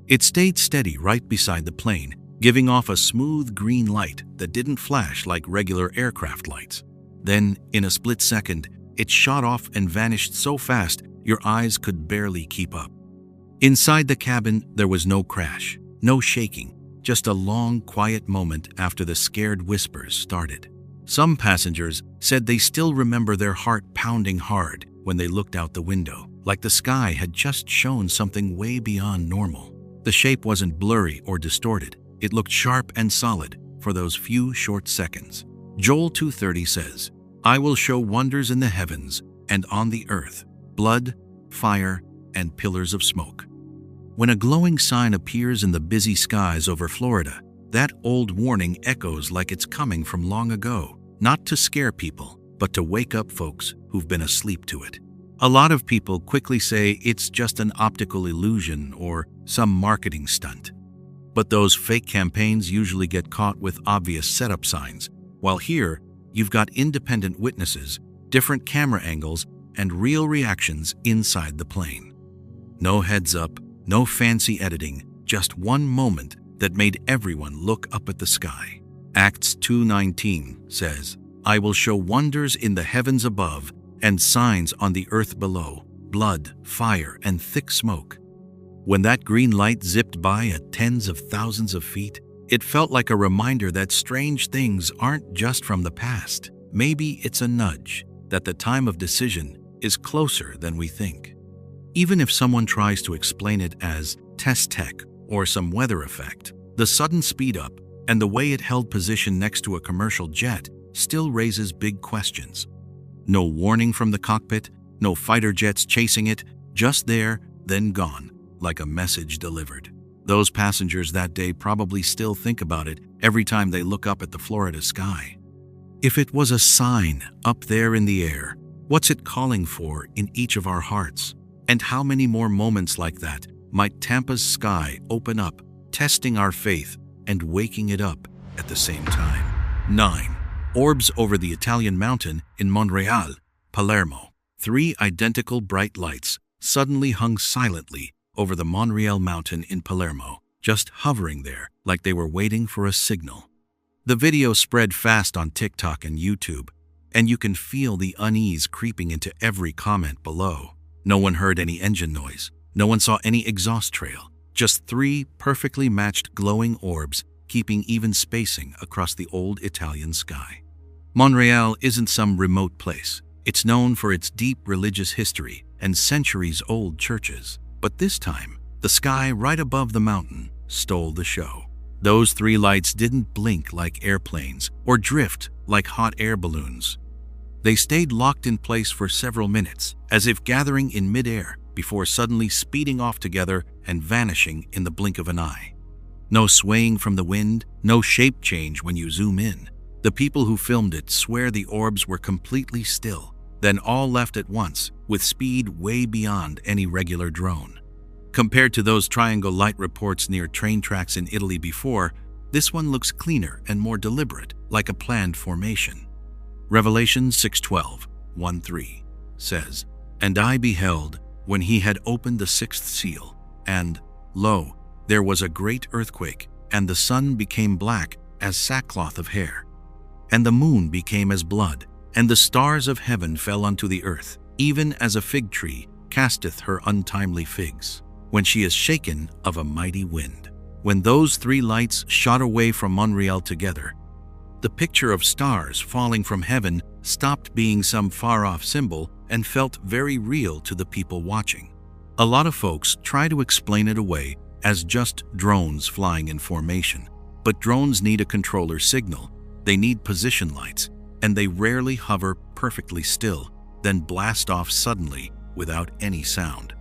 S1: It stayed steady right beside the plane, giving off a smooth green light that didn't flash like regular aircraft lights. Then, in a split second, it shot off and vanished so fast your eyes could barely keep up. Inside the cabin, there was no crash, no shaking, just a long, quiet moment after the scared whispers started. Some passengers said they still remember their heart pounding hard when they looked out the window, like the sky had just shown something way beyond normal. The shape wasn't blurry or distorted. It looked sharp and solid for those few short seconds. Joel 2:30 says, "I will show wonders in the heavens and on the earth, blood, fire, and pillars of smoke." When a glowing sign appears in the busy skies over Florida, that old warning echoes like it's coming from long ago, not to scare people, but to wake up folks who've been asleep to it. A lot of people quickly say it's just an optical illusion or some marketing stunt. But those fake campaigns usually get caught with obvious setup signs, while here, you've got independent witnesses, different camera angles, and real reactions inside the plane. No heads up, no fancy editing, just one moment that made everyone look up at the sky. Acts 2:19 says, I will show wonders in the heavens above and signs on the earth below, blood, fire, and thick smoke. When that green light zipped by at tens of thousands of feet, it felt like a reminder that strange things aren't just from the past. Maybe it's a nudge that the time of decision is closer than we think. Even if someone tries to explain it as test tech or some weather effect, the sudden speed up and the way it held position next to a commercial jet still raises big questions. No warning from the cockpit, no fighter jets chasing it, just there, then gone, like a message delivered. Those passengers that day probably still think about it every time they look up at the Florida sky. If it was a sign up there in the air, what's it calling for in each of our hearts? And how many more moments like that might Tampa's sky open up, testing our faith and waking it up at the same time? 9. Orbs over the Italian mountain in Montreal, Palermo. 3 identical bright lights suddenly hung silently over the Montreal mountain in Palermo, just hovering there like they were waiting for a signal. The video spread fast on TikTok and YouTube, and you can feel the unease creeping into every comment below. No one heard any engine noise. No one saw any exhaust trail. Just 3 perfectly matched glowing orbs keeping even spacing across the old Italian sky. Montreal isn't some remote place. It's known for its deep religious history and centuries-old churches. But this time, the sky right above the mountain stole the show. Those 3 lights didn't blink like airplanes or drift like hot air balloons. They stayed locked in place for several minutes, as if gathering in midair before suddenly speeding off together and vanishing in the blink of an eye. No swaying from the wind, no shape change when you zoom in. The people who filmed it swear the orbs were completely still, then all left at once, with speed way beyond any regular drone. Compared to those triangle light reports near train tracks in Italy before, this one looks cleaner and more deliberate, like a planned formation. Revelation 6:12, 1-3 says, "And I beheld, when he had opened the 6th seal, and, lo, there was a great earthquake, and the sun became black as sackcloth of hair, and the moon became as blood, and the stars of heaven fell unto the earth, even as a fig tree casteth her untimely figs, when she is shaken of a mighty wind." When those 3 lights shot away from Montreal together, the picture of stars falling from heaven stopped being some far-off symbol and felt very real to the people watching. A lot of folks try to explain it away as just drones flying in formation, but drones need a controller signal, they need position lights, and they rarely hover perfectly still, then blast off suddenly without any sound.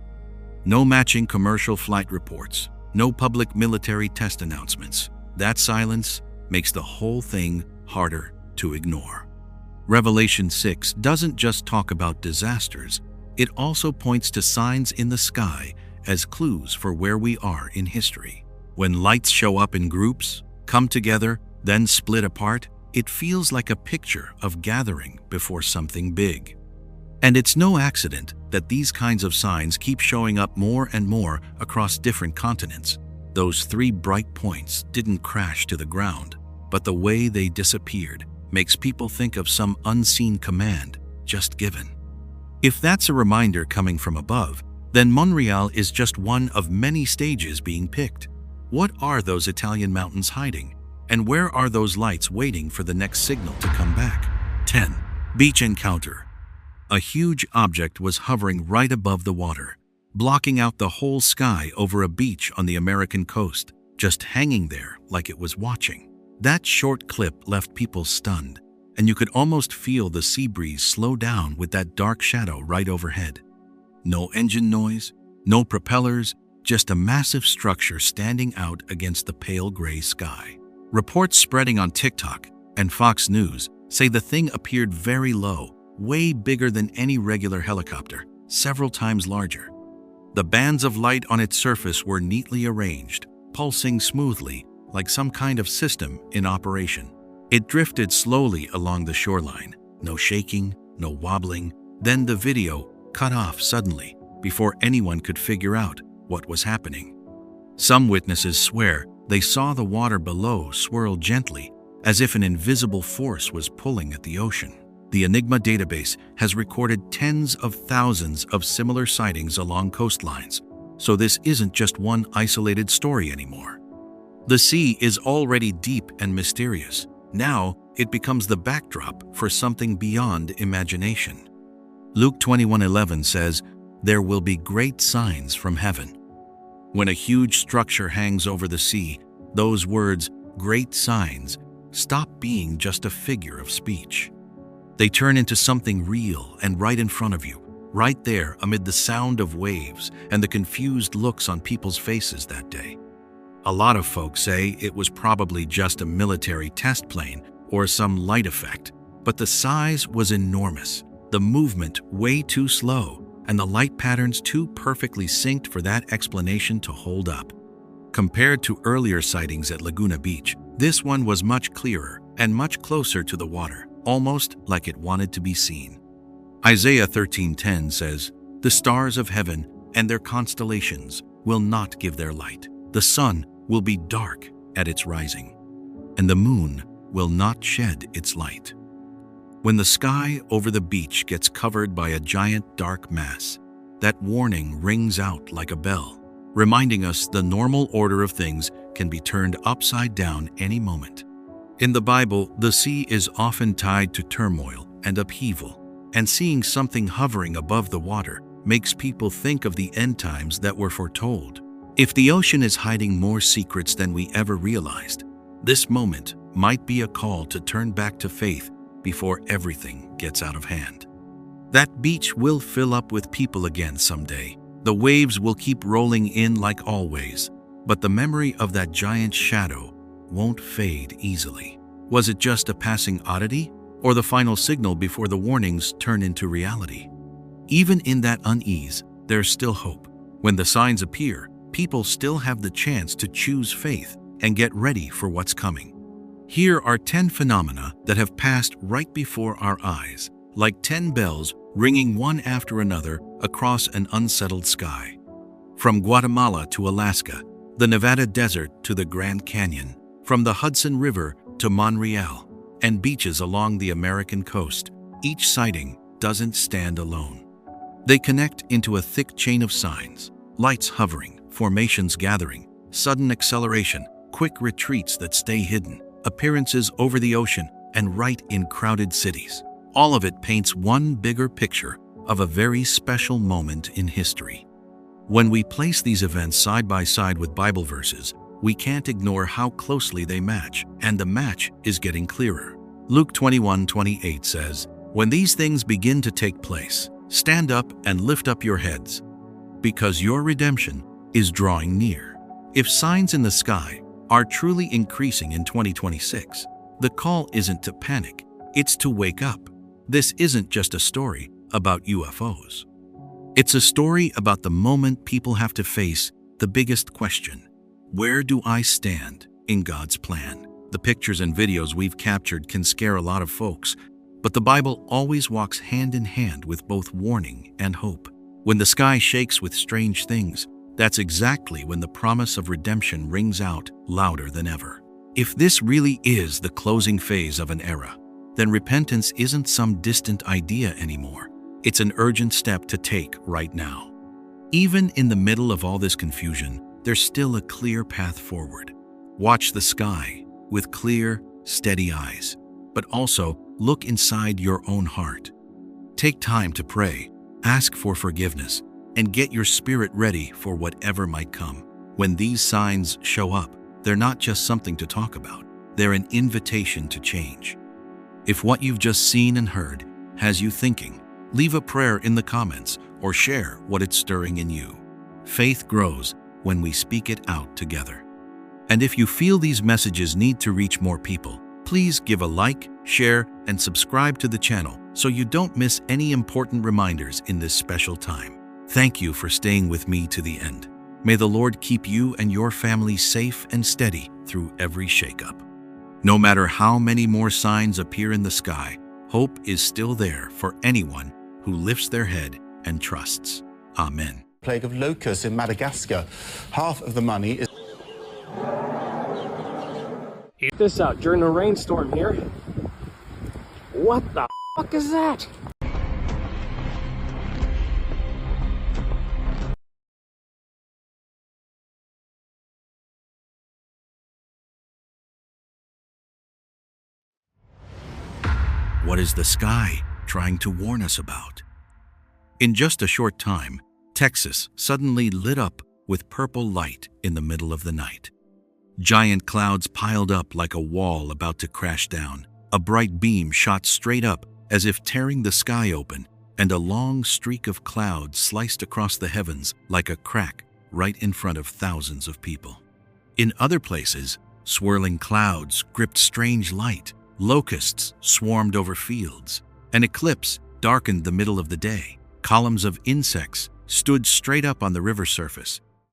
S1: No matching commercial flight reports, no public military test announcements. That silence makes the whole thing harder to ignore. Revelation 6 doesn't just talk about disasters, it also points to signs in the sky as clues for where we are in history. When lights show up in groups, come together, then split apart, it feels like a picture of gathering before something big. And it's no accident that these kinds of signs keep showing up more and more across different continents. Those 3 bright points didn't crash to the ground, but the way they disappeared makes people think of some unseen command just given. If that's a reminder coming from above, then Montreal is just one of many stages being picked. What are those Italian mountains hiding? And where are those lights waiting for the next signal to come back? 10. Beach encounter. A huge object was hovering right above the water, blocking out the whole sky over a beach on the American coast, just hanging there like it was watching. That short clip left people stunned, and you could almost feel the sea breeze slow down with that dark shadow right overhead. No engine noise, no propellers, just a massive structure standing out against the pale gray sky. Reports spreading on TikTok and Fox News say the thing appeared very low, way bigger than any regular helicopter, several times larger. The bands of light on its surface were neatly arranged, pulsing smoothly, like some kind of system in operation. It drifted slowly along the shoreline, no shaking, no wobbling. Then the video cut off suddenly, before anyone could figure out what was happening. Some witnesses swear they saw the water below swirl gently, as if an invisible force was pulling at the ocean. The Enigma database has recorded tens of thousands of similar sightings along coastlines, so this isn't just one isolated story anymore. The sea is already deep and mysterious. Now it becomes the backdrop for something beyond imagination. Luke 21:11 says, "There will be great signs from heaven." When a huge structure hangs over the sea, those words, "great signs," stop being just a figure of speech. They turn into something real and right in front of you, right there amid the sound of waves and the confused looks on people's faces that day. A lot of folks say it was probably just a military test plane or some light effect, but the size was enormous, the movement way too slow, and the light patterns too perfectly synced for that explanation to hold up. Compared to earlier sightings at Laguna Beach, this one was much clearer and much closer to the water, almost like it wanted to be seen. Isaiah 13:10 says, "The stars of heaven and their constellations will not give their light. The sun will be dark at its rising, and the moon will not shed its light." When the sky over the beach gets covered by a giant dark mass, that warning rings out like a bell, reminding us the normal order of things can be turned upside down any moment. In the Bible, the sea is often tied to turmoil and upheaval, and seeing something hovering above the water makes people think of the end times that were foretold. If the ocean is hiding more secrets than we ever realized, this moment might be a call to turn back to faith before everything gets out of hand. That beach will fill up with people again someday. The waves will keep rolling in like always, but the memory of that giant shadow won't fade easily. Was it just a passing oddity, or the final signal before the warnings turn into reality? Even in that unease, there's still hope. When the signs appear, people still have the chance to choose faith and get ready for what's coming. Here are 10 phenomena that have passed right before our eyes, like 10 bells ringing one after another across an unsettled sky. From Guatemala to Alaska, the Nevada desert to the Grand Canyon, from the Hudson River to Montreal, and beaches along the American coast, each sighting doesn't stand alone. They connect into a thick chain of signs: lights hovering, formations gathering, sudden acceleration, quick retreats that stay hidden, appearances over the ocean and right in crowded cities. All of it paints one bigger picture of a very special moment in history. When we place these events side by side with Bible verses, we can't ignore how closely they match, and the match is getting clearer. Luke 21:28 says, "When these things begin to take place, stand up and lift up your heads, because your redemption is drawing near." If signs in the sky are truly increasing in 2026, the call isn't to panic, it's to wake up. This isn't just a story about UFOs. It's a story about the moment people have to face the biggest question: where do I stand in God's plan? The pictures and videos we've captured can scare a lot of folks, but the Bible always walks hand in hand with both warning and hope. When the sky shakes with strange things, that's exactly when the promise of redemption rings out louder than ever. If this really is the closing phase of an era, then repentance isn't some distant idea anymore. It's an urgent step to take right now. Even in the middle of all this confusion, there's still a clear path forward. Watch the sky with clear, steady eyes, but also look inside your own heart. Take time to pray, ask for forgiveness, and get your spirit ready for whatever might come. When these signs show up, they're not just something to talk about, they're an invitation to change. If what you've just seen and heard has you thinking, leave a prayer in the comments or share what it's stirring in you. Faith grows when we speak it out together. And if you feel these messages need to reach more people, please give a like, share, and subscribe to the channel so you don't miss any important reminders in this special time. Thank you for staying with me to the end. May the Lord keep you and your family safe and steady through every shakeup. No matter how many more signs appear in the sky, hope is still there for anyone who lifts their head and trusts. Amen.
S5: Plague of locusts in Madagascar. Half of the money is... Check this out during the rainstorm here. What the fuck is that?
S1: What is the sky trying to warn us about? In just a short time, Texas suddenly lit up with purple light in the middle of the night. Giant clouds piled up like a wall about to crash down. A bright beam shot straight up as if tearing the sky open, and a long streak of clouds sliced across the heavens like a crack right in front of thousands of people. In other places, swirling clouds gripped strange light. Locusts swarmed over fields. An eclipse darkened the middle of the day. Columns of insects stood straight up on the river surface,